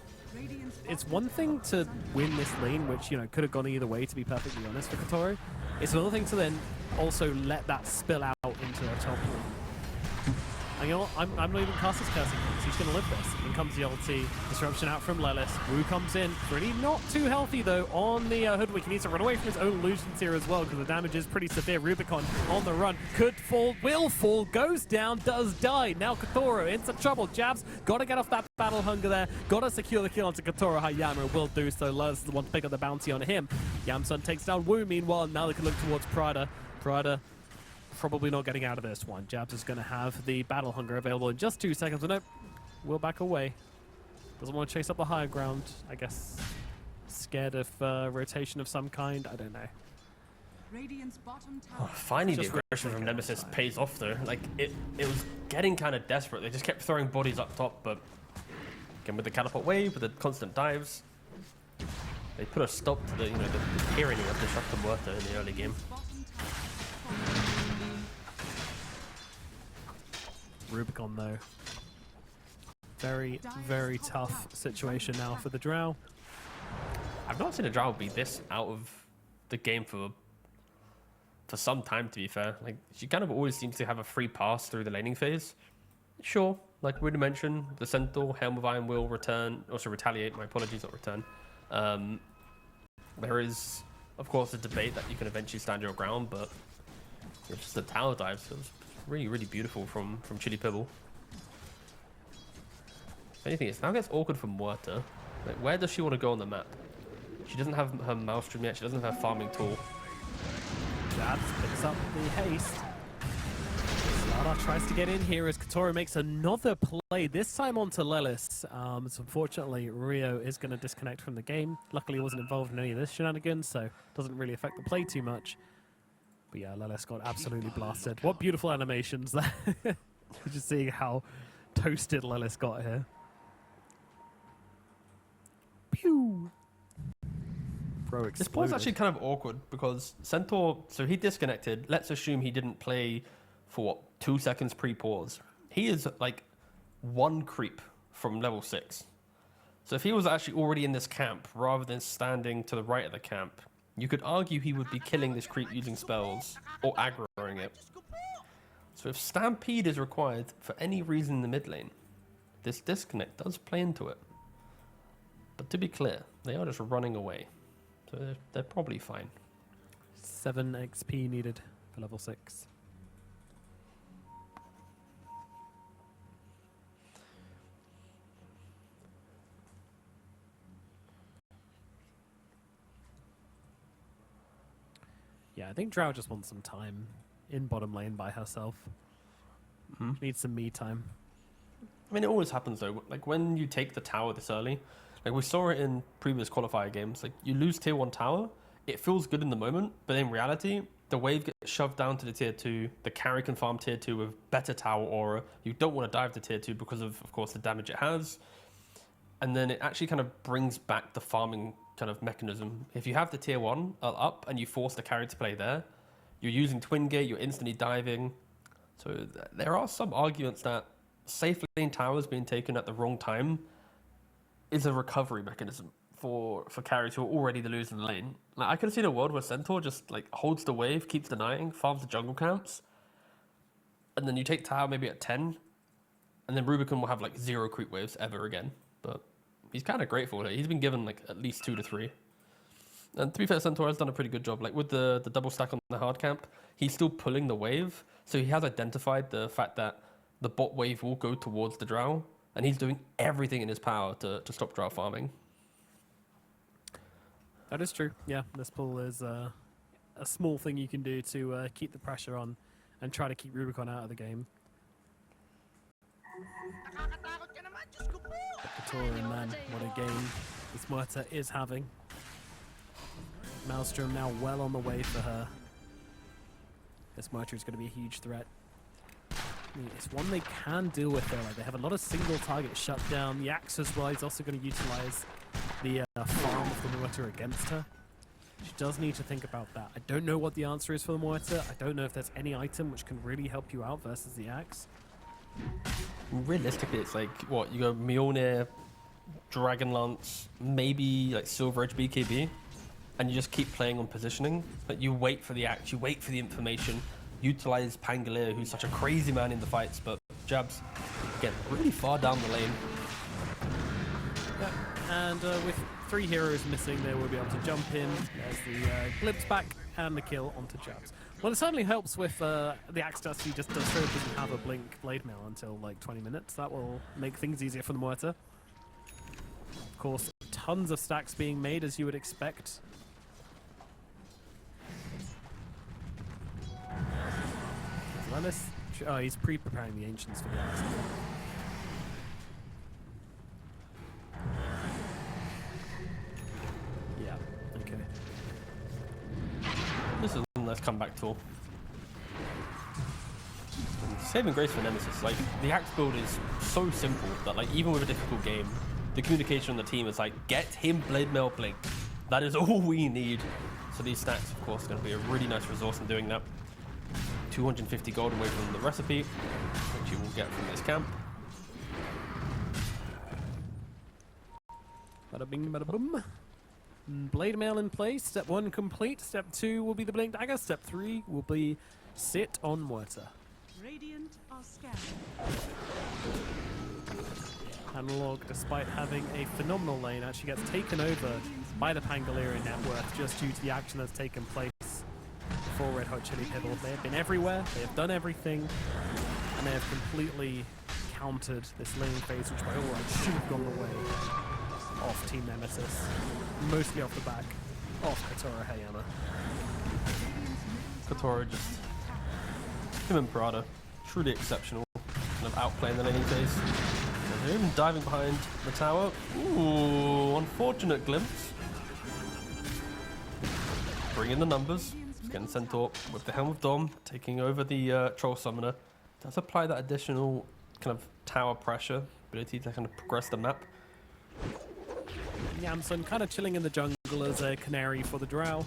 It's one thing to win this lane, which, you know, could have gone either way, to be perfectly honest, for Kotaro. It's another thing to then also let that spill out into the top lane. And you know what? I'm not even casting cursing because he's going to live this. In comes the ulti. Disruption out from Lelis. Wu comes in. Pretty not too healthy, though, on the Hoodwink. He needs to run away from his own illusions here as well because the damage is pretty severe. Rubicon on the run. Could fall, will fall, goes down, does die. Now Katoro in some trouble. Jabs, got to get off that battle hunger there. Got to secure the kill onto Katoro. Hayama will do so. Lelis is the one to pick up the bounty on him. Yamsun takes down Wu. Meanwhile, now they can look towards Prada. Prada probably not getting out of this one. Jabs is going to have the battle hunger available in just 2 seconds. But nope, will back away. Doesn't want to chase up the higher ground, I guess. Scared of rotation of some kind. I don't know.
Radiant's bottom tower.
Finally, the
Just
aggression from Nemesis pays off though. Like it was getting kind of desperate. They just kept throwing bodies up top, but again with the catapult wave, with the constant dives, they put a stop to the the tyranny of Disruptor Muerta in the early game.
Rubicon though. Very, very tough situation now for the Drow.
I've not seen a Drow be this out of the game for some time, to be fair. Like, she kind of always seems to have a free pass through the laning phase. Sure, like we mentioned, the Centaur, Helm of Iron will return, also retaliate, my apologies, not return. There is, of course, a debate that you can eventually stand your ground, but it's just the tower dives. It was really, really beautiful from Chili Pibble. If anything, it now gets awkward for Muerta. Like, where does she want to go on the map? She doesn't have her Maelstrom yet, she doesn't have her farming tool.
Jabs picks up the haste. Slardar tries to get in here as Katoro makes another play, this time onto Lelis. So unfortunately, Rio is going to disconnect from the game. Luckily, he wasn't involved in any of this shenanigans, so doesn't really affect the play too much. But yeah, Lelis got absolutely blasted. What beautiful animations there. Just seeing how toasted Lelis got here. Pew!
This pause actually kind of awkward because Centaur, so he disconnected. Let's assume he didn't play for what, 2 seconds pre-pause. He is like 1 creep from level 6. So if he was actually already in this camp rather than standing to the right of the camp, you could argue he would be killing this creep using spells or aggroing it. So if Stampede is required for any reason in the mid lane, this disconnect does play into it. But to be clear, they are just running away. So they're probably fine.
7 XP needed for level 6. Yeah, I think Drow just wants some time in bottom lane by herself. Needs some me time.
I mean, it always happens though. Like when you take the tower this early, like we saw it in previous qualifier games, like you lose tier 1 tower, it feels good in the moment, but in reality, the wave gets shoved down to the tier 2, the carry can farm tier 2 with better tower aura, you don't want to dive to tier 2 because of course, the damage it has, and then it actually kind of brings back the farming kind of mechanism. If you have the tier 1 up and you force the carry to play there, you're using Twin Gate, you're instantly diving, so there are some arguments that safe lane towers being taken at the wrong time is a recovery mechanism for carries who are already the losing lane. Like, I could have seen a world where Centaur just like holds the wave, keeps denying, farms the jungle camps, and then you take tower maybe at 10, and then Rubicon will have like 0 creep waves ever again. But he's kind of grateful. Like, he's been given like at least 2 to 3. And to be fair, Centaur has done a pretty good job. Like with the double stack on the hard camp, he's still pulling the wave, so he has identified the fact that the bot wave will go towards the Drow, and he's doing everything in his power to stop Drow farming.
That is true. Yeah, this pull is a small thing you can do to keep the pressure on and try to keep Rubicon out of the game. Katoro, man, what a game this Muerta is having. Maelstrom now well on the way for her. This Muerta is going to be a huge threat. I mean, it's one they can deal with though. Like, they have a lot of single target shut down. The axe as well is also going to utilize the farm of the Muerta against her. She does need to think about that. I don't know what the answer is for the Muerta. I don't know if there's any item which can really help you out versus the axe.
Realistically, it's like, what, you go Mjolnir, Dragonlance, maybe like Silver Edge BKB, and you just keep playing on positioning. But you wait for the axe, you wait for the information, utilize Pangolier, who's such a crazy man in the fights, but Jabs, again, really far down the lane.
Yeah. And with 3 heroes missing, they will be able to jump in. There's the glimpse back and the kill onto Jabs. Well, it certainly helps with the Axe Dust. He just doesn't have a blink blade mail until like 20 minutes. That will make things easier for the Muerta. Of course, tons of stacks being made, as you would expect. Lelis, oh, he's pre-preparing the Ancients for the Axe. Yeah, okay.
This is a nice comeback tool. Saving grace for Nemesis. Like, the Axe build is so simple that, like, even with a difficult game, the communication on the team is like, get him Blade Mail Blink. That is all we need. So these stacks, of course, are going to be a really nice resource in doing that. 250 gold away from the recipe, which you will get from this camp.
Bada bing, bada boom. Blade mail in place. Step 1 complete. Step 2 will be the Blink Dagger. Step 3 will be sit on Muerta.
Radiant are scattered.
Analog, despite having a phenomenal lane, actually gets taken over by the Pangolier network just due to the action that's taken place for Red Hot Chili Pibble. They have been everywhere, they have done everything, and they have completely countered this laning phase, which by all rights should have gone the way of Team Nemesis. Mostly off the back of Katora Hayama.
Katora just, him and Prada, truly exceptional. Kind of outplaying the laning phase. And they're even diving behind the tower. Ooh, unfortunate glimpse. Bring in the numbers. Getting Centaur with the Helm of Dom, taking over the Troll Summoner. Does apply that additional kind of tower pressure, ability to kind of progress the map.
Yamsun kind of chilling in the jungle as a canary for the Drow.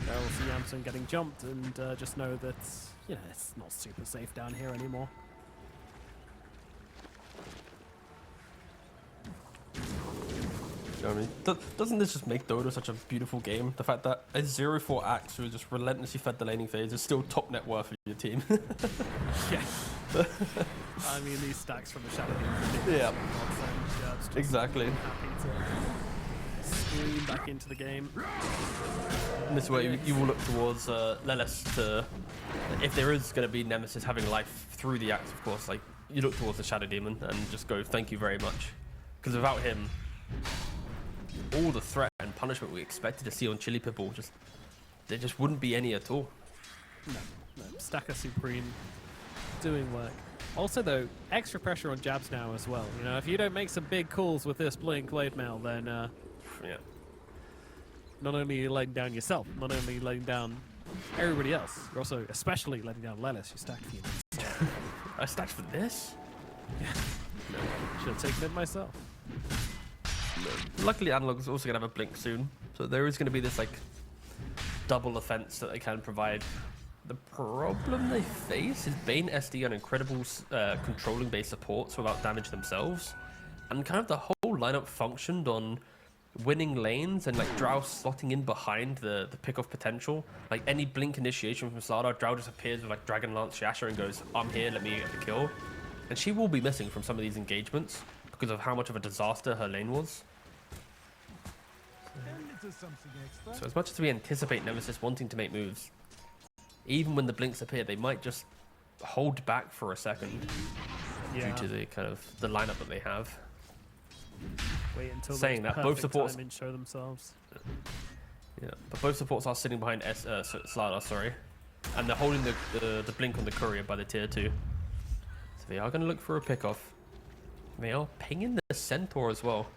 There will see Yamsun getting jumped and just know that, you know, it's not super safe down here anymore.
You know what I mean? Doesn't this just make Dota such a beautiful game? The fact that a 0-4 Axe who just relentlessly fed the laning phase is still top net worth of your team.
Yeah. I mean, these stacks from the Shadow Demon.
Yeah.
Just
Exactly.
happy to scream back into the game.
And this way you will look towards Lelis to, if there is going to be Nemesis having life through the Axe, of course, like, you look towards the Shadow Demon and just go, thank you very much. Because without him, all the threat and punishment we expected to see on Chili Pibble, there just wouldn't be any at all.
No. Stacker Supreme doing work. Also, though, extra pressure on Jabs now as well. You know, if you don't make some big calls with this Blink Blade Mail, then
Yeah.
not only are you letting down yourself, not only letting down everybody else, you're also especially letting down Lelis, who stacked for you.
I stacked for this?
Should have taken it myself.
Luckily, Analog's also going to have a blink soon, so there is going to be this like double offense that they can provide. The problem they face is Bane SD on incredible controlling base supports without damage themselves, and kind of the whole lineup functioned on winning lanes and like Drow slotting in behind the pick-off potential. Like any blink initiation from Slardar, Drow just appears with like Dragon Lance Yasha and goes, I'm here, let me get the kill. And she will be missing from some of these engagements because of how much of a disaster her lane was. So as much as we anticipate Nemesis wanting to make moves, even when the blinks appear, they might just hold back for a second due to the kind of the lineup that they have.
Wait until
saying that both supports
and show themselves.
Yeah, but both supports are sitting behind Slardar, sorry, and they're holding the blink on the courier by the tier 2. So they are going to look for a pickoff. They are pinging the Centaur as well.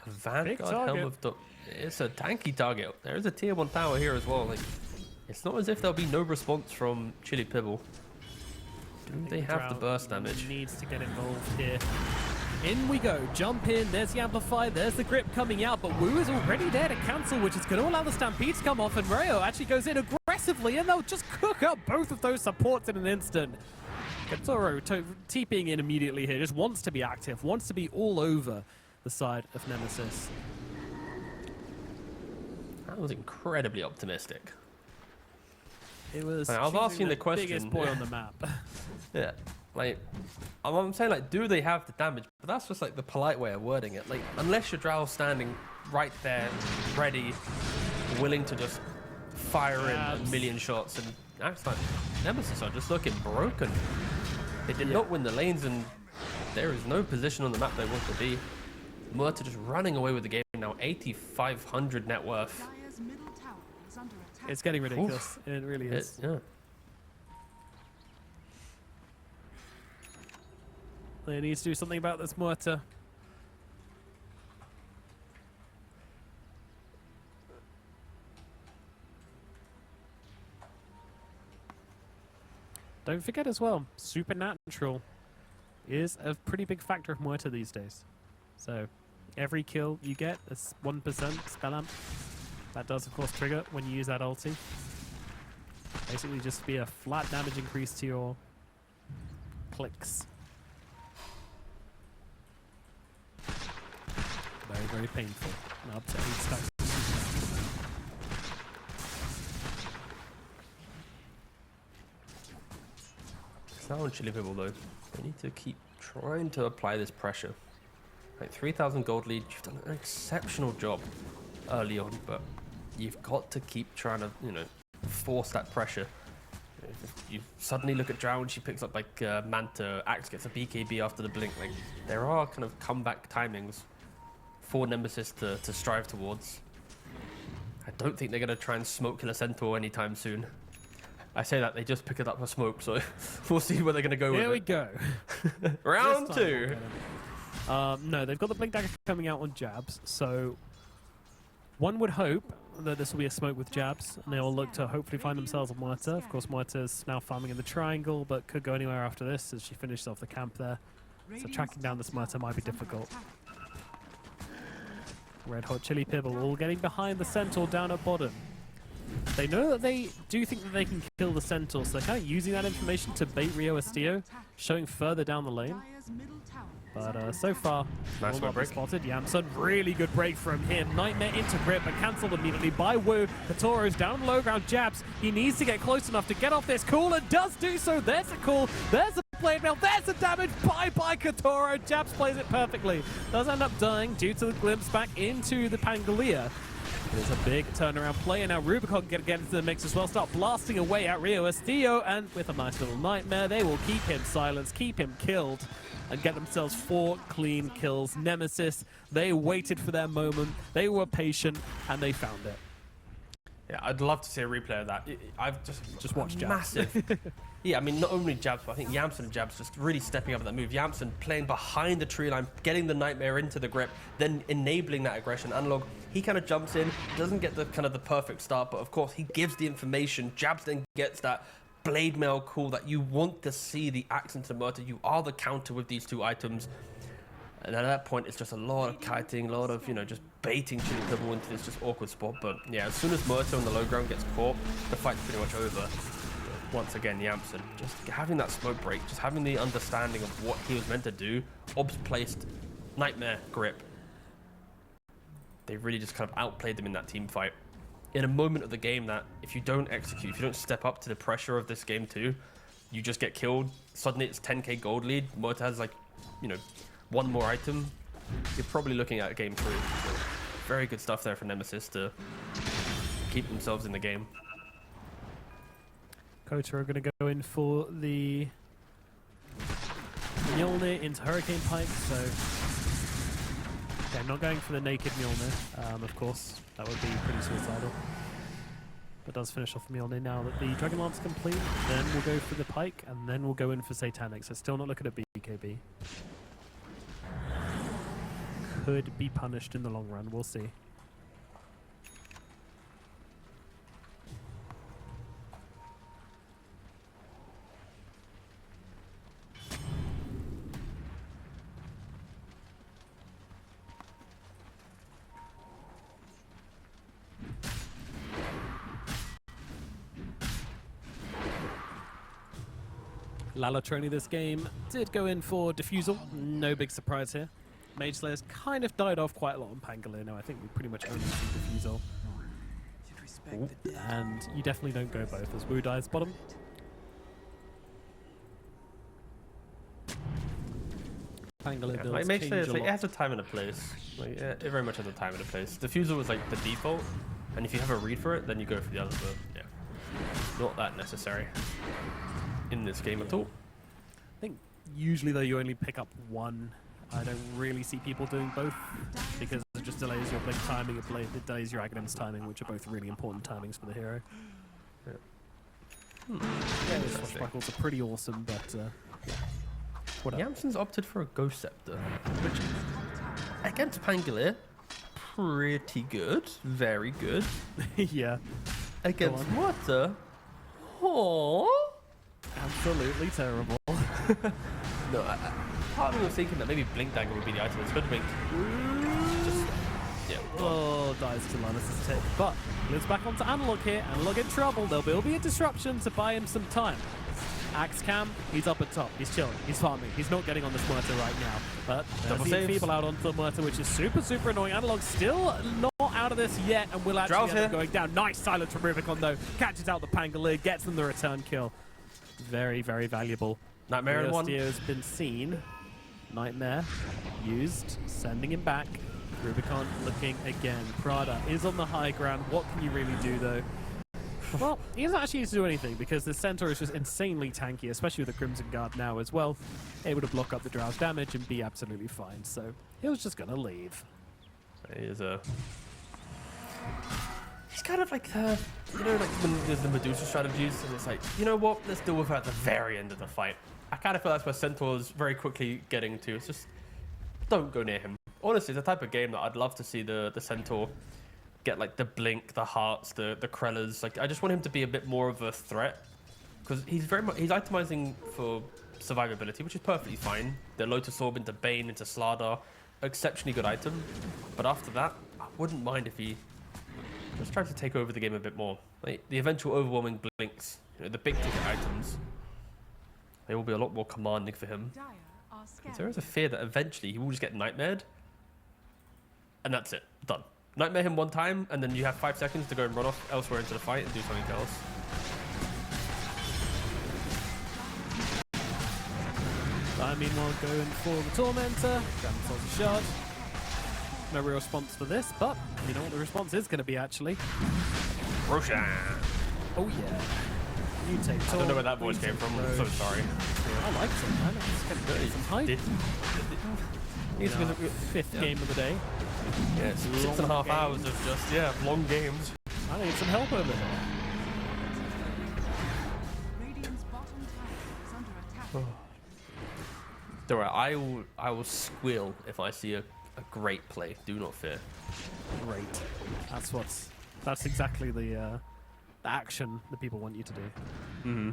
A Vanguard Helm of it's a tanky target. There is a tier 1 tower here as well. Like, it's not as if there'll be no response from Chili Pibble. Do they have the burst damage?
Needs to get involved here. In we go, jump in, there's the Amplify, there's the grip coming out, but Wu is already there to cancel, which is going to allow the Stampede to come off, and Rayo actually goes in aggressively, and they'll just cook up both of those supports in an instant. Katsuro TPing in immediately here, just wants to be active, wants to be all over the side of Nemesis.
That was incredibly optimistic.
It was.
I was asking the question.
Biggest boy on the map.
Yeah. Like, I'm saying, like, do they have the damage? But that's just like the polite way of wording it. Like, unless your Drow standing right there, ready, willing to just fire in a million shots, and that's like Nemesis are just looking broken. They did not win the lanes, and there is no position on the map they want to be. Murta just running away with the game now, 8,500 net worth.
Dire's middle tower is under attack.
It's getting ridiculous. It really is.
Yeah.
They need to do something about this Muerta. Don't forget as well, Supernatural is a pretty big factor of Muerta these days. So every kill you get is 1% spell amp. That does of course trigger when you use that ulti. Basically just be a flat damage increase to your clicks. Very, very painful. And up to 8 stacks.
It's not on Chili Pibble though. They need to keep trying to apply this pressure. Like 3,000 gold lead, you've done an exceptional job early on, but you've got to keep trying to, you know, force that pressure. If you suddenly look at Drow and she picks up like Manta, Axe gets a BKB after the blink. Like there are kind of comeback timings for Nemesis to strive towards. I don't think they're going to try and smoke kill a Centaur anytime soon. I say that, they just pick it up for smoke, so we'll see where they're going to go with it.
Here we go.
Round 2.
No, they've got the Blink Dagger coming out on jabs, so one would hope that this will be a smoke with jabs, and they'll look to hopefully find themselves a Muerta. Of course, Muerta's now farming in the triangle, but could go anywhere after this as she finishes off the camp there. So tracking down this Muerta might be difficult. Red Hot Chili Pibble all getting behind the Centaur down at bottom. They know that they do think that they can kill the Centaur, so they're kind of using that information to bait Rio Estio, showing further down the lane. But so far,
nice
not
break.
spotted. Yamsun, really good break from him. Nightmare into grip, but cancelled immediately by Wu. Katoro's down low ground jabs. He needs to get close enough to get off this cool, and does do so. There's a cool, there's a blade mail, there's a damage. Bye-bye Katoro. Jabs plays it perfectly. Does end up dying due to the glimpse back into the Pangalia. There's a big turnaround play, and now Rubicon get into the mix as well. Start blasting away at Rio Estio, and with a nice little Nightmare, they will keep him silenced, keep him killed, and get themselves 4 clean kills. Nemesis, they waited for their moment, they were patient, and they found it.
Yeah, I'd love to see a replay of that. I've
Just watched jabs.
massive. Yeah, I mean, not only jabs, but I think Yamsun and jabs just really stepping up that move. Yamsun playing behind the tree line, getting the Nightmare into the grip, then enabling that aggression. Analog, he kind of jumps in, doesn't get the kind of the perfect start, but of course he gives the information. Jabs then gets that blade mail call that you want to see, the axe into Murta. You are the counter with these 2 items. And at that point, it's just a lot of kiting, a lot of, you know, just baiting Chili Pibble into this just awkward spot. But yeah, as soon as Murta on the low ground gets caught, the fight's pretty much over. Once again, Yamsun, just having that smoke break, just having the understanding of what he was meant to do. Obs placed, Nightmare, grip. They really just kind of outplayed them in that team fight. In a moment of the game that if you don't execute, if you don't step up to the pressure of this game too, you just get killed. Suddenly it's 10k gold lead. Murta has like, you know, 1 more item. You're probably looking at game 3. So very good stuff there for Nemesis to keep themselves in the game.
Kota are going to go in for the Mjolnir into Hurricane Pike, so they're not going for the naked Mjolnir, of course. That would be pretty suicidal. But does finish off the Mjolnir now that the Dragon Lance complete. Then we'll go for the Pike, and then we'll go in for Satanic, so still not looking at BKB. Could be punished in the long run, we'll see. Lala training this game did go in for Diffusal, no big surprise here. Mage Slayer's kind of died off quite a lot on Pangolin now. I think we pretty much only see Diffusal. And you definitely don't go both as Wu dies bottom. Pangolin
Yeah,
builds
like, makes
change
it,
a
like, it
lot.
has a time and a place. Like, yeah, it very much has a time and a place. Diffusal was like the default, and if you have a read for it, then you go for the other. But yeah, not that necessary in this game at all.
I think usually though you only pick up one. I don't really see people doing both because it just delays your blink timing, it delays your Aghanim's timing, which are both really important timings for the hero.
Yeah.
Yeah, the swashbuckles are pretty awesome, but yeah. What else?
Yamson's opted for a Ghost Scepter, which against Pangolier, pretty good, very good.
Yeah,
Against Water, oh,
absolutely terrible.
no. Part of me was thinking that maybe Blink Dagger would be the item. It's good to Blink. Just yeah.
Oh, dies to Lannis's tick. But lives back onto Analog here. Analog in trouble. There will be a disruption to buy him some time. Axe Cam, he's up at top. He's chilling. He's farming. He's not getting on this Murta right now. But
Double
the
saves.
Feeble out onto the Murta, which is super, super annoying. Analog still not out of this yet and will actually
Drow's
end up
here.
going down. Nice silence from Rubicon, though. Catches out the Pangolier, gets them the return kill. Very, very valuable.
Nightmare in one.
Has been seen. Nightmare used, sending him back. Rubicon looking again. Prada is on the high ground. What can you really do, though? Well, he doesn't actually need to do anything because the Centaur is just insanely tanky, especially with the Crimson Guard now as well. Able to block up the Drow's damage and be absolutely fine. So he was just going to leave.
He is a... He's kind of like the... You know, like when there's the Medusa strategies, and it's like, you know what? Let's deal with her at the very end of the fight. I kind of feel that's where Centaur's very quickly getting to. It's just, don't go near him. Honestly, it's the type of game that I'd love to see the Centaur get, like the Blink, the Hearts, the Krellas. Like, I just want him to be a bit more of a threat because he's very much itemizing for survivability, which is perfectly fine. The Lotus Orb into Bane, into Slardar, exceptionally good item. But after that, I wouldn't mind if he just tried to take over the game a bit more. Like, the eventual overwhelming Blinks, you know, the big ticket items. They will be a lot more commanding for him.
Dire are scared.
There is a fear that eventually he will just get nightmared. And that's it. Done. Nightmare him one time, and then you have 5 seconds to go and run off elsewhere into the fight and do something else.
Meanwhile, going for the Tormentor. Cancels a shot. No real response for this, but you know what the response is going to be, actually.
Roshan!
Oh, yeah. Mutate.
I don't know where that voice came from. I'm so sorry.
I liked it, man. It's going to get some hype.
It's
You know, fifth game of the day.
Yeah, it's 6.5 hours of just, yeah, long games.
I need some help over here.
Radiant's bottom tower is under attack.
Don't worry, I will squeal if I see a great play. Do not fear.
Great. That's exactly the action that people want you to do.
Mm-hmm.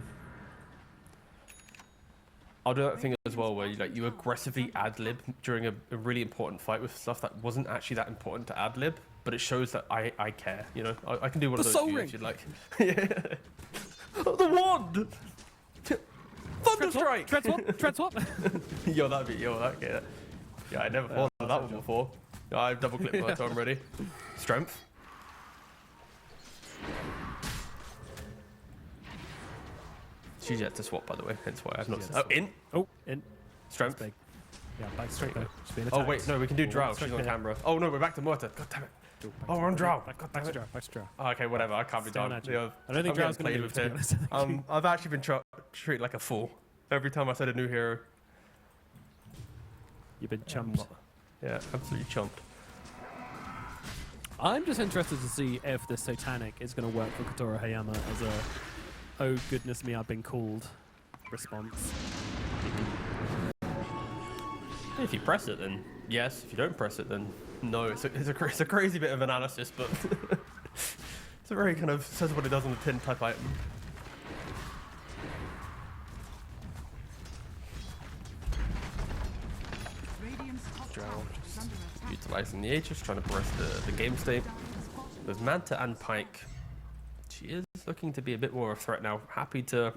I'll do that thing as well where you aggressively ad-lib during a really important fight with stuff that wasn't actually that important to ad-lib, but it shows that I care, you know? I can do one of
The
those
Soul
for you
Ring.
if you'd like. Oh, the wand! Thunder Strike!
Tread swap? Tread swap?
Yo, okay. Yeah, I never thought of that one before. Yeah, I've double clicked my so I'm ready. Strength. She's yet to swap, by the way, hence why I've not. Oh, in?
Oh, in.
Strength.
Big. Yeah, back straight
Straight.
though. Just being
Oh,
attacked.
wait, no, we can do
Oh,
Drow.
straight
She's on
there.
camera. Oh, no, we're back to Murta. God damn it.
Back
Oh,
to
we're on Drow.
Back
God
to
damn it.
Drow. Back to Drow.
Oh, okay, whatever. I can't be
Staring
done.
at you.
Yeah,
I don't think
I'm
Drow's
getting
going to
played
be
with
able to, to be
him.
honest.
I've actually been treated like a fool every time I said a new hero.
You've been chumped.
Yeah, absolutely chumped.
I'm just interested to see if the Satanic is going to work for Kotaro Hayama as a "oh goodness me, I've been called" response.
If you press it, then yes. If you don't press it, then no. It's a crazy bit of analysis, but it's a very kind of says what it does on the tin type item.
Radiant's top
Drow
tower is
just
under attack.
utilizing the Aegis, trying to press the game state.
Dire's bottom
There's Manta and Pike. She is looking to be a bit more of a threat now. Happy to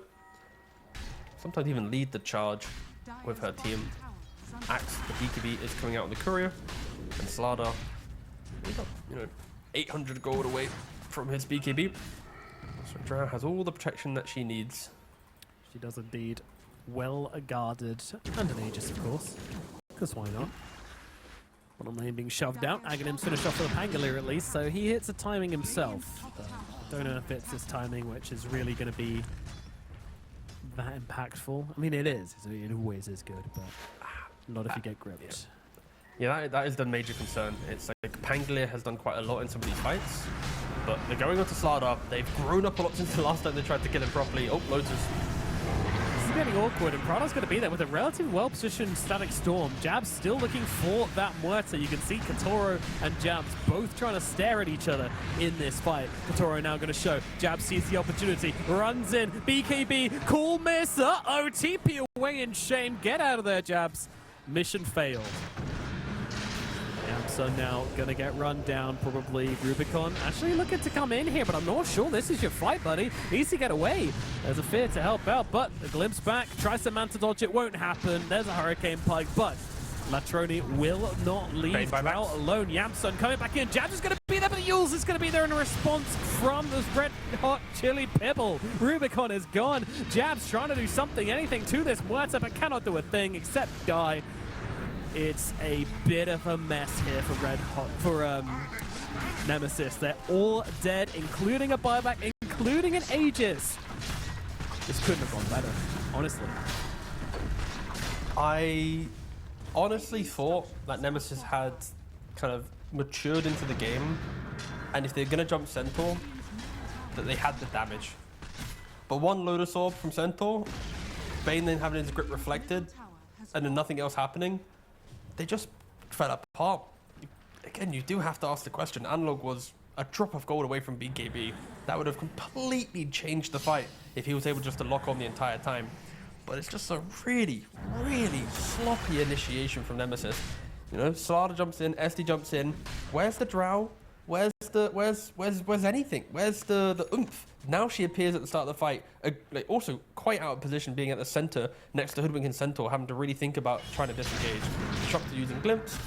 sometimes even lead the charge with her team.
tower is under
Axe, the BKB is coming out on the courier, and Slardar, he got, 800 gold away from his BKB. So Drow has all the protection that she needs.
She does indeed. Well guarded, and an Aegis, of course. Because why not? Bottom lane being shoved out. Aghanim's finished off with a Pangolier at least, so he hits a timing himself. Don't know if it's his timing, which is really going to be that impactful. I mean, it is. It always is good, but not if you get gripped.
Yeah, that is the major concern. It's like Pangolier has done quite a lot in some of these fights, but they're going on to Slardar. They've grown up a lot since the last time they tried to kill him properly. Oh, Lotus.
This is getting awkward, and Prada's going to be there with a relatively well-positioned Static Storm. Jab's still looking for that Muerta. You can see Katoro and Jabs both trying to stare at each other in this fight. Katoro now going to show. Jab sees the opportunity, runs in. BKB, cool miss. Uh-oh, TP away in shame. Get out of there, Jabs. Mission failed. So now gonna get run down, probably Rubicon. Actually looking to come in here, but I'm not sure this is your fight, buddy. Needs to get away. There's a fear to help out, but a glimpse back, tries to Manta dodge, it won't happen. There's a Hurricane Pike, but Latroni will not leave Drow alone. Yamsun coming back in. Jab is gonna be there, but the Yules is gonna be there in a response from this red hot chili Pibble. Rubicon is gone. Jab's trying to do something, anything to this Muerta, but cannot do a thing except die. It's a bit of a mess here for Nemesis. They're all dead, including a buyback, including an Aegis. This couldn't have gone better, honestly.
I honestly thought that Nemesis had kind of matured into the game, and if they're going to jump Centaur, that they had the damage. But one Lotus Orb from Centaur, Bane then having his grip reflected, and then nothing else happening, they just fell apart. Again, you do have to ask the question. Analog was a drop of gold away from BKB. That would have completely changed the fight if he was able just to lock on the entire time. But it's just a really, really sloppy initiation from Nemesis. You know, Slardar jumps in, SD jumps in. Where's the Drow? Where's anything? Where's the oomph? Now she appears at the start of the fight, like also quite out of position, being at the center next to Hoodwink and Centaur, having to really think about trying to disengage. Disruptor using Glimpse,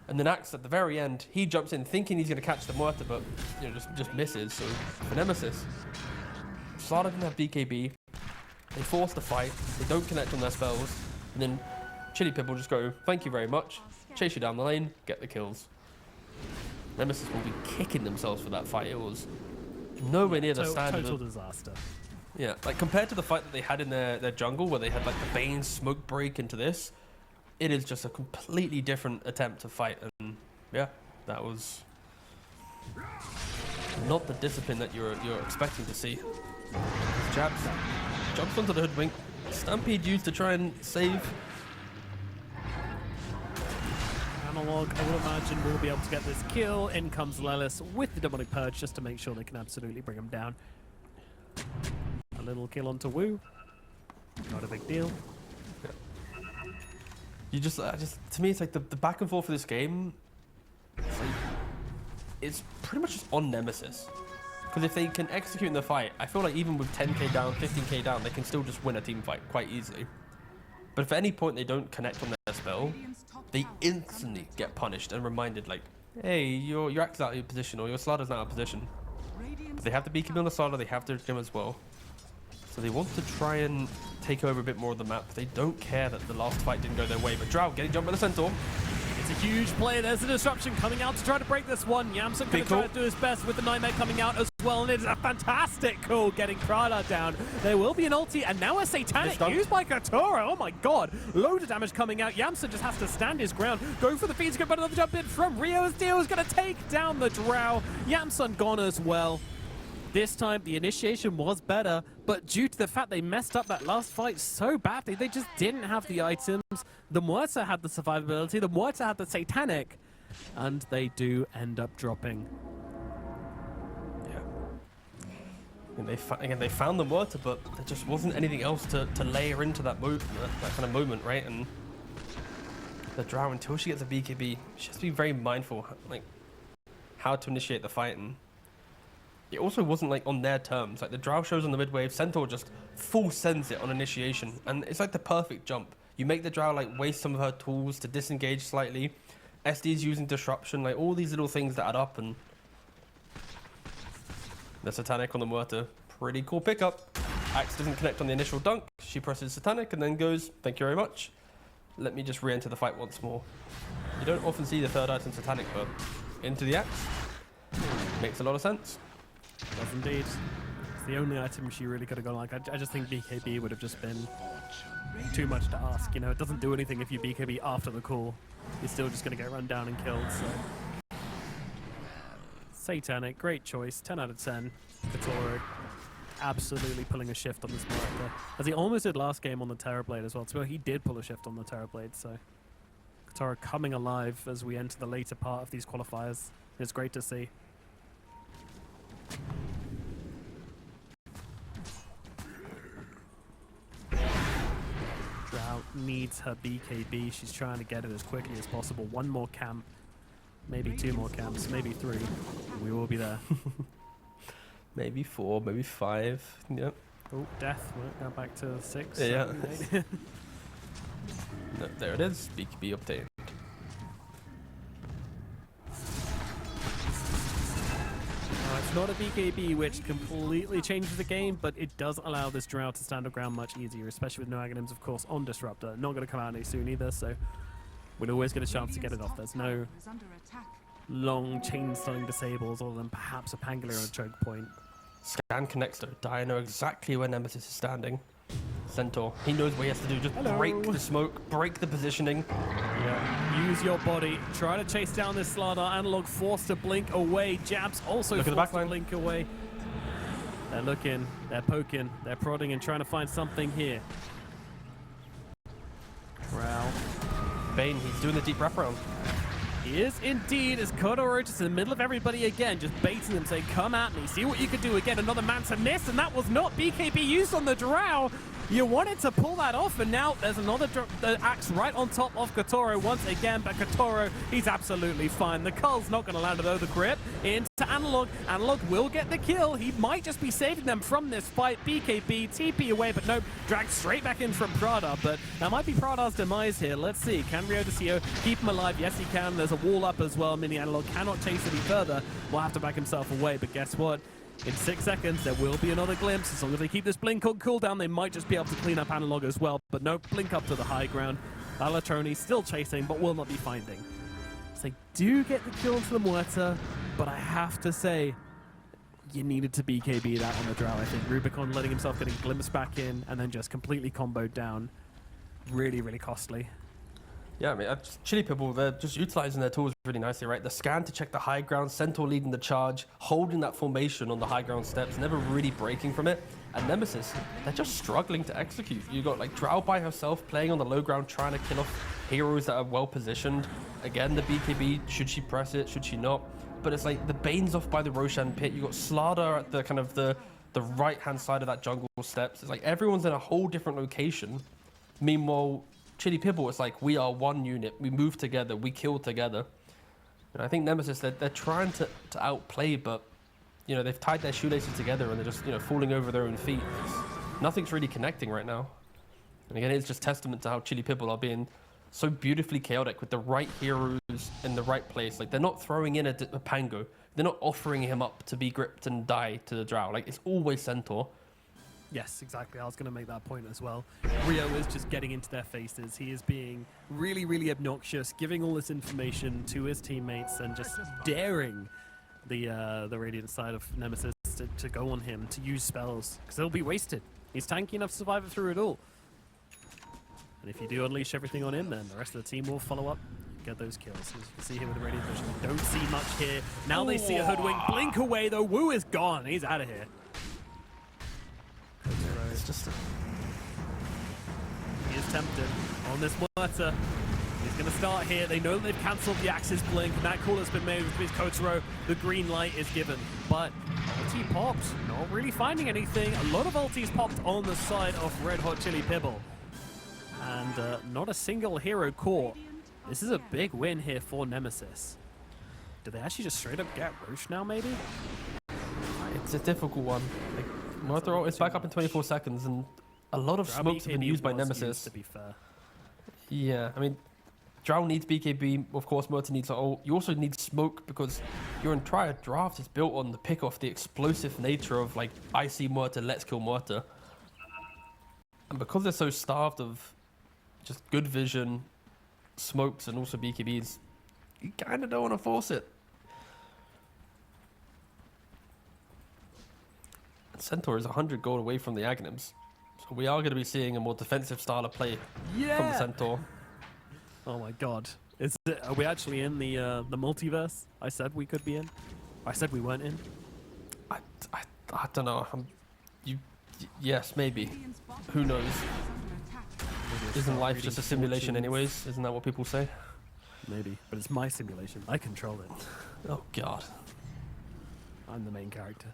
and then Axe at the very end, he jumps in thinking he's going to catch the Muerta, but you know just misses. So for Nemesis, Slardar didn't have BKB. They force the fight. They don't connect on their spells, and then Chili Pip will just go, "Thank you very much," chase you down the lane, get the kills. Nemesis will be kicking themselves for that fight. It was nowhere near the standard.
Total disaster.
Yeah, like compared to the fight that they had in their jungle, where they had like the Bane smoke break into this, it is just a completely different attempt to fight. And yeah, that was not the discipline that you're expecting to see. Jabs jumps onto the Hoodwink. Stampede used to try and save.
Analog, I would imagine, will be able to get this kill. In comes Lelis with the Demonic Purge just to make sure they can absolutely bring him down. A little kill onto Wu. Not a big deal.
You just to me, it's like the back and forth of this game. It's pretty much just on Nemesis. Because if they can execute in the fight, I feel like even with 10k down, 15k down, they can still just win a team fight quite easily. But if at any point they don't connect on their spell, they instantly get punished and reminded, like, hey, your Axe out of your position, or your Slardar's not out of position. But they have to BKB on the Slardar, they have to Jim as well. So they want to try and take over a bit more of the map. They don't care that the last fight didn't go their way. But Drow getting jumped by the Centaur.
It's a huge play. There's a disruption coming out to try to break this one. Yamsun going to try to do his best with the Nightmare coming out as well. And it's a fantastic call getting Prada down. There will be an ulti, and now a Satanic used by Katoro. Oh my god. Load of damage coming out. Yamsun just has to stand his ground. Go for the feed scope, but another jump in from Rio's deal is going to take down the Drow. Yamsun gone as well. This time, the initiation was better, but due to the fact they messed up that last fight so badly, they just didn't have the items. The Muerta had the survivability, the Muerta had the Satanic, and they do end up dropping.
Yeah. And they found the Muerta, but there just wasn't anything else to layer into that kind of moment, right? And the Drow, until she gets a BKB, she has to be very mindful, like, how to initiate the fight. And it also wasn't like on their terms. Like the Drow shows on the mid wave, Centaur just full sends it on initiation, and it's like the perfect jump. You make the Drow like waste some of her tools to disengage slightly. SD's using disruption, like all these little things that add up, and the Satanic on the Muerta, pretty cool pickup. Axe doesn't connect on the initial dunk. She presses Satanic and then goes, "Thank you very much." let me just re-enter the fight once more. You don't often see the third item Satanic, but into the axe makes a lot of sense.
Does indeed. It's the only item she really could have gone like. I just think BKB would have just been too much to ask. You know, it doesn't do anything if you BKB after the call. You're still just going to get run down and killed, so. Satanic, great choice. 10 out of 10. Katoro absolutely pulling a shift on this character. As he almost did last game on the Terrorblade as well. So he did pull a shift on the Terrorblade, so. Katoro coming alive as we enter the later part of these qualifiers. It's great to see. Drought needs her BKB. She's trying to get it as quickly as possible. One more camp, maybe 2 more camps, maybe 3. We will be there.
Maybe 4, maybe 5. Yep.
Oh, death. We'll go back to 6.
Yeah.
7, 8.
No, there it is. BKB update.
It's not a BKB which completely changes the game, but it does allow this Drow to stand our ground much easier, especially with no Aghanims, of course, on Disruptor. Not going to come out any soon either, so we'll always get a chance to get it off. There's no long chain-stunning disables other than perhaps a Pangolier on a choke point.
Scan connects though. Dire know exactly where Nemesis is standing. Centaur, he knows what he has to do. Just break the smoke, break the positioning.
Yeah. Use your body. Try to chase down this Slardar. Analog forced to blink away. Jabs also
Look at the
forced
backline.
to blink away. They're looking, they're poking, they're prodding and trying to find something here. Wow.
Bane, he's doing the deep wraparound.
He is indeed, as Kodoro just in the middle of everybody again, just baiting them, saying, come at me, see what you can do. Again, another man to miss, and that was not BKB used on the Drow. You wanted to pull that off, and now there's another axe right on top of Katoro once again, but Katoro, he's absolutely fine. The Cull's not going to land it over the grip into Analog. Analog will get the kill. He might just be saving them from this fight. BKB, TP away, but nope, dragged straight back in from Prada, but that might be Prada's demise here. Let's see, can Rio DeCio keep him alive? Yes, he can. There's a wall up as well. Mini Analog cannot chase any further. Will have to back himself away, but guess what? In 6 seconds, there will be another glimpse. As long as they keep this blink on cooldown, they might just be able to clean up Analog as well. But no, blink up to the high ground. Alatroni still chasing, but will not be finding. So they do get the kill into the Muerta, but I have to say, you needed to BKB that on the Drow, I think. Rubicon letting himself getting glimpsed back in, and then just completely comboed down. Really, really costly.
Yeah, I mean, Chili Pibble, they're just utilizing their tools really nicely, right? The scan to check the high ground, Centaur leading the charge, holding that formation on the high ground steps, never really breaking from it. And Nemesis, they're just struggling to execute. You got like Drow by herself playing on the low ground, trying to kill off heroes that are well positioned. Again, the BKB, should she press it, should she not? But it's like the Bane's off by the Roshan pit. You got Slardar at the kind of the right-hand side of that jungle steps. It's like everyone's in a whole different location. Meanwhile, Chili Pibble, it's like we are one unit. We move together. We kill together. And I think Nemesis, they're trying to outplay, but you know they've tied their shoelaces together and they're just falling over their own feet. Nothing's really connecting right now. And again, it's just testament to how Chili Pibble are being so beautifully chaotic with the right heroes in the right place. Like they're not throwing in a Pango. They're not offering him up to be gripped and die to the Drow. Like it's always Centaur.
Yes, exactly. I was going to make that point as well. Rio is just getting into their faces. He is being really, really obnoxious, giving all this information to his teammates and just daring the Radiant side of Nemesis to go on him, to use spells, because they'll be wasted. He's tanky enough to survive it through it all. And if you do unleash everything on him, then the rest of the team will follow up, get those kills. As you can see here with the Radiant Vision, we don't see much here. Now they see a Hoodwink blink away, though. Wu is gone. He's out of here.
It's just
He is tempted on this Muerta. He's going to start here. They know that they've cancelled the Axis blink, and that call has been made with Kotaro. The green light is given, but ulti popped. Not really finding anything. A lot of ultis popped on the side of Red Hot Chili Pibble, and not a single hero caught. This is a big win here for Nemesis. Do they actually just straight up get Roche now, maybe?
it's a difficult one. Like, Muerta is back up in 24 seconds, and a lot of smokes have been used by Nemesis.
To be fair.
Yeah, I mean, Drow needs BKB, of course, Muerta needs ult. You also need smoke because your entire draft is built on the pick off the explosive nature of, like, I see Muerta, let's kill Muerta. And because they're so starved of just good vision, smokes, and also BKBs. You kind of don't want to force it. And Centaur is 100 gold away from the Aghanims. So we are going to be seeing a more defensive style of play from the Centaur.
Oh my god. Are we actually in the multiverse I said we could be in? I said we weren't in?
I don't know. Yes, maybe. Who knows? Isn't life just a simulation anyways? Isn't that what people say?
Maybe. But it's my simulation. I control it.
Oh god.
I'm the main character.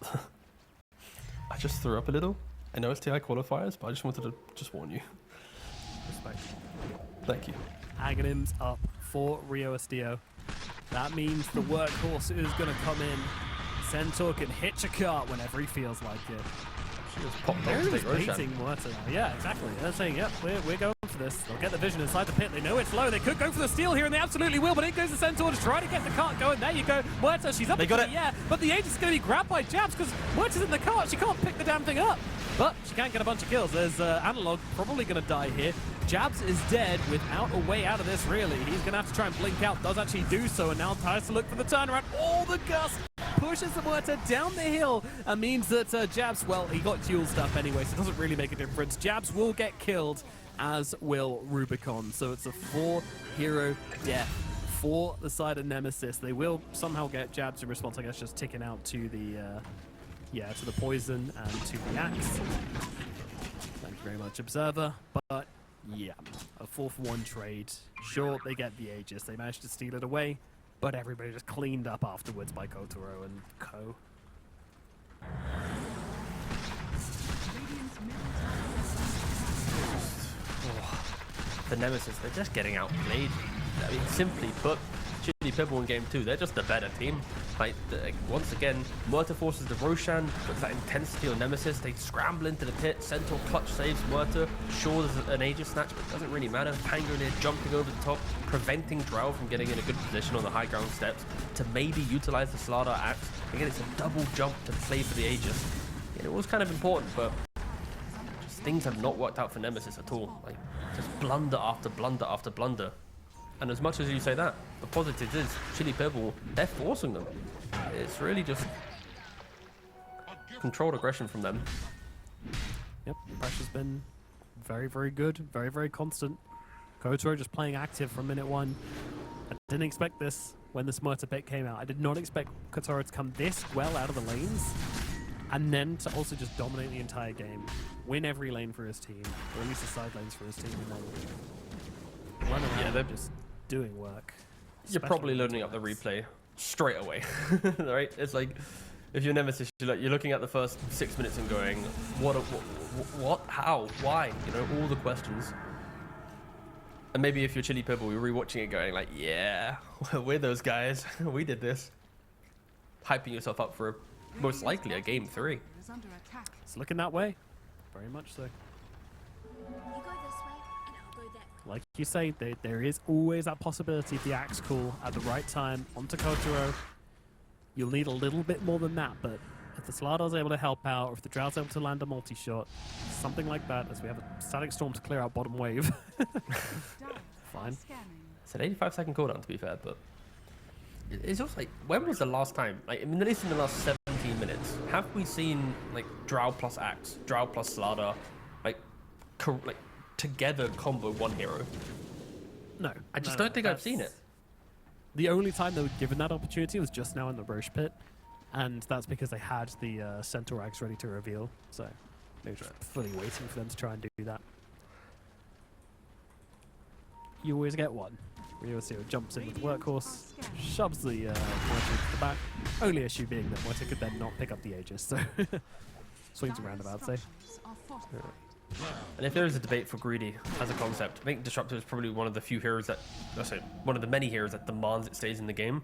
I just threw up a little. I know it's TI qualifiers, but I just wanted to just warn you.
Respect.
Thank you.
Aghanims up for Rio Estío. That means the workhorse is going to come in. Centaur can hitch a cart whenever he feels like it.
She just popped
They're
off to
just
take Roshan.
beating Muerta now. Yeah, exactly. They're saying, yep, we're going for this. They'll get the vision inside the pit. They know it's low. They could go for the steal here, and they absolutely will. But in goes the Centaur to try to get the cart going. There you go. Muerta, she's up
They
into
got
the
it.
air. But the Aegis is going to be grabbed by Jabs because Muerta's in the cart. She can't pick the damn thing up. But she can't get a bunch of kills. There's Analog probably going to die here. Jabs is dead without a way out of this, really. He's going to have to try and blink out. Does actually do so, and now tries to look for the turnaround. Oh, the gust pushes the Muerta down the hill and means that Jabs, well, he got dual stuff anyway, so it doesn't really make a difference. Jabs will get killed, as will Rubicon. So it's a 4-hero death for the side of Nemesis. They will somehow get Jabs in response, I guess, just ticking out to the to the poison and to the axe. Thank you very much, Observer. But yeah, a 4-for-1 trade. Sure, they get the Aegis. They managed to steal it away, but everybody just cleaned up afterwards by Kotaro and Co.
Radiant's middle tower is under attack.
The Nemesis, they're just getting outplayed. I mean, simply put, Chili Pibble in game 2, they're just a better team. Like, once again, Muerta forces the Roshan, puts that intensity on Nemesis, they scramble into the pit, Centaur clutch saves Muerta, sure there's an Aegis snatch, but it doesn't really matter. Pango there jumping over the top, preventing Drow from getting in a good position on the high ground steps to maybe utilize the Slardar axe. Again, it's a double jump to play for the Aegis. And it was kind of important, but just things have not worked out for Nemesis at all. Like, just blunder after blunder after blunder. And as much as you say that, the positive is Chili Pibble, they're forcing them. It's really just controlled aggression from them.
Yep, the pressure's been very, very good, very, very constant. Kotaro just playing active from minute 1. I didn't expect this when the Muerta pick came out. I did not expect Kotaro to come this well out of the lanes, and then to also just dominate the entire game, win every lane for his team, or at least the side lanes for his team, and then run around
they're
just doing work.
You're probably loading up the replay straight away, right? It's like, if you're Nemesis, you're looking at the first 6 minutes and going, what, how, why? You know, all the questions. And maybe if you're Chili Pibble, you're rewatching it going like, yeah, we're those guys. We did this. Hyping yourself up for most likely a game 3.
Is under attack.
It's looking that way, very much so.
You go this way, and I'll go that way.
Like you say, there is always that possibility of the axe call at the right time onto Kotaro. You'll need a little bit more than that, but if the Slardar's able to help out, or if the Drow's able to land a multi-shot, something like that, as we have a static storm to clear out bottom wave.
Down.
Fine.
Scanning.
It's an 85-second cooldown, to be fair, but it's also like, when was the last time, like, I mean, at least in the last 17 minutes, have we seen like Drow plus Axe, Drow plus Slardar, like together combo one hero?
No.
I just
no,
don't think I've seen it.
The only time they were given that opportunity was just now in the Roche pit, and that's because they had the Centaur Axe ready to reveal, so they were just fully waiting for them to try and do that. You always get one. Rio Estío jumps in with the workhorse, shoves the Muerta into the back, only issue being that Muerta could then not pick up the Aegis, so swings around about, say.
Structures are fortified.
And if there is a debate for Greedy as a concept, I think Disruptor is probably one of the few heroes that, one of the many heroes that demands it stays in the game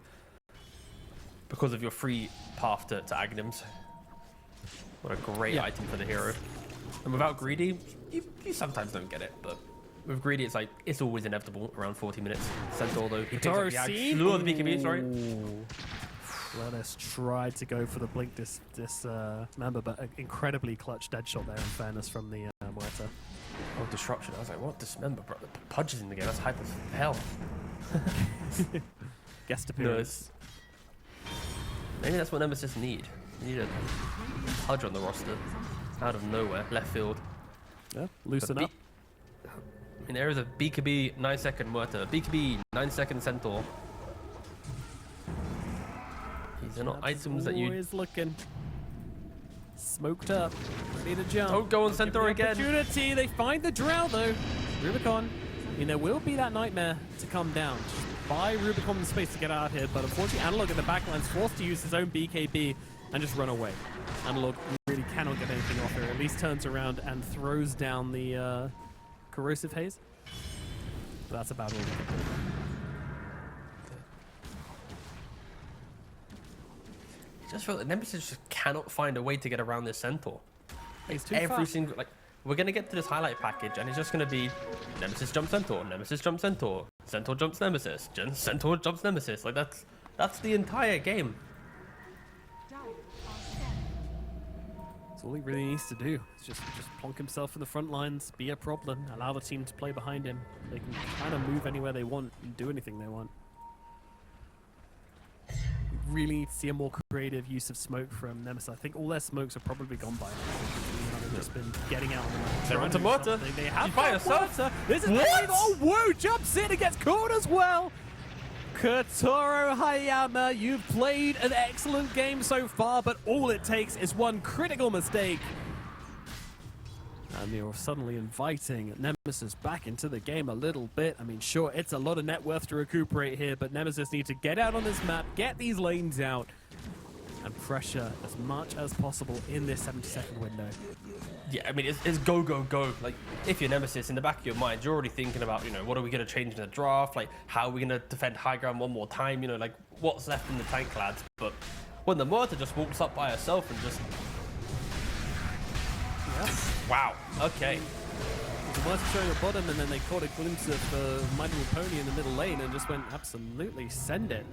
because of your free path to Aghanims. What a great item for the hero. And without Greedy, you sometimes don't get it, but with Greedy, it's like, it's always inevitable around 40 minutes. Centaur, though, he picks up the Axe. Lure the BKB, sorry.
Lotus tried to go for the blink dismember, but an incredibly clutch dead shot there, in fairness, from the Muerta.
Oh, disruption. I was like, what dismember, bro? The Pudge is in the game. That's hype as hell.
Guest appearance.
Maybe that's what Nemesis need. You need a Pudge on the roster. Out of nowhere. Left field.
Yeah, loosen up.
I mean, there is a BKB 9-second Muerta. BKB 9-second Centaur. These are not items that you...
Always looking. Smoked up. Ready to jump.
Don't go on Centaur again.
Opportunity. They find the Drow though. Rubicon. I mean, there will be that nightmare to come down. Just buy Rubicon the space to get out of here, but unfortunately Analog in the backline's forced to use his own BKB and just run away. Analog really cannot get anything off here. At least turns around and throws down the corrosive haze. But that's about all we can do.
I just feel that Nemesis just cannot find a way to get around this Centaur.
He's too
Every
fast.
single, like, we're gonna get to this highlight package, and it's just gonna be Nemesis jumps Centaur, Nemesis jumps Centaur, Centaur jumps Nemesis, Centaur jumps Nemesis. Like that's the entire game.
That's all he really needs to do. Is just plonk himself in the front lines, be a problem, allow the team to play behind him. They can kind of move anywhere they want and do anything they want. We really need to see a more creative use of smoke from Nemesis. I think all their smokes are probably gone by now. They've just been getting out on the map.
They're onto Muerta.
They have
She's by
got
herself.
Muerta. This is
What?
oh, whoa! Jumps in and gets caught as well. Kotaro Hayama, you've played an excellent game so far, but all it takes is one critical mistake. And you're suddenly inviting Nemesis back into the game a little bit. I mean, sure, it's a lot of net worth to recuperate here, but Nemesis need to get out on this map, get these lanes out, and pressure as much as possible in this 70-second window.
Yeah, I mean, it's go, go, go. Like, if you're Nemesis, in the back of your mind, you're already thinking about, you know, what are we going to change in the draft? Like, how are we going to defend high ground one more time? You know, like, what's left in the tank lads? But when the Muerta just walks up by herself and just...
Yeah.
Wow, okay.
The Muerta showing at bottom, and then they caught a glimpse of My Little Pony in the middle lane and just went, absolutely, send it.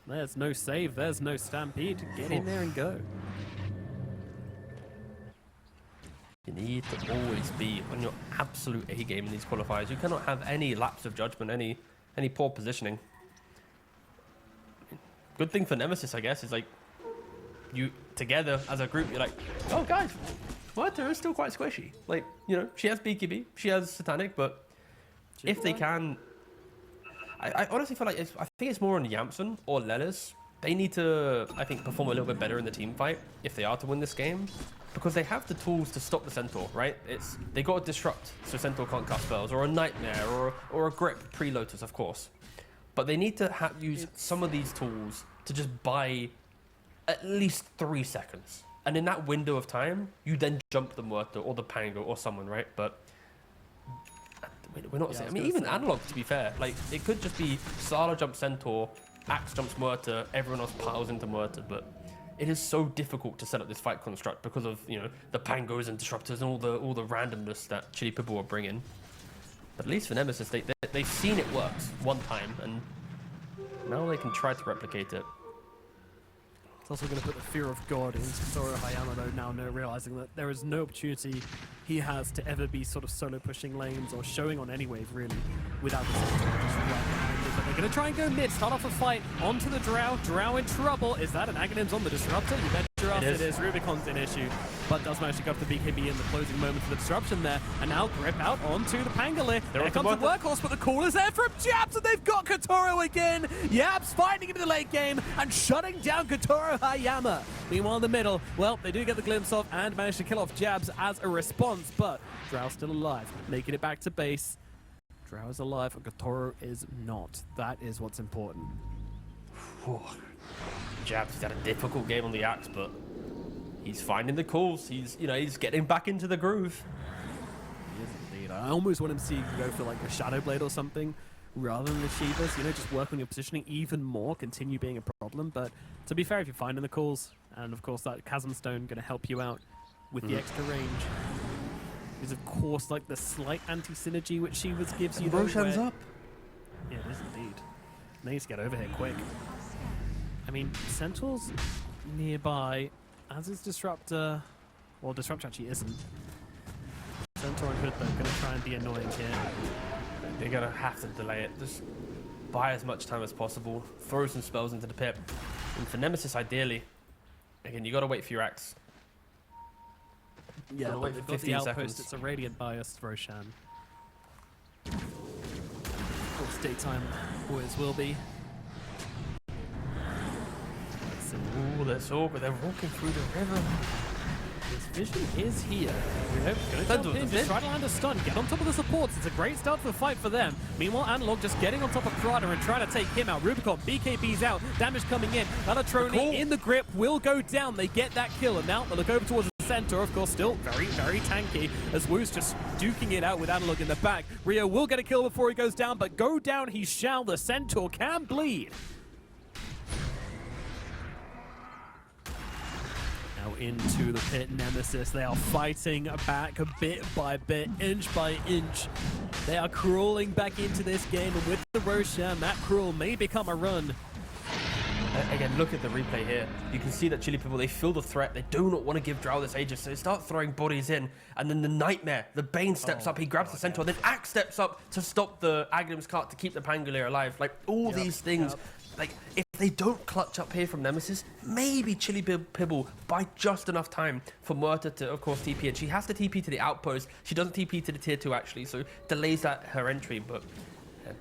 There's no save, there's no stampede. Get in there and go.
You need to always be on your absolute A game in these qualifiers. You cannot have any lapse of judgment, any poor positioning. Good thing for Nemesis, I guess, is like you together as a group. You're like, oh guys, Muerta is still quite squishy. Like, you know, she has BKB, she has Satanic, but if they can, I honestly feel like I think it's more on Yamson or Lelis. They need to, I think, perform a little bit better in the team fight if they are to win this game. Because they have the tools to stop the Centaur, right? They got to disrupt so Centaur can't cast spells, or a Nightmare, or a Grip pre-Lotus, of course. But they need to use some of these tools to just buy at least 3 seconds. And in that window of time, you then jump the Muerta or the Pango or someone, right? But we're not saying... I mean, even Analog, to be fair. Like, it could just be Sala jumps Centaur, Axe jumps Muerta, everyone else piles into Muerta, but... It is so difficult to set up this fight construct because of, you know, the Pangos and Disruptors and all the randomness that Chili Pibble will bring in. But at least for Nemesis, they've seen it works one time, and now they can try to replicate it.
It's also going to put the fear of God into Kotaro Hayama, though, now realizing that there is no opportunity he has to ever be sort of solo pushing lanes or showing on any wave, really, without the Centaur just right behind him. But they're going to try and go mid, start off a fight onto the Drow. Drow in trouble. Is that an Aghanims on the Disruptor? You bet your ass it is. Rubicon's an issue, but does manage to go up the BKB in the closing moments of the disruption there. And now Grip out onto the Pangolier. There comes the Workhorse, but the call is there from Jabs, and they've got Kotaro again. Yabs finding him in the late game and shutting down Kotaro Hayama. Meanwhile, in the middle, well, they do get the glimpse of and manage to kill off Jabs as a response, but Drow still alive, making it back to base. Drow is alive, and Kotaro is not. That is what's important.
Jabs, he's had a difficult game on the Axe, but he's finding the calls. He's getting back into the groove.
He is indeed. I almost want him to see you go for like a Shadow Blade or something rather than the Shivas. You know, just work on your positioning even more, continue being a problem. But to be fair, if you're finding the calls, and of course that Chasm Stone going to help you out with the extra range. Is of course like the slight anti-synergy which Shivas gives you.
Roshan's up.
Yeah, it is indeed. They need to get over here quick. I mean, Centaur's nearby, as is Disruptor. Well, Disruptor actually isn't. Centaur and Hood, though, going to try and be annoying here.
They're going to have to delay it. Just buy as much time as possible. Throw some spells into the pit. And for Nemesis, ideally, again, you got to wait for your axe.
Yeah,
Gotta
but
wait
they've
for
got the
15
outpost.
seconds.
It's a Radiant biased Roshan. Of course, daytime always will be. Let's see.
Ooh, that's all, but they're walking through the river.
His vision is here. Yep, gonna
Don't
jump
do it,
in,
the
just try to land a stun, get on top of the supports. It's a great start to the fight for them. Meanwhile, Analog just getting on top of Prada and trying to take him out. Rubicon, BKB's out, damage coming in. Alatroni in the grip will go down. They get that kill, and now they look over towards the center. Of course, still very, very tanky as Wu's just duking it out with Analog in the back. Rio will get a kill before he goes down, but go down he shall. The Centaur can bleed. Now into the pit, Nemesis. They are fighting back bit by bit, inch by inch. They are crawling back into this game, and with the Roshan, that crawl may become a run.
Again, look at the replay here. You can see that Chili Pibble, they feel the threat. They do not want to give Drow this Aegis, so they start throwing bodies in. And then the Nightmare, the Bane steps up, he grabs the Centaur, then Axe steps up to stop the Aghanim's cart to keep the Pangolier alive. Like, all these things. Like, if they don't clutch up here from Nemesis, maybe Chili Pibble buy just enough time for Muerta to, of course, TP. And she has to TP to the outpost. She doesn't TP to the tier 2, actually, so delays that her entry. But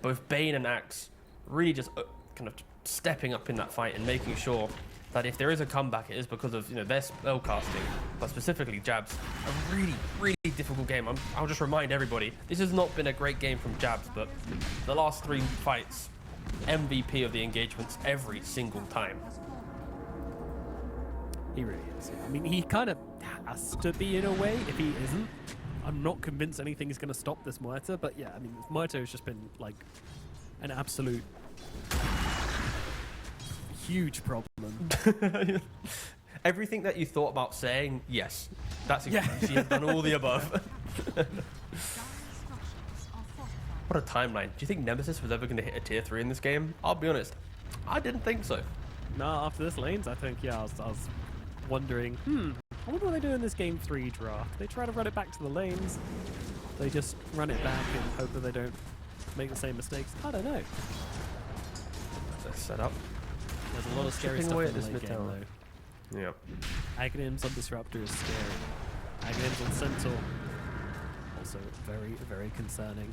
both Bane and Axe really just kind of stepping up in that fight and making sure that if there is a comeback, it is because of, you know, their spell casting, but specifically Jabs. A really, really difficult game. I'll just remind everybody, this has not been a great game from Jabs, but the last 3 fights, MVP of the engagements every single time.
He really is. Yeah. I mean, he kind of has to be in a way. If he isn't, I'm not convinced anything is going to stop this Muerta. But yeah, I mean, Muerta has just been like an absolute huge problem.
Everything that you thought about saying, yes, that's exactly. She has done all the above. What a timeline. Do you think Nemesis was ever going to hit a tier 3 in this game? I'll be honest, I didn't think so.
No, after this lanes, I think, yeah, I was wondering, I wonder what they do in this game 3 draft. They try to run it back to the lanes. They just run it back and hope that they don't make the same mistakes. I don't know.
That's set up.
There's a lot of scary
Chipping
stuff
away
in
at
the
this
late game,
mid-tower.
though.
Yeah.
Aghanim's on Disruptor is scary. Aghanim's on Centaur. Also very, very concerning.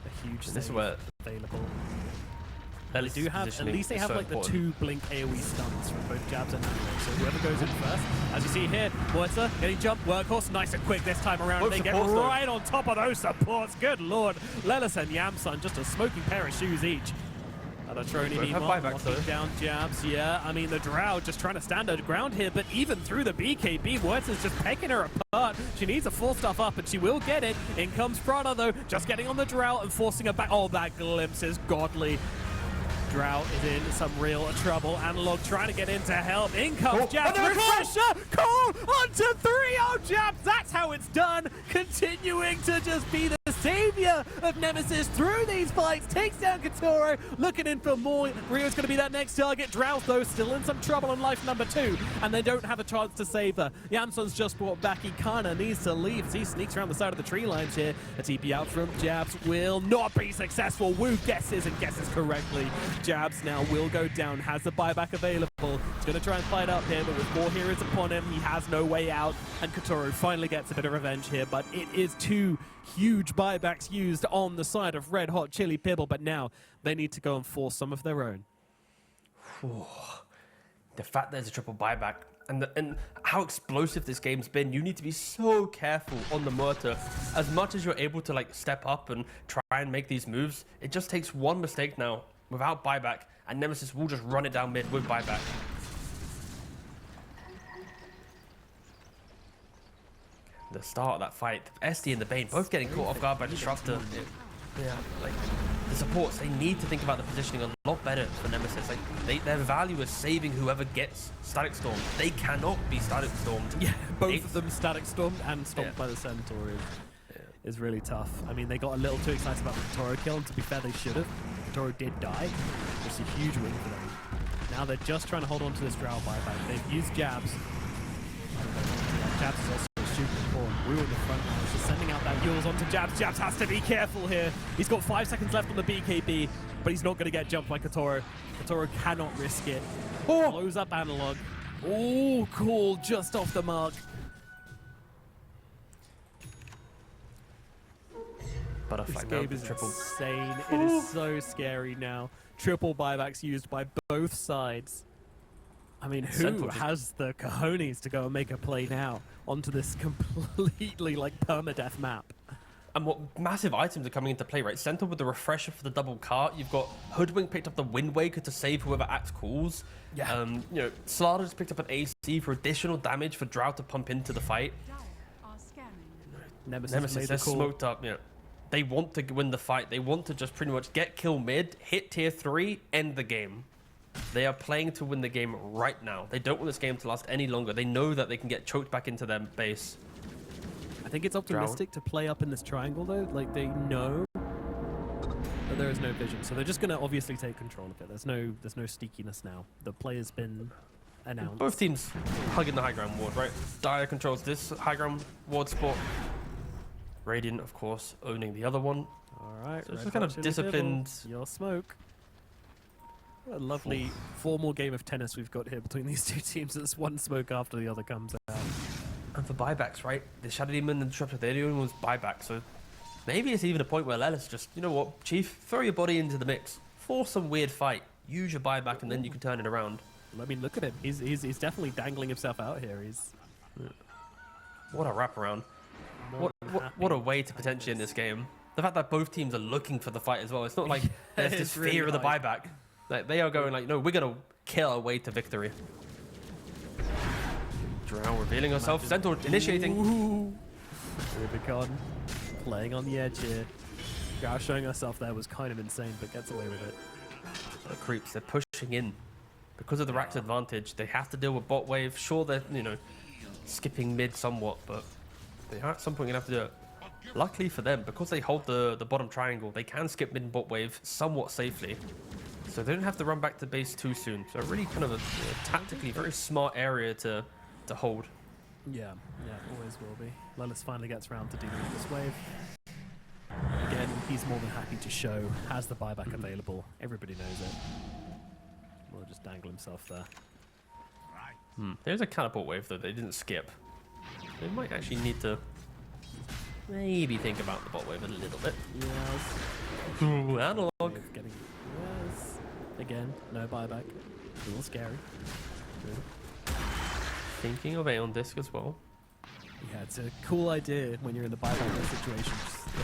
A huge
This is
save
where
available.
At
They do have, at least they have like the 2 blink AoE stuns from both Jabs and Analog. So whoever goes in first, as you see here, Muerta getting jumped, Workhorse, nice and quick this time around.
Both
They get
supports, though.
right on top of those supports. Good lord. Lelis and Yamsun, just a smoking pair of shoes each. Alatroni
Both have
meanwhile,
buybacks,
locking
though.
down Jabs. Yeah, I mean, the Drow just trying to stand her ground here, but even through the BKB, Muerta's just pecking her apart. She needs to full stuff up, and she will get it. In comes Prada, though, just getting on the Drow and forcing her back. Oh, that glimpse is godly. Drow is in some real trouble. Analog trying to get in to help. In comes Jabs. Refresher! Call onto 3-0 Jabs. That's how it's done. Continuing to just be the savior of Nemesis through these fights. Takes down Katoro. Looking in for more. Rio's going to be that next target. Drow, though, still in some trouble in life number 2. And they don't have a chance to save her. Yamsun's just brought back. He kind of needs to leave as he sneaks around the side of the tree lines here. A TP out from Jabs will not be successful. Wu guesses and guesses correctly. Jabs now will go down, has the buyback available. He's going to try and fight up here, but with 4 heroes upon him, he has no way out. And Katoro finally gets a bit of revenge here, but it is 2 huge buybacks used on the side of Red Hot Chili Pibble, but now they need to go and force some of their own.
The fact there's a triple buyback and how explosive this game's been, you need to be so careful on the Muerta. As much as you're able to like step up and try and make these moves, it just takes one mistake now without buyback, and Nemesis will just run it down mid with buyback. The start of that fight, SD and the Bane both getting caught off guard by Disruptor. Yeah, like the supports, they need to think about the positioning a lot better for Nemesis. Like their value is saving whoever gets Static Stormed. They cannot be Static Stormed.
Yeah, both of them Static Stormed and stomped by the Centaur is really tough. I mean, they got a little too excited about the Katoro kill, and to be fair, they should have. Katoro did die, which is a huge win for them. Now they're just trying to hold on to this Drow buyback. They've used Jabs. Jabs is also super important. spawn. We were in the front line. Just sending out that Yules onto Jabs. Jabs has to be careful here. He's got 5 seconds left on the BKB, but he's not going to get jumped by Katoro. Katoro cannot risk it. Blows up Analog. Oh, cool. Just off the mark.
Butterfly
This
now,
game is
triple.
insane. It is so scary now. Triple buybacks used by both sides. I mean, who
Central just-
has the cojones to go and make a play now onto this completely like permadeath map?
And what massive items are coming into play, right? Center with the refresher for the double cart. You've got Hoodwink picked up the Wind Waker to save whoever Axe calls.
Yeah.
You know, Slaughter just picked up an AC for additional damage for Drow to pump into the fight.
Dire are scanning.
Nemesis made the
they're
call.
smoked up. You know, they want to win the fight. They want to just pretty much get kill mid, hit tier 3, end the game. They are playing to win the game right now. They don't want this game to last any longer. They know that they can get choked back into their base.
I think it's optimistic to play up in this triangle though. Like they know that there is no vision, so they're just going to obviously take control of it. There's no sneakiness now. The play has been announced.
Both teams hugging the high ground ward, right? Dire controls this high ground ward spot. Radiant, of course, owning the other one.
All right,
So it's
Red
just kind of
Hot Chili
disciplined.
Pibble, your smoke. What a lovely formal game of tennis we've got here between these two teams. It's one smoke after the other comes out.
And for buybacks, right? The Shadow Demon and the Disruptor, they're doing was buyback. So maybe it's even a point where Lelis just, you know what, Chief, throw your body into the mix. Force some weird fight. Use your buyback and then you can turn it around.
I mean, look at him. He's definitely dangling himself out here. He's
What a wraparound.
more than
What a
happy.
way to potentially end this game. The fact that both teams are looking for the fight as well. It's not like there's this
It's really
fear of the
hard.
buyback. Like, they are going like, no, we're going to kill our way to victory. Drow revealing herself. Centaur initiating.
Ooh. Rubicon playing on the edge here. Drow showing herself there was kind of insane, but gets away with it.
The creeps, they're pushing in. Because of the Rack's advantage, they have to deal with bot wave. Sure, they're, you know, skipping mid somewhat, but they are at some point going to have to do it. Luckily for them, because they hold the bottom triangle, they can skip mid and bot wave somewhat safely. So they don't have to run back to base too soon. So really kind of a tactically very smart area to hold.
Yeah, always will be. Lelis finally gets around to dealing with this wave. Again, he's more than happy to show, has the buyback available. Everybody knows it. Will just dangle himself there.
There's a catapult wave though they didn't skip. They might actually need to maybe think about the bot wave a little bit.
Yes.
Ooh, analog.
Wave getting yes. Again, no buyback. A little scary.
Thinking of Aeon Disc as well.
Yeah, it's a cool idea when you're in the buyback situation.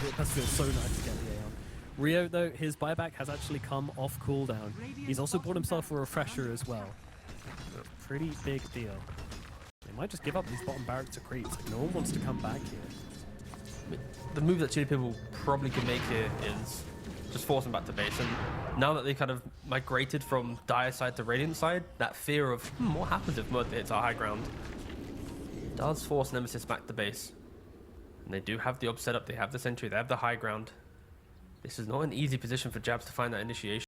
It must feel so nice to get the Aeon. Rio, though, his buyback has actually come off cooldown. He's also bought himself a refresher as well. Pretty big deal. They might just give up these bottom barracks to creeps. Like, no one wants to come back here.
The move that Chili Pibble probably can make here is just force them back to base. And now that they kind of migrated from Dire side to Radiant side, that fear of what happens if Murder hits our high ground does force Nemesis back to base. And they do have the ob set up, they have the sentry, they have the high ground. This is not an easy position for Jabs to find that initiation.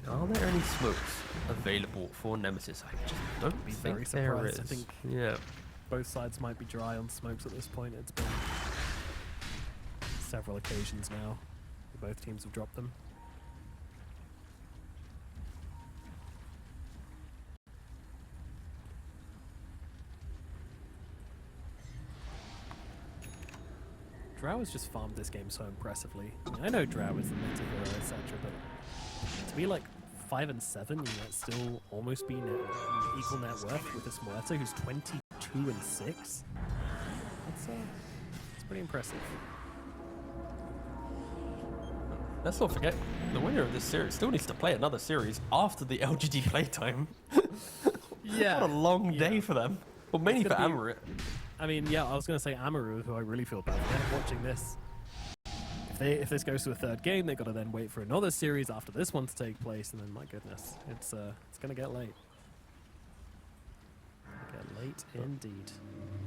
Are there any smokes available for Nemesis? I just don't
Be
think
very
there
surprised.
is.
I think
Yeah.
both sides might be dry on smokes at this point. It's been several occasions now. Both teams have dropped them. Drow has just farmed this game so impressively. I mean, I know Drow is the meta hero, etc., but to be like 5 and 7, and yet still almost be equal net worth with this Muerta who's 22 and 6. That's pretty impressive.
Let's not forget, the winner of this series still needs to play another series after the LGD playtime.
Yeah.
What a long day for them. Well, mainly for
gonna be-
Amaret.
I mean, yeah, I was going to say Amaru, who I really feel bad for watching this. If this goes to a third game, they've got to then wait for another series after this one to take place, and then my goodness, it's going to get late. Get late indeed.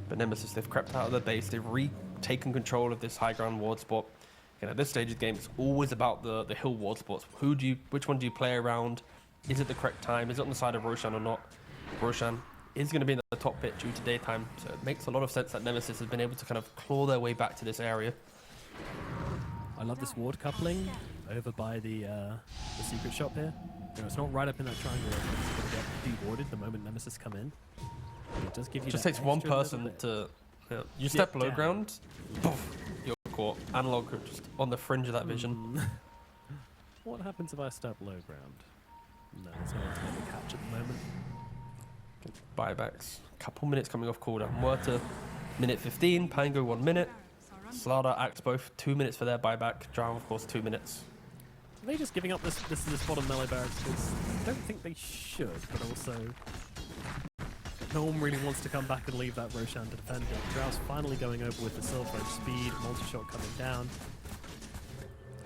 But Nemesis, they've crept out of their base. They've retaken control of this high ground ward spot. And at this stage of the game, it's always about the hill ward spots. Which one do you play around? Is it the correct time? Is it on the side of Roshan or not? Roshan is going to be in the top pit due to daytime. So it makes a lot of sense that Nemesis has been able to kind of claw their way back to this area.
I love this ward coupling over by the secret shop here. You know, it's not right up in that triangle. It's going to get de-warded the moment Nemesis come in. It does give you
It just
that
takes one
extra little
person
bit.
to... Yeah, you step low
down.
ground, poof, you're caught. Analog are just on the fringe of that vision.
What happens if I step low ground? No, it's not to make a catch at the moment.
Buybacks. Couple minutes coming off cooldown. Muerta, minute 15. Pango, 1 minute. Slaughter, Axe both 2 minutes for their buyback. Drown, of course, 2 minutes.
Are they just giving up this bottom melee barracks? Because I don't think they should, but also no one really wants to come back and leave that Roshan to defend it. Drow's finally going over with the silver speed, multi-shot coming down.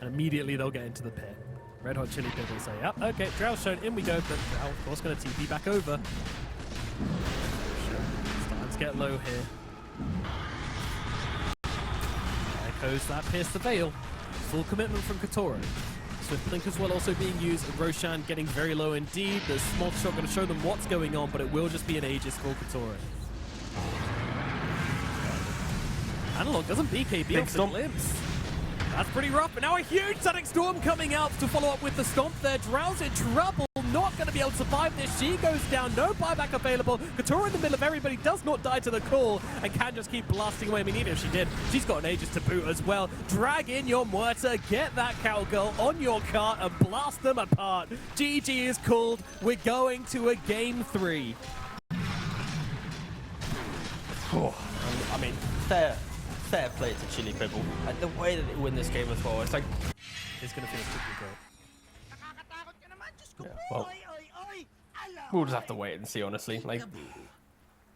And immediately they'll get into the pit. Red Hot Chili Pibble will say, yep, okay, Drow's shown, in we go, but Drow, of course, going to TP back over. Starting to get low here. Echoes that pierce the veil. Full commitment from Katoro. Swift Blink as well also being used. Roshan getting very low indeed. The small shot going to show them what's going on, but it will just be an Aegis for Katoro. Analog doesn't BKB off the glimpse. That's pretty rough, but now a huge Sonic Storm coming out to follow up with the Stomp there. Drow's in trouble, not going to be able to survive this. She goes down, no buyback available. Katoro in the middle of everybody does not die to the call and can just keep blasting away. I mean, even if she did, she's got an Aegis to boot as well. Drag in your Muerta, get that cowgirl on your cart and blast them apart. GG is called. We're going to a game 3.
Oh, I mean, fair play to Chili Pibble. Like, the way that they win this game as well, it's like...
It's going to feel difficult.
Yeah, well, we'll just have to wait and see, honestly. Like,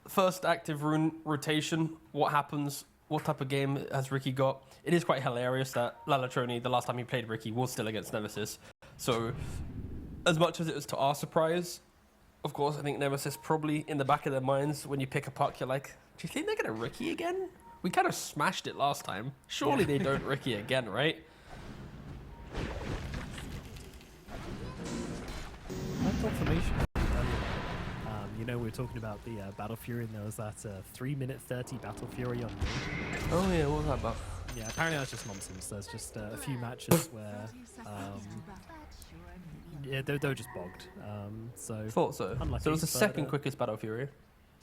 first active rune rotation, what happens? What type of game has Ricky got? It is quite hilarious that Lalatroni, the last time he played Ricky, was still against Nemesis. So, as much as it was to our surprise, of course, I think Nemesis probably in the back of their minds, when you pick a puck, you're like, do you think they're going to Ricky again? We kind of smashed it last time. Surely they don't Ricky again, right?
That confirmation. You know, we were talking about the Battle Fury, and there was that 3-minute 30 Battle Fury on.
Oh yeah, what was that about?
Yeah, apparently that's just nonsense. There's just a few matches where, yeah, they were just bogged. So
Thought so.
unlucky,
So it was the
but,
second quickest Battle Fury.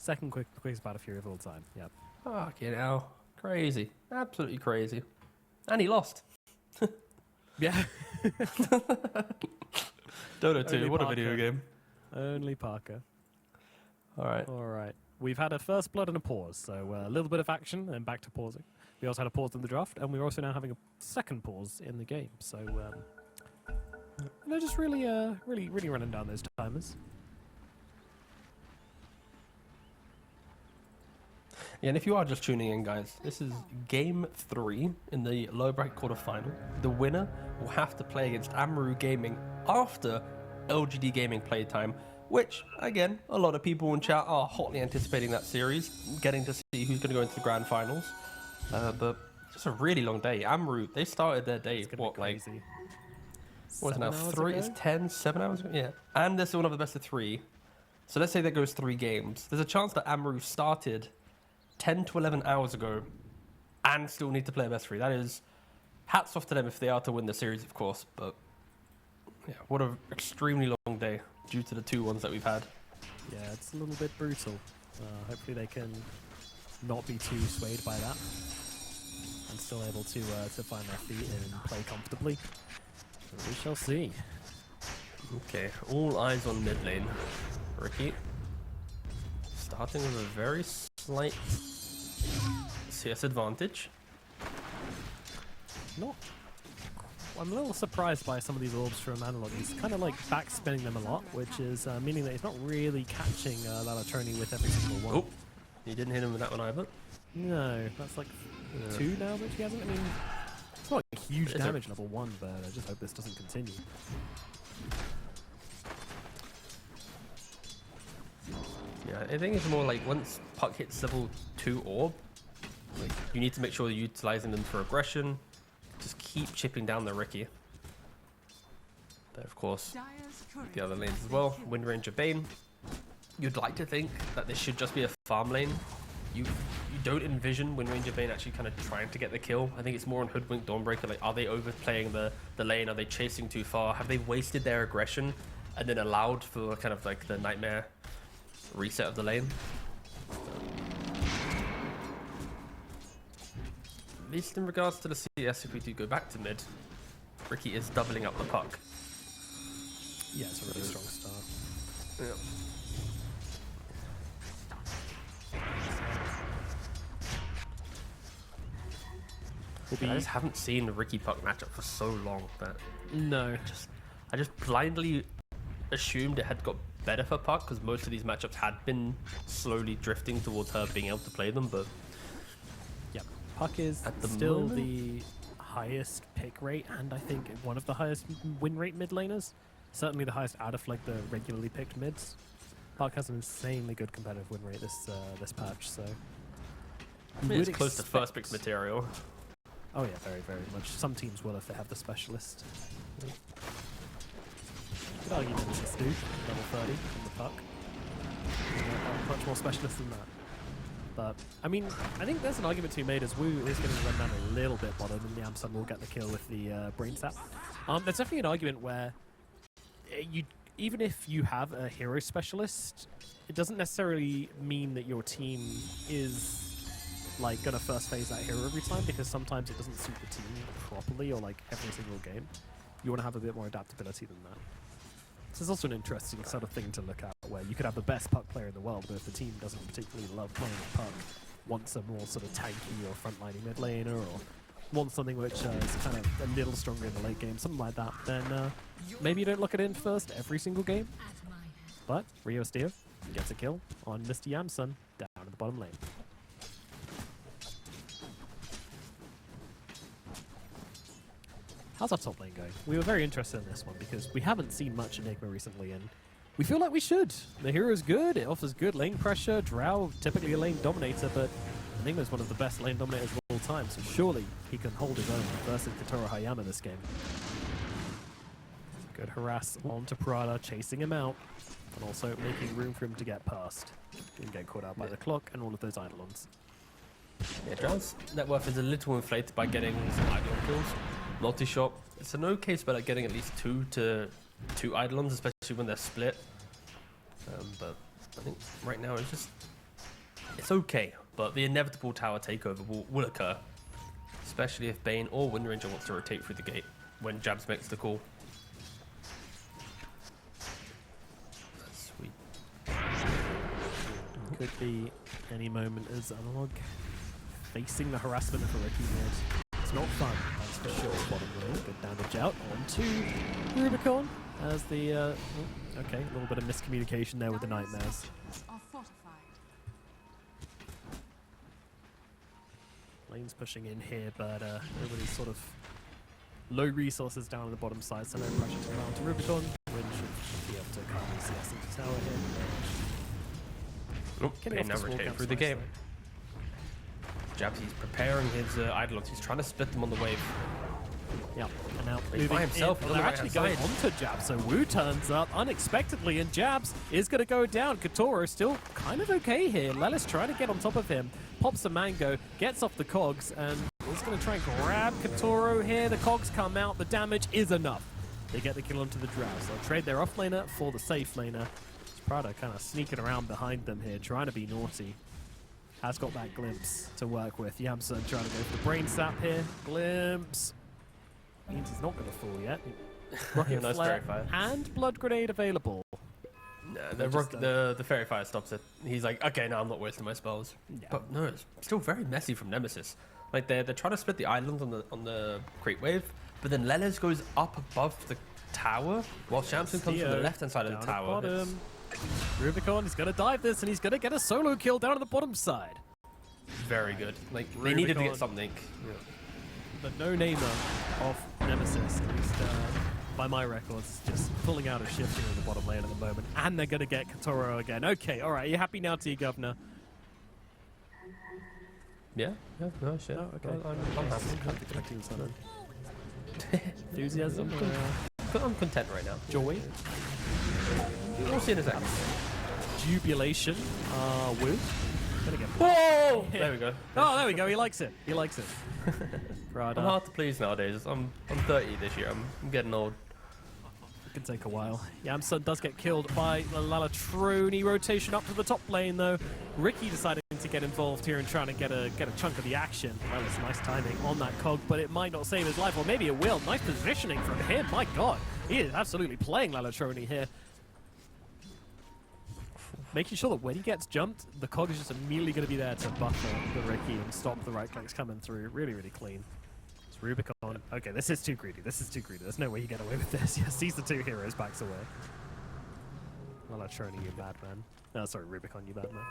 second quickest Battle Fury of all time. Yep.
Fucking hell. Crazy. Absolutely crazy. And he lost.
Yeah.
Dota 2,
Only
what a
Parker.
video game.
Only Parker.
Alright.
All right. We've had a first blood and a pause, so a little bit of action and back to pausing. We also had a pause in the draft, and we're also now having a second pause in the game. So they're just really running down those timers.
Yeah, and if you are just tuning in, guys, this is game 3 in the low bracket quarterfinal. The winner will have to play against Amaru Gaming after LGD Gaming playtime, which, again, a lot of people in chat are hotly anticipating that series, getting to see who's going to go into the grand finals. But just a really long day. Amaru, they started their day, what, like, what is it now, 3? It's 10, 7 hours ago? Yeah. And they're still another best of 3. So let's say that goes 3 games. There's a chance that Amaru started 10 to 11 hours ago and still need to play a best 3. That is, hats off to them if they are to win the series, of course. But yeah, what an extremely long day due to the 2 ones that we've had.
Yeah, it's a little bit brutal. Hopefully they can not be too swayed by that and still able to find their feet and play comfortably. But we shall see.
Okay, all eyes on mid lane. Ricky starting with a very slight CS advantage.
I'm a little surprised by some of these orbs from Analog. He's kind of like backspinning them a lot, which is meaning that he's not really catching Lalatroni with every single one.
Oh, he didn't hit him with that one either.
No, that's like 2 now that he hasn't. I mean, it's not like huge damage level 1, but I just hope this doesn't continue.
Yeah, I think it's more like once puck hits level 2 orb, like you need to make sure you're utilizing them for aggression. Just keep chipping down the Ricky. But of course, the other lanes as well. Wind Ranger Bane. you'd like to think that this should just be a farm lane. You don't envision Wind Ranger Bane actually kind of trying to get the kill. I think it's more on Hoodwink Dawnbreaker. Like, are they overplaying the lane? Are they chasing too far? Have they wasted their aggression and then allowed for kind of like the nightmare reset of the lane? At least in regards to the CS, if we do go back to mid, Ricky is doubling up the puck.
Yeah, it's a really strong start.
Yeah. I just haven't seen the Ricky Puck matchup for so long that
No.
I just blindly assumed it had got better for Puck because most of these matchups had been slowly drifting towards her being able to play them, but
Yeah, Puck is
At the
still
moment?
the highest pick rate and I think one of the highest win rate mid laners. Certainly the highest out of like the regularly picked mids. Puck has an insanely good competitive win rate this patch, so
I mean, it's close to first pick material.
Oh yeah, very, very much. Some teams will if they have the specialist. Could argue Nemesis do, level 30 on the Puck. Much more specialist than that. But, I mean, I think there's an argument to be made as Wu is going to run down a little bit bottom and Yamsun will get the kill with the Brain Sap. There's definitely an argument where even if you have a hero specialist, it doesn't necessarily mean that your team is like gonna first phase that hero every time, because sometimes it doesn't suit the team properly or like every single game. You want to have a bit more adaptability than that. So it's also an interesting sort of thing to look at where you could have the best Puck player in the world, but if the team doesn't particularly love playing with Puck, wants a more sort of tanky or frontlining mid laner, or wants something which is kind of a little stronger in the late game, something like that, then maybe you don't look at it in first every single game. But Rio Steo gets a kill on Mr. Yamsun down at the bottom lane. How's our top lane going? We were very interested in this one because we haven't seen much Enigma recently, and we feel like we should. The hero's good, it offers good lane pressure. Drow, typically a lane dominator, but Enigma is one of the best lane dominators of all time, so surely he can hold his own versus Katoro Hayama this game. Good harass onto Prada, chasing him out, and also making room for him to get past. Didn't get caught out by the clock and all of those Eidolons.
Yeah, Drow's net worth is a little inflated by getting some Eidolon kills. Multi-shot, it's an okay spell at getting at least two Eidolons, especially when they're split. But I think right now it's okay. But the inevitable tower takeover will occur, especially if Bane or Wind Ranger wants to rotate through the gate when Jabs makes the call. That's sweet.
Could be any moment as Analog facing the harassment of a Ricky mid. It's not fun, that's for sure. Bottom lane, good damage out onto Rubicon as the okay, a little bit of miscommunication there with the Nightmares.
Are fortified.
Lane's pushing in here, but everybody's sort of low resources down on the bottom side, so no pressure to around to Rubicon. Win should be able to calm CS into tower here. Getting
Bane now
off the
rotating
small
through the
camps
game.
nice,
Jabs, he's preparing his Eidolons. He's trying to split them on the wave.
Yeah, and now
He's
moving
by himself,
in.
he's
Well,
on
they're
the
actually
right-hand
going onto Jabs, so Wu turns up unexpectedly, and Jabs is going to go down. Katoro still kind of okay here. Lelis trying to get on top of him, pops a mango, gets off the cogs, and is going to try and grab Katoro here. The cogs come out, the damage is enough. They get the kill onto the Drow, so they'll trade their off laner for the safe laner. Prada kind of sneaking around behind them here, trying to be naughty. Has got that glimpse to work with. Yamsun trying to go for the brain sap here. Glimpse. Means he's not going to fall yet. Rocket
Nice
flare
Fairy Fire.
and blood grenade available.
No, the Fairy Fire stops it. He's like, okay, no, I'm not wasting my spells.
Yeah.
But no, it's still very messy from Nemesis. Like they're trying to split the islands on the Crate Wave, but then Leles goes up above the tower, while Shamson comes from the left-hand side of the
Down at
tower.
bottom. Rubicon is going to dive this, and he's going to get a solo kill down on the bottom side.
It's very good. Like they needed to
Rubicon.
get something.
The no-namer of Nemesis, at least by my records, just pulling out a shift here in the bottom lane at the moment. And they're going to get Katoro again. Okay, all right, you happy now, T-Governor?
Yeah, no shit.
Oh, okay.
I'm happy.
Collecting some enthusiasm,
I'm content right now.
joy.
We'll see in a second.
jubilation. Woo. Gonna get
Whoa! There we go.
Oh, there we go. He likes it. He likes it.
I'm hard to please nowadays. I'm 30 this year. I'm getting old.
It can take a while. Yamsun does get killed by the Lalatroni. Rotation up to the top lane though. Ricky deciding to get involved here and trying to get a chunk of the action. Well, it's nice timing on that cog, but it might not save his life, or maybe it will. Nice positioning from him. My God, he is absolutely playing Lalatroni here. Making sure that when he gets jumped, the cog is just immediately going to be there to buffer the Ricky and stop the right clicks coming through. Really, really clean. It's Rubicon. Okay, this is too greedy. This is too greedy. There's no way you get away with this. Yeah, sees the two heroes, backs away. Lalatroni, you madman. No, sorry, Rubicon, you madman.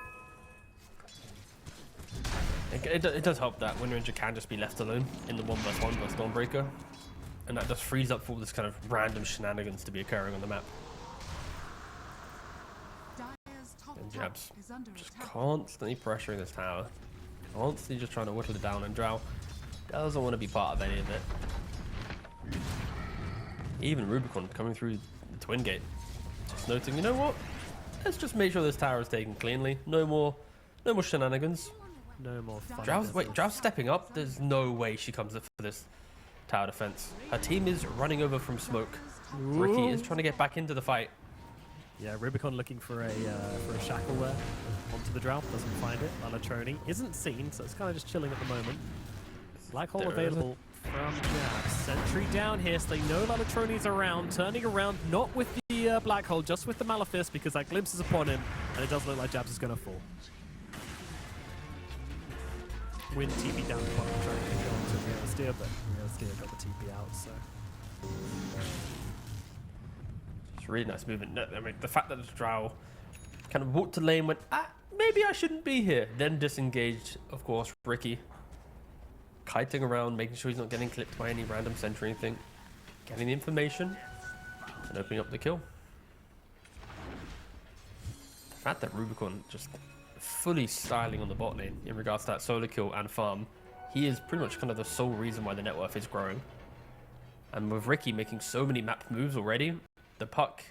It does help that Windranger can just be left alone in the 1v1 by Stormbreaker. And that just frees up for all this kind of random shenanigans to be occurring on the map. And Jabs just constantly pressuring this tower. Constantly just trying to whittle it down, and Drow doesn't want to be part of any of it. Even Rubicon coming through the Twin Gate. Just noting, you know what? Let's just make sure this tower is taken cleanly. No more shenanigans.
No more fun.
Drow's stepping up. There's no way she comes up for this tower defense. Her team is running over from smoke. Ricky is trying to get back into the fight.
Yeah, Rubicon looking for a shackle there onto the Drow. Doesn't find it. Lalatroni isn't seen, so it's kind of just chilling at the moment. Black hole available from Jab. Sentry down here, so they know Lalatroni's around. Turning around, not with the black hole, just with the Malefice, because that glimpses upon him, and it does look like Jabs is going to fall. Win TP down the bottom, trying to get on to Real Steer, but Real Steer got the TP out, so.
It's really nice movement. I mean, the fact that the Drow kind of walked to lane, went, maybe I shouldn't be here. Then disengaged, of course, Ricky. Kiting around, making sure he's not getting clipped by any random sentry or anything. Getting the information and opening up the kill. The fact that Rubicon just fully styling on the bot lane in regards to that solo kill and farm, he is pretty much kind of the sole reason why the net worth is growing. And with Ricky making so many map moves already, the puck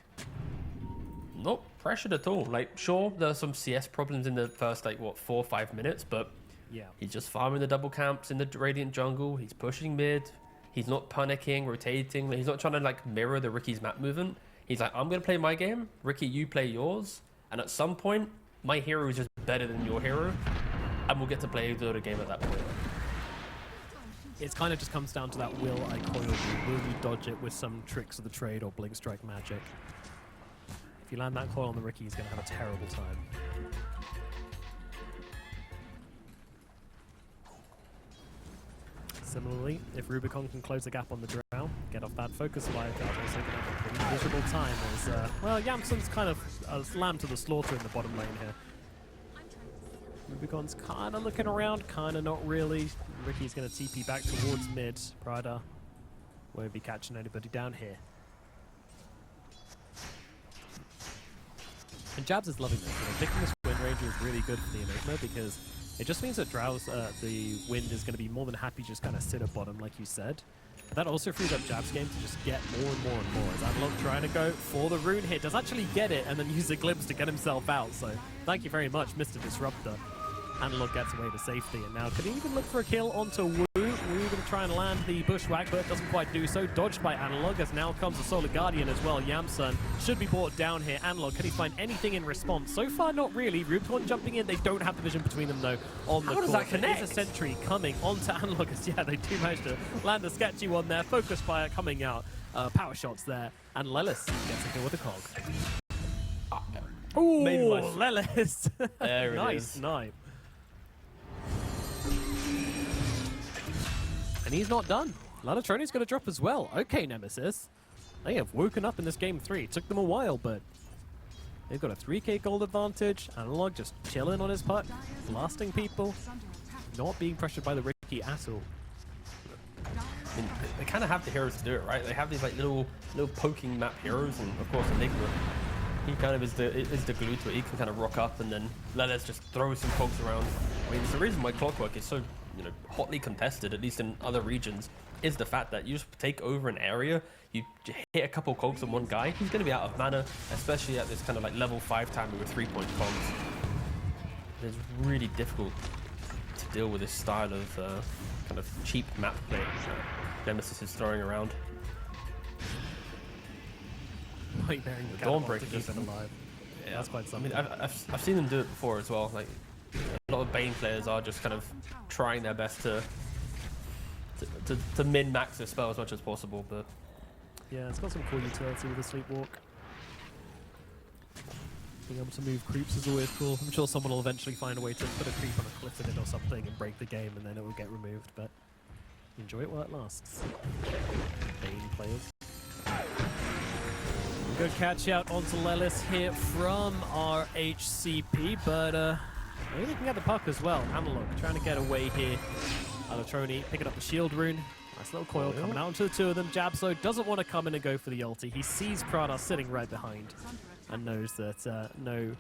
not pressured at all. Like, sure, there are some CS problems in the first, like, what, 4 or 5 minutes, but
yeah,
he's just farming the double camps in the Radiant jungle. He's pushing mid. He's not panicking, rotating. He's not trying to, like, mirror the Ricky's map movement. He's like, I'm going to play my game. Ricky, you play yours. And at some point, my hero is just better than your hero. And we'll get to play the game at that point.
It kind of just comes down to that, will I coil you? Will you dodge it with some tricks of the trade or blink strike magic? If you land that coil on the Ricky, he's going to have a terrible time. Similarly, if Rubicon can close the gap on the Drow, get off that focus fire, Jab's also going to have a pretty miserable time as, well, Yamsun's kind of lamb to the slaughter in the bottom lane here. Rubicon's kind of looking around, kind of not really. Ricky's going to TP back towards mid. Prada won't be catching anybody down here. And Jabs is loving this. You know, picking this Wind Ranger is really good for the Enigma because it just means that Drow's, the Wind is going to be more than happy just kind of sit at bottom, like you said. But that also frees up Jab's game to just get more and more and more. As Analog trying to go for the rune hit, does actually get it and then use a glimpse to get himself out. So thank you very much, Mr. Disruptor. Analog gets away to safety, and now can he even look for a kill onto Wu? Wu going to try and land the bushwhack, but doesn't quite do so. Dodged by Analog, as now comes the Solar Guardian as well. Yamsun should be brought down here. Analog, can he find anything in response? So far, not really. Rubicon jumping in. They don't have the vision between them, though, on the court.
Does that connect?
There is a sentry coming onto Analog, as yeah, they do manage to land a sketchy one there. Focus fire coming out. Power shots there, and Lelis gets a kill with a cog. Ooh, Lelis.
There it
nice
is.
snipe. And he's not done. Lalatroni's going to drop as well. Okay, Nemesis. They have woken up in this game 3. It took them a while, but they've got a 3k gold advantage. Analog just chilling on his putt, blasting people, not being pressured by the Ricky at all.
I mean, they kind of have the heroes to do it, right? They have these like little poking map heroes, and of course Enigma. He kind of is the glue to it. He can kind of rock up and then let us just throw some cogs around. I mean, it's the reason why Clockwork is so you know, hotly contested, at least in other regions, is the fact that you just take over an area, you hit a couple cogs on one guy, he's going to be out of mana, especially at this kind of like level 5 timer with 3-point cogs. It's really difficult to deal with this style of kind of cheap map play Nemesis is throwing around.
Nightmaring
The
the
Dawnbreaker
to keep
just-
it alive. Yeah, that's quite
I
something.
mean, I've seen them do it before as well. Like a lot of Bane players are just kind of trying their best to min-max their spell as much as possible, but
Yeah, it's got some cool utility with the Sleepwalk. Being able to move creeps is always cool. I'm sure someone will eventually find a way to put a creep on a cliff in it or something and break the game, and then it will get removed, but enjoy it while it lasts. Bane players. Good catch out onto Lelis here from our HCP, but maybe they can get the puck as well. Analog trying to get away here. Alatroni picking up the shield rune. Nice little coil coming out onto the two of them. Jabso doesn't want to come in and go for the ulti. He sees Kratos sitting right behind and knows that no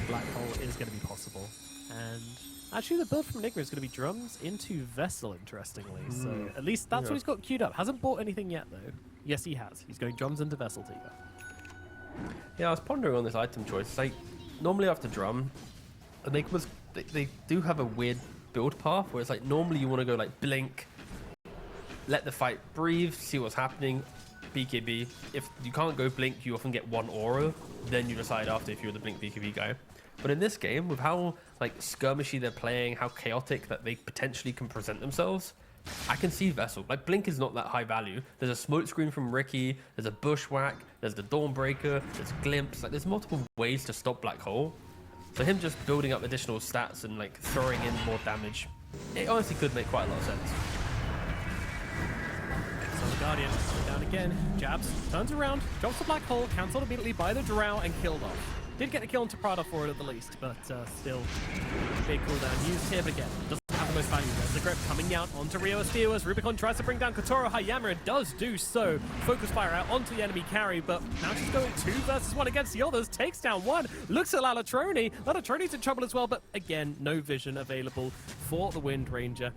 black hole is going to be possible. And actually the build from Enigma is going to be drums into Vessel, interestingly. So at least that's what he's got queued up. Hasn't bought anything yet, though. Yes, he has. He's going drums into Vessel Tiger.
yeah, I was pondering on this item choice. It's like normally after drum, Enigmas they do have a weird build path where it's like normally you want to go like blink, let the fight breathe, see what's happening, BKB. If you can't go blink, you often get one aura, then you decide after if you're the blink BKB guy. But in this game, with how like skirmishy they're playing, how chaotic that they potentially can present themselves, I can see Vessel. Like blink is not that high value. There's a smoke screen from Ricky, there's a bushwhack, there's the Dawnbreaker, there's glimpse. Like there's multiple ways to stop Black Hole. So him just building up additional stats and like throwing in more damage, it honestly could make quite a lot of sense.
So the Guardian down again, jabs, turns around, drops the black hole, cancelled immediately by the Drow and killed off. Did get the kill into Prada for it at the least, but still big cooldown used here again. Doesn't have the most value. There's the grip coming down onto Rio Steel as Rubicon tries to bring down Kotoro. Hayamura does do so. Focus fire out onto the enemy carry, but now she's going 2 versus 1 against the others. Takes down 1. Looks at Lalatroni. Lalatroni's in trouble as well, but again, no vision available for the Wind Ranger.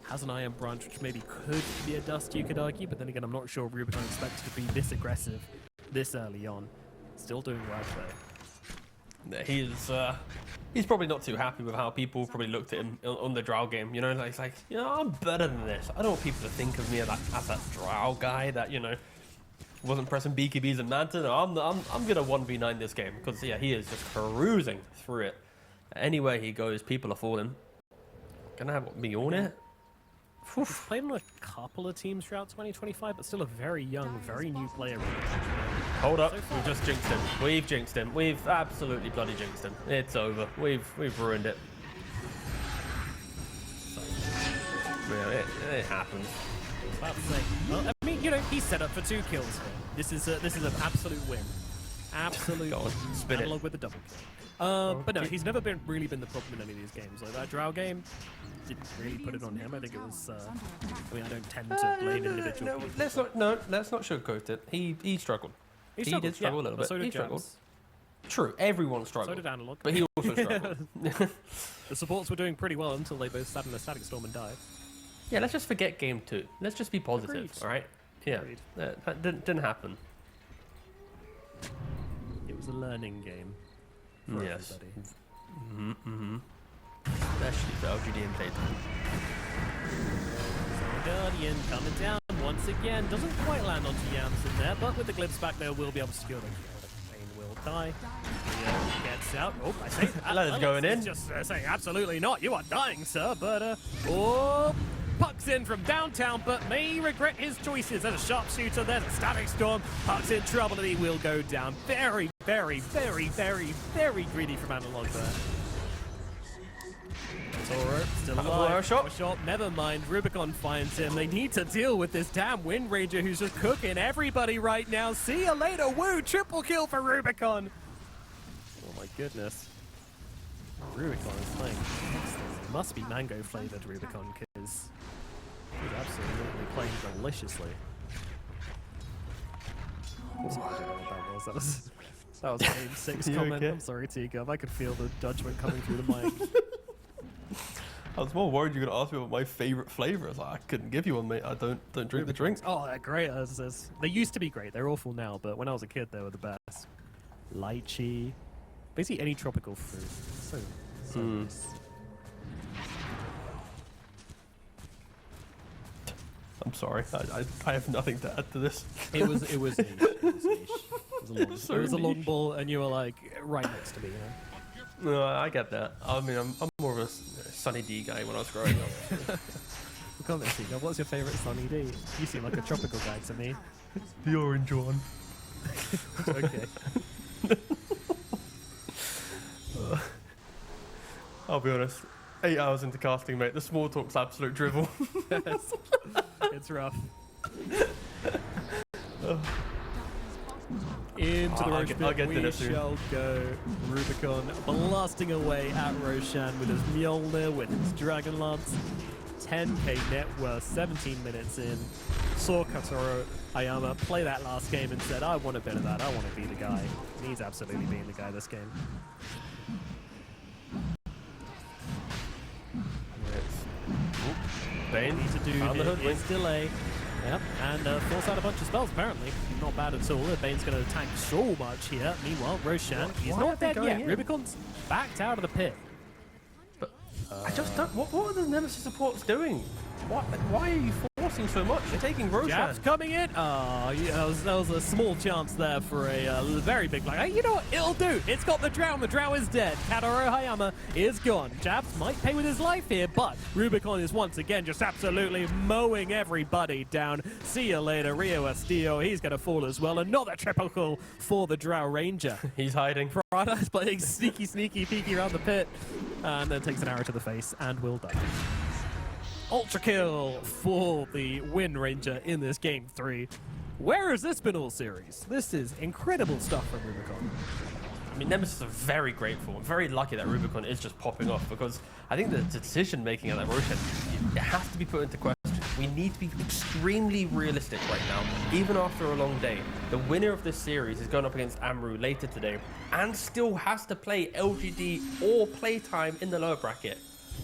Has an Iron Branch, which maybe could be a dust, you could argue, but then again, I'm not sure Rubicon expects to be this aggressive this early on. Still doing well though.
He's probably not too happy with how people probably looked at him on the Drow game. You know, like, he's like, you know, I'm better than this. I don't want people to think of me as that Drow guy that, you know, wasn't pressing BKBs and Manta. No, I'm gonna 1v9 this game because yeah, he is just cruising through it. Anywhere he goes, people are falling. Gonna have me on it.
He's played on a couple of teams throughout 2025, but still a very young, very new player.
Hold up, we've just jinxed him. We've jinxed him. We've absolutely bloody jinxed him. It's over. We've ruined it. Yeah, it happens.
About to say, well, I mean, you know, he's set up for 2 kills here. This is an absolute win. Absolute
Go on, spin it.
analog with the double kill. But no, he's never really been the problem in any of these games. Like that Drow game, didn't really put it on him. I think it was. I mean, I don't tend to blame individual people.
Let's not sugarcoat it. He struggled. He did struggle a little bit.
So did
He struggled.
Jabs.
True, everyone struggled.
So did Analog.
But he also struggled.
The supports were doing pretty well until they both sat in a static storm and died.
Yeah, let's just forget game 2. Let's just be positive,
Agreed.
all right? Yeah,
Agreed.
that didn't happen.
It was a learning game for
Yes.
everybody.
Especially for LGD and Playtime.
So Guardian coming down once again. Doesn't quite land onto Yams in there, but with the glimpse back there, will be able to secure the kill. Pain will die. Leo gets out. Oh, I say that.
Leonard's going in.
Just saying, absolutely not. You are dying, sir. But, Puck's in from downtown, but may regret his choices. There's a sharpshooter, there's a static storm. Puck's in trouble and he will go down. Very, very, very, very, very greedy from Analog there. Toro still alive. Shot. Never mind. Rubicon finds him. They need to deal with this damn Wind Ranger who's just cooking everybody right now. See you later. Woo! Triple kill for Rubicon. Oh my goodness. Rubicon is playing excellent. It must be mango flavored Rubicon because he's absolutely playing deliciously. Sorry, I don't know what that was. That was a game 6 comment.
okay?
I'm sorry, Tika. I could feel the judgment coming through the mic.
I was more worried you were gonna ask me what my favorite flavor is. I couldn't give you one, mate. I don't drink the drinks.
Oh, they're great. They used to be great. They're awful now, but when I was a kid, they were the best. Lychee, basically any tropical fruit. So nice.
I'm sorry. I have nothing to add to this.
It was niche. It was niche. It was a long ball, and you were like right next to me. You know?
No, I get that. I mean, I'm more of a Sunny D guy when I was growing up.
What's your favorite Sunny D? You seem like a tropical guy to me.
The orange one.
Okay.
I'll be honest. 8 hours into casting, mate. The small talk's absolute drivel.
It's rough. Into the Roche
I'll
pit
get
we
dinner soon.
shall go. Rubicon blasting away at Roshan with his Mjolnir, with his Dragon Lance. 10k net worth, 17 minutes in. Saw Katoro Ayama play that last game and said, I want a bit of that, I want to be the guy. And he's absolutely being the guy this game.
Bane
Need to do is delay. Yep, and force out a bunch of spells apparently. Not bad at all. Bane's going to tank so much here. Meanwhile, Roshan, he's not dead yet. Rubicon's backed out of the pit.
But I just don't. What are the Nemesis supports doing? Why are you forcing so much? You're taking Roshan.
Jab's coming in. Oh, yeah, that was a small chance there for a very big lag. You know what? It'll do. It's got the Drow. The Drow is dead. Katoro Hayama is gone. Jabs might pay with his life here, but Rubicon is once again just absolutely mowing everybody down. See you later, Rio Estillo. He's going to fall as well. Another triple kill for the Drow Ranger.
He's hiding.
Prada's playing sneaky peeky around the pit, and then takes an arrow to the face and will die. Ultra kill for the Wind Ranger in this game 3. Where has this been all series? This is incredible stuff from Rubicon.
I mean, Nemesis are very grateful. I'm very lucky that Rubicon is just popping off because I think the decision making of that Roshan, it has to be put into question. We need to be extremely realistic right now, even after a long day. The winner of this series is going up against Amru later today and still has to play LGD or playtime in the lower bracket.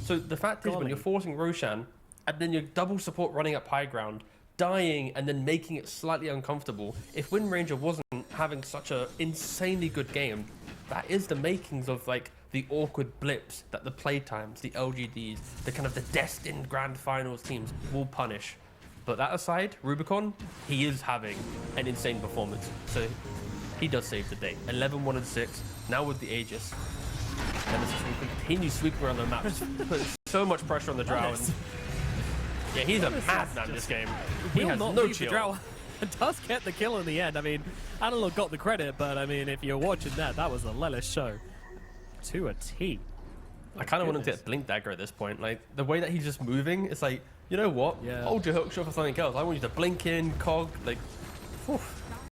So the fact is, when you're forcing Roshan, and then your double support running up high ground, dying, and then making it slightly uncomfortable, if Wind Ranger wasn't having such an insanely good game, that is the makings of like the awkward blips that the playtimes, the LGDs, the kind of the destined grand finals teams will punish. But that aside, Rubicon, he is having an insane performance. So he does save the day. 11-1-6, now with the Aegis. Nemesis will continue sweeping around the map, putting so much pressure on the Drow. And yeah, he's a madman in this game. He has no chill.
Does get the kill in the end. I mean, Analog got the credit, but I mean, if you're watching that was a Lelis show. To a T.
I kind of want him to get Blink Dagger at this point. Like, the way that he's just moving, it's like, you know what?
Yeah.
Hold your hook shot for something else. I want you to blink in, cog, like, whew.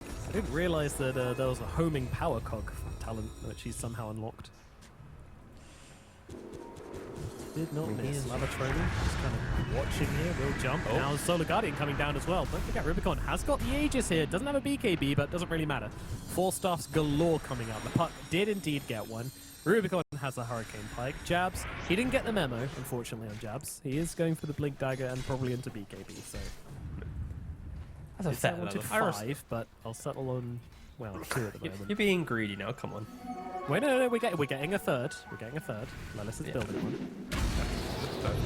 I didn't realize that there was a homing power cog talent, which he's somehow unlocked. Did not miss. Lavatroni just kind of watching here, will jump.
Oh.
Now Solar Guardian coming down as well. Don't forget, Rubicon has got the Aegis here. Doesn't have a BKB, but doesn't really matter. 4 staffs galore coming out. The puck did indeed get one. Rubicon has a Hurricane Pike. Jabs, he didn't get the memo, unfortunately, on Jabs. He is going for the Blink Dagger and probably into BKB, so...
That's
I wanted 5, but I'll settle on, well, 2 at the moment.
You're being greedy now, come on.
Wait, no, we're getting a third. We're getting a third. Lelis is building one.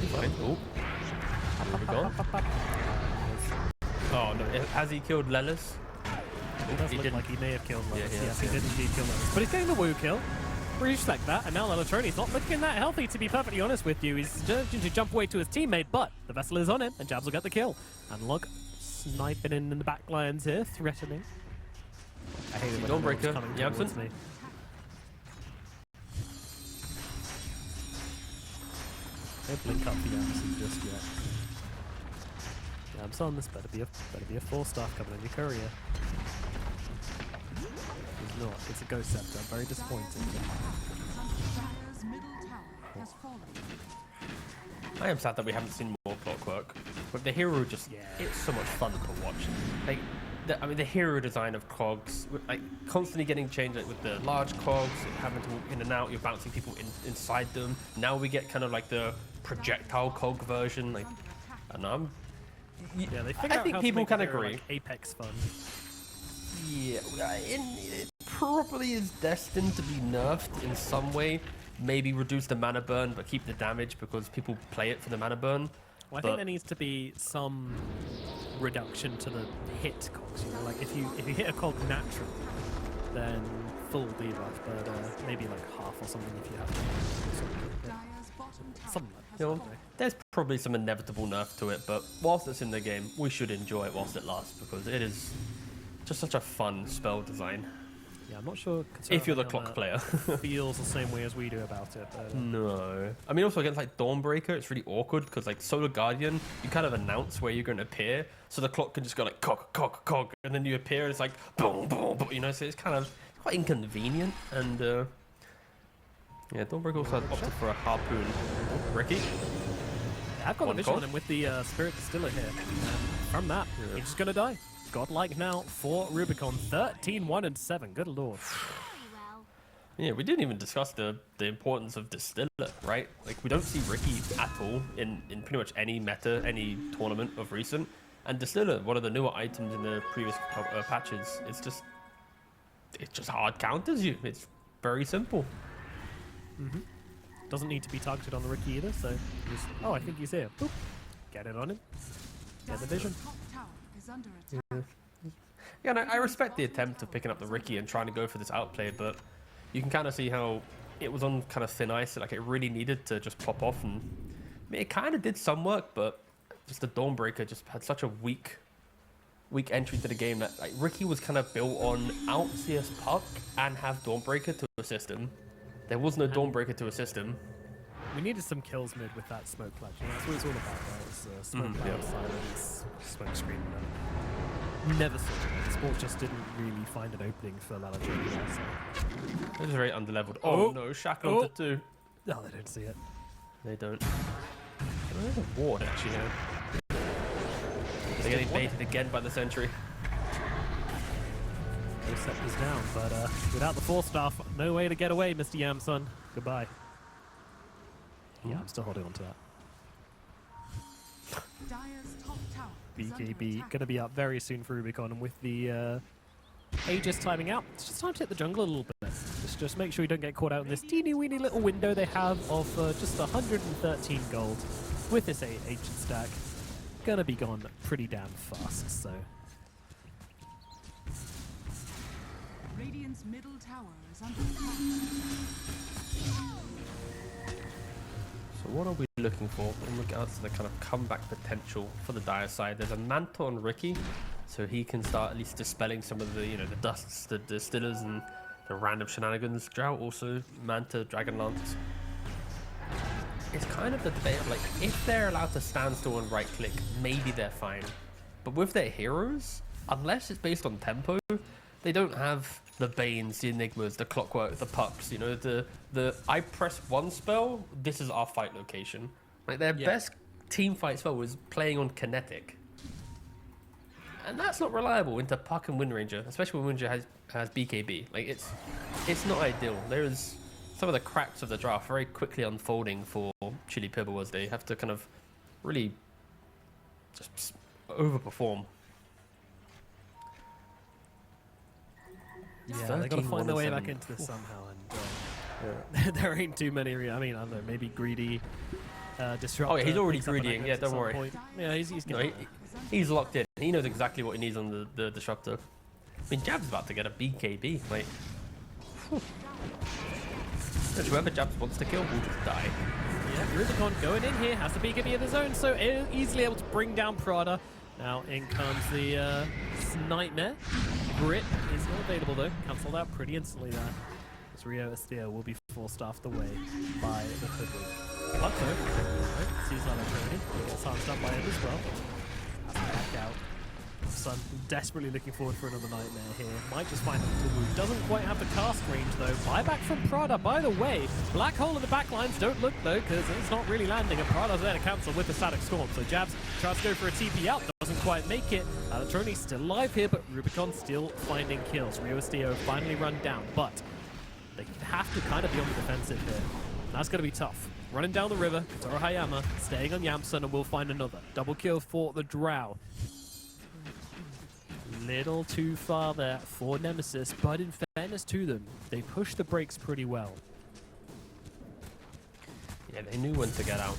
Fine. Oh. Rubicon. Oh, no. Has he killed Lelis?
It does look like he may have killed Lelis. Yes, he did indeed kill Lelis. But he's getting the woo kill. Respect that. And now Lelatroni's not looking that healthy, to be perfectly honest with you. He's urging to jump away to his teammate, but the vessel is on him, and Jabs will get the kill. Analog sniping in the back lines here, threatening. I hate it when Analog's coming towards me. Don't blink up for Yamson just yet. Jabs on, this better be a 4-staff coming on your courier. It's not. It's a Ghost Scepter. I'm very disappointed.
Dire's middle tower has fallen.
I am sad that we haven't seen more Clockwork. But the hero just, it's so much fun to watch. Like, the hero design of cogs, like constantly getting changed, like with the large cogs, having to walk in and out, you're bouncing people inside them. Now we get kind of like the projectile cog version. Like, and
Yeah, they figured
I
out
think
how to
people
make
can
their,
agree.
like, Apex fun.
Yeah, it probably is destined to be nerfed in some way. Maybe reduce the mana burn, but keep the damage because people play it for the mana burn.
Well, I think there needs to be some reduction to the hit cogs. You know, like if you hit a cog naturally, then full debuff, but maybe like half or something if you have to.
Dire's bottom tower
Something like
has
You know,
fallen.
there's probably some inevitable nerf to it, but whilst it's in the game, we should enjoy it whilst it lasts because it is just such a fun spell design.
Yeah, I'm not sure.
If you're the
Katsura
clock player.
feels the same way as we do about it. But,
No. I mean, also against like Dawnbreaker, it's really awkward because like Solar Guardian, you kind of announce where you're going to appear, so the clock can just go like cog, cog, cog, and then you appear and it's like boom, boom, boom, you know, so it's kind of quite inconvenient. And yeah, Dawnbreaker also opted for a harpoon. Ricky?
I've got a
One
vision
cog.
on him with the Spirit Distiller here. From that, he's just going to die. Godlike now for Rubicon. 13, 1, and 7. Good lord.
Very well.
Yeah, we didn't even discuss the importance of Distiller, right? Like, we don't see Ricky at all in pretty much any meta, any tournament of recent. And Distiller, one of the newer items in the previous patches, it's just hard counters you. It's very simple.
Doesn't need to be targeted on the Ricky either, so just, oh, I think he's here. Boop. Get it on him. Get the vision.
Top tower is under attack.
Yeah, and I respect the attempt of picking up the Ricky and trying to go for this outplay, but you can kind of see how it was on kind of thin ice. Like, it really needed to just pop off, and I mean, it kind of did some work, but just the Dawnbreaker just had such a weak entry to the game that like Ricky was kind of built on out CS Puck and have Dawnbreaker to assist him. There was no Dawnbreaker to assist him.
We needed some kills mid with that smoke clutch. You know, that's what it's all about, right? It's smoke cloud,
yeah.
silence, smoke screen. Never saw it. The sport just didn't really find an opening for Lalajay. So.
It was very underleveled.
Oh.
Oh no, Shackle to two.
No, they don't see it.
They don't. Oh, there's a ward actually here. They're getting baited again by the sentry.
No scepters down, but without the 4-staff, no way to get away, Mr. Yamson. Goodbye. Yeah, I'm still holding on to that.
Dire's top tower is under
BKB
attack.
going to be up very soon for Rubicon, and with the Aegis timing out, it's just time to hit the jungle a little bit. Just make sure you don't get caught out in this teeny weeny little window they have of just 113 gold with this Aegis stack. Gonna be gone pretty damn fast, so.
Radiant's middle tower is under attack.
So what are we looking for in regards to the kind of comeback potential for the Dire side? There's a Manta on Ricky, so he can start at least dispelling some of the, you know, the dusts, the distillers, and the random shenanigans. Drought also, Manta, Dragonlance. It's kind of the debate of like, if they're allowed to stand still and right click, maybe they're fine. But with their heroes, unless it's based on tempo, they don't have the Banes, the Enigmas, the Clockwork, the Pucks, you know, the I press one spell, this is our fight location. Like, their best team fight spell was playing on Kinetic. And that's not reliable into Puck and Windranger, especially when Windranger has BKB. Like, it's not ideal. There is some of the cracks of the draft very quickly unfolding for Chili Pibble as they have to kind of really just overperform.
Yeah, they got to
13,
find their way
1 and
back
7.
into this somehow, and there ain't too many. I mean, I don't know, maybe Greedy, Disruptor.
Oh yeah, he's already
picks up an
greedying. Yeah,
Agnes at
don't
some
worry.
point. Yeah, he's
No,
getting
he's locked in. He knows exactly what he needs on the Disruptor. I mean, Jab's about to get a BKB. Like, whoever Jabs wants to kill will just die.
Yeah, Rubicon going in here, has the BKB of his own, so easily able to bring down Prada. Now in comes the Nightmare. Grip is not available though, cancelled out pretty instantly there. As Rio Estia will be forced away by the Hoodwink. Pluto sees Lalajay, he gets silenced up by it as well. Has to back out. Sun desperately looking forward for another Nightmare here. Might just find a little wound. Doesn't quite have the cast range though. Buyback from Prada, by the way. Black hole in the back lines don't look though, because it's not really landing, and Prada's there to cancel with the Static Storm. So Jabs tries to go for a TP out, doesn't quite make it. Alatroni's still alive here, but Rubicon still finding kills. Rio Estio finally run down, but they have to kind of be on the defensive here. That's going to be tough. Running down the river, Katara Hayama, staying on Yamsun, and we'll find another. Double kill for the Drow. Little too far there for Nemesis, but in fairness to them, they pushed the brakes pretty well.
Yeah, they knew when to get out.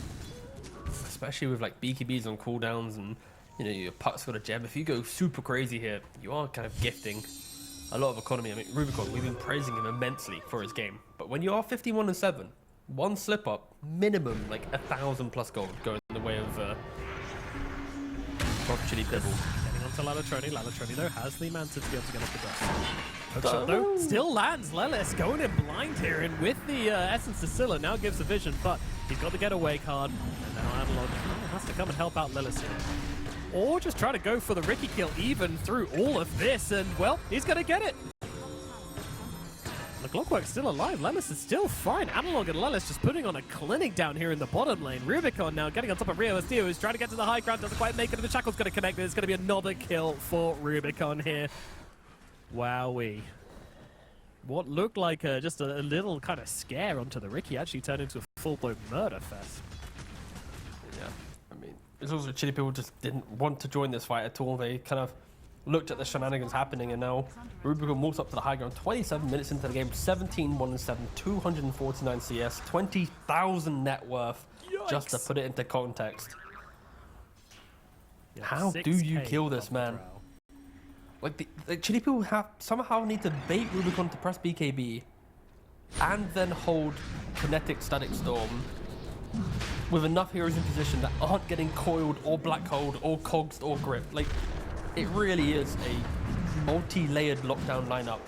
Especially with like BKBs on cooldowns and, you know, your puck's got a gem. If you go super crazy here, you are kind of gifting a lot of economy. I mean, Rubicon, we've been praising him immensely for his game. But when you are 51-7, one slip up, minimum like 1,000+ gold going in the way of Chili Pibble.
Getting onto Lalatroni. Lalatroni, though, has the Manta to be able to get off the dust. Hook shot, though, still lands. Lelis going in blind here, and with the Essence of Scylla now gives the vision, but he's got the getaway card, and now Analog has to come and help out Lelis here. Or just try to go for the Ricky kill even through all of this, and, well, he's going to get it. The Clockwork's still alive. Lelis is still fine. Analog and Lelis just putting on a clinic down here in the bottom lane. Rubicon now getting on top of Rio Estio, who's trying to get to the high ground. Doesn't quite make it, and the Shackle's going to connect. There's going to be another kill for Rubicon here. Wowee. What looked like just a little kind of scare onto the Ricky actually turned into a full-blown murder fest.
Yeah, I mean, it's also Chili People just didn't want to join this fight at all. They kind of looked at the shenanigans happening, and now Rubicon moves up to the high ground. 27 minutes into the game, 17-1-7, 249 CS, 20,000 net worth.
Yikes.
Just to put it into context.
Yeah,
How do you kill this man? Like the Chili People somehow need to bait Rubicon to press BKB, and then hold Kinetic Static Storm with enough heroes in position that aren't getting coiled or black holed or cogs or grip. Like, it really is a multi-layered lockdown lineup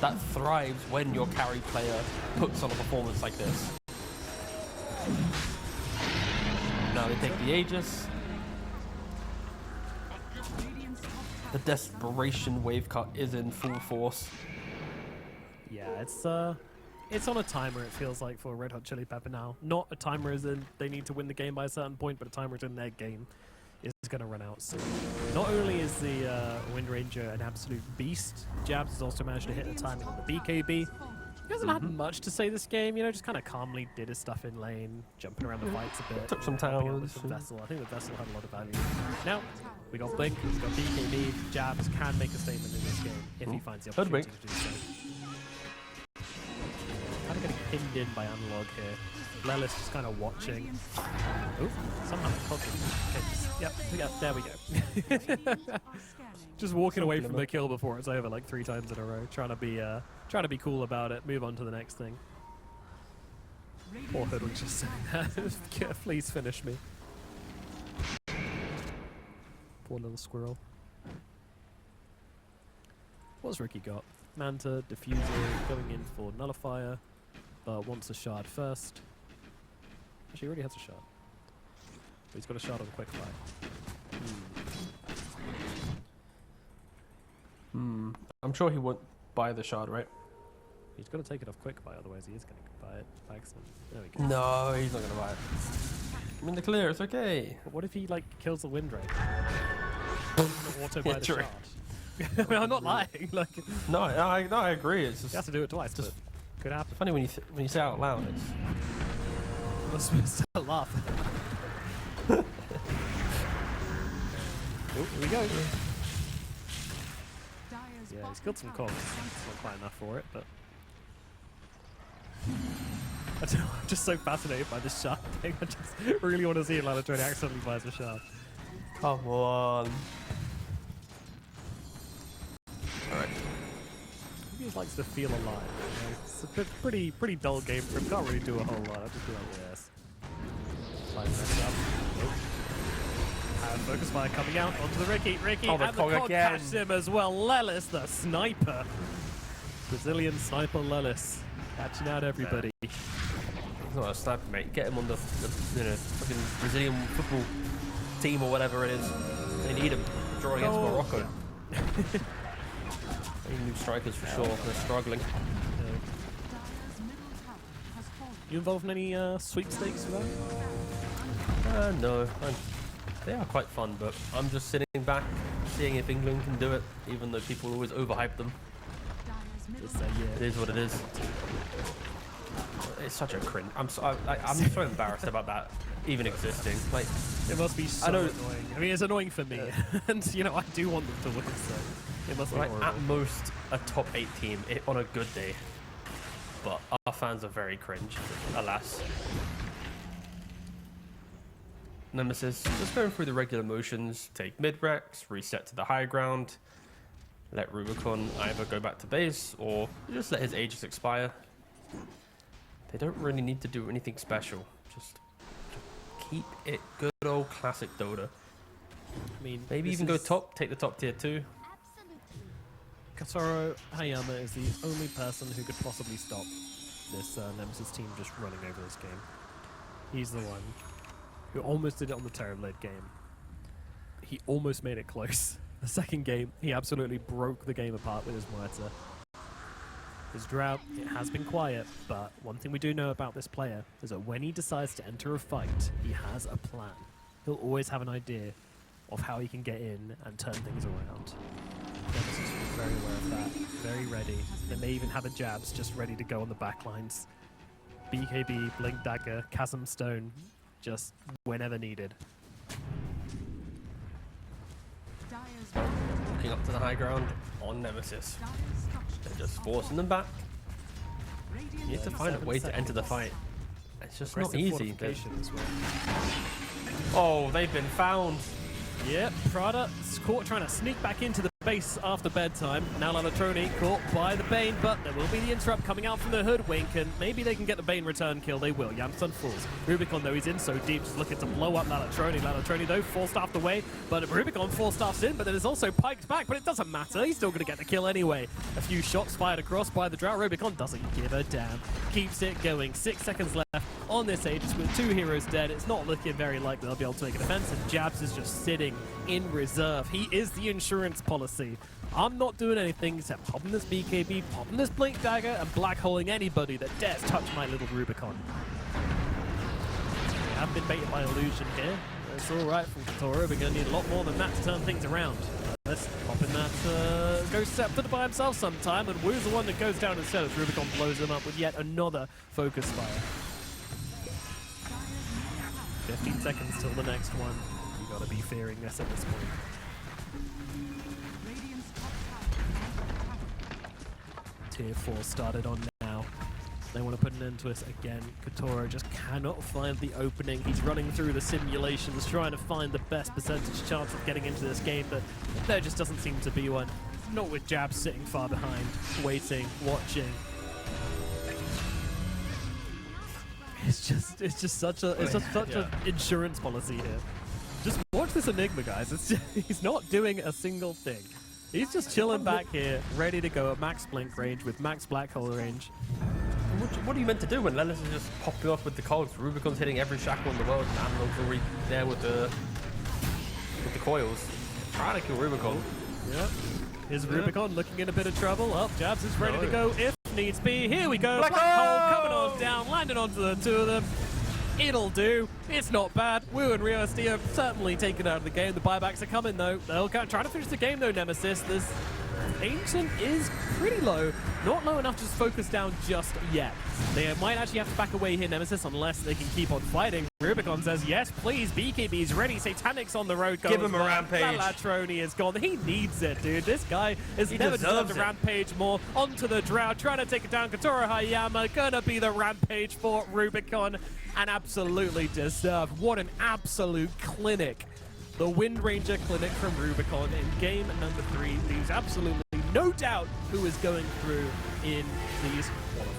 that thrives when your carry player puts on a performance like this. Now they take the Aegis. The desperation wave cut is in full force.
Yeah, it's on a timer, it feels like, for Red Hot Chili Pepper now. Not a timer as in they need to win the game by a certain point, but a timer as in their game is going to run out soon. Not only is the Wind Ranger an absolute beast, Jabs has also managed to hit the timing on the BKB. He hasn't had much to say this game, you know, just kind of calmly did his stuff in lane, jumping around the fights a bit.
Took some
helping out
towers.
with the Vessel. I think the Vessel had a lot of value. Now, we got Blink, we've got BKB. Jabs can make a statement in this game if he finds the opportunity to do so. Kind of getting pinned in by Analog here. Lelis just kind of watching. Oh, somehow the cog didn't. Okay, yep, there we go. Just walking away from the kill before it's over like 3 times in a row, trying to be cool about it, move on to the next thing. Poor Hood was just saying that. Please finish me. Poor little squirrel. What's Ricky got? Manta, Diffuser, going in for Nullifier, but wants a shard first. Actually, he already has a shard. But he's got a shard on Quickfire.
I'm sure he won't buy the shard, right?
He's got to take it off Quickfire, otherwise he is going to buy it. There we go.
No, he's not going to buy it. I'm in the clear, it's okay.
But what if he, like, kills the Wind Ranger? Auto buy the
true.
shard. I mean, I'm not lying. Like,
No, I agree. It's
you
just
have to do it twice, but could happen.
funny when you say it out loud. It's
I'm not supposed to laugh. Oh, here we go. Yeah, he's got some cogs. It's not quite enough for it, but I don't know, I'm just so fascinated by this shard thing. I just really want to see Lalatroni accidentally buys a shard.
come on. All right.
He just likes to feel alive. You know? It's a pretty dull game for him. Can't really do a whole lot. I'll just be like, yes. Slide mess up. Nope. And focus fire coming out onto the Ricky. Ricky,
Oh,
and
the
the
cog
cog
again.
catches him as well. Lelis, the sniper. Brazilian sniper Lelis. Catching out everybody.
He's not a sniper, mate. Get him on the fucking Brazilian football team or whatever it is. They need him. Drawing against Morocco. They need new strikers for sure. They're struggling.
You involved in any sweepstakes for that?
No. They are quite fun, but I'm just sitting back, seeing if England can do it, even though people always overhype them.
Just say yeah.
It is what it is. It's such a cringe. I'm so embarrassed about that even existing. Like,
It must be so annoying. I mean, it's annoying for me, and you know I do want them to win, so it must be
like
horrible.
at most a top 8 team on a good day. But our fans are very cringe, alas. Nemesis, just going through the regular motions, take mid-rex, reset to the high ground, let Rubicon either go back to base or just let his Aegis expire. They don't really need to do anything special, just keep it good old classic Dota.
I mean,
Maybe even go top, take the top tier 2.
Katoro Hayama is the only person who could possibly stop this Nemesis team just running over this game. He's the one who almost did it on the Terrorblade game. He almost made it close. The second game, he absolutely broke the game apart with his Muerta. His drought, it has been quiet, but one thing we do know about this player is that when he decides to enter a fight, he has a plan. He'll always have an idea of how he can get in and turn things around. Nemesis is very aware of that, very ready. They may even have a jabs just ready to go on the backlines. BKB, Blink Dagger, Chasm Stone, just whenever needed.
Dyer's
Looking up to the high ground on Nemesis. They're just forcing them back. You need to find a way to enter the fight. It's just not
Aggressive
easy.
fortification as well.
Oh, they've been found.
Yep, Prada caught trying to sneak back into the base after bedtime. Now Lalatroni caught by the Bane, but there will be the interrupt coming out from the Hoodwink, and maybe they can get the Bane return kill. They will. Yamsun falls. Rubicon, though, he's in so deep, just looking to blow up Lalatroni. Lalatroni, though, 4-staffed away, but Rubicon 4-staffs in, but then there's also piked back, but it doesn't matter. He's still going to get the kill anyway. A few shots fired across by the Drought. Rubicon doesn't give a damn. Keeps it going. 6 seconds left on this Aegis with 2 heroes dead. It's not looking very likely they'll be able to make a defense, and Jabs is just sitting in reserve. He is the insurance policy. I'm not doing anything except popping this BKB, popping this Blink Dagger, and black holing anybody that dares touch my little Rubicon. We have been baited by illusion here. It's alright from Katoro. We're going to need a lot more than that to turn things around. Let's pop in that Ghost Scepter by himself sometime, and Wu's the one that goes down instead as Rubicon blows him up with yet another focus fire. 15 seconds till the next one. You gotta be fearing this at this point. Tier 4 started on now. They want to put an end to it again. Katoro just cannot find the opening. He's running through the simulations, trying to find the best percentage chance of getting into this game, but there just doesn't seem to be one. Not with Jabs sitting far behind, waiting, watching. It's just such an insurance policy here. Just watch this Enigma, guys. He's not doing a single thing. He's just chilling back here, ready to go at max blink range with max black hole range.
What are you meant to do when Lennis is just popping off with the cogs? Rubicon's hitting every shackle in the world, and Analog's already there with the coils. Trying to kill Rubicon.
Yep. Here's Rubicon looking in a bit of trouble. Up, Jabs is ready to go if needs be. Here we go. Black hole coming on down, landing onto the two of them. It'll do. It's not bad. Wu and Rio SD are certainly taken out of the game. The buybacks are coming though. They'll try to finish the game though, Nemesis. This Ancient is pretty low. Not low enough to just focus down just yet. They might actually have to back away here, Nemesis, unless they can keep on fighting. Rubicon says, yes, please, BKB's ready. Satanic's on the road.
Give him a rampage.
Lalatroni is gone. He needs it, dude. This guy has never deserved a rampage more. Onto the Drought, trying to take it down. Katoro Hayama, gonna be the rampage for Rubicon. And absolutely deserved. What an absolute clinic. The Wind Ranger clinic from Rubicon in game number 3 leaves absolutely no doubt who is going through in these qualifiers.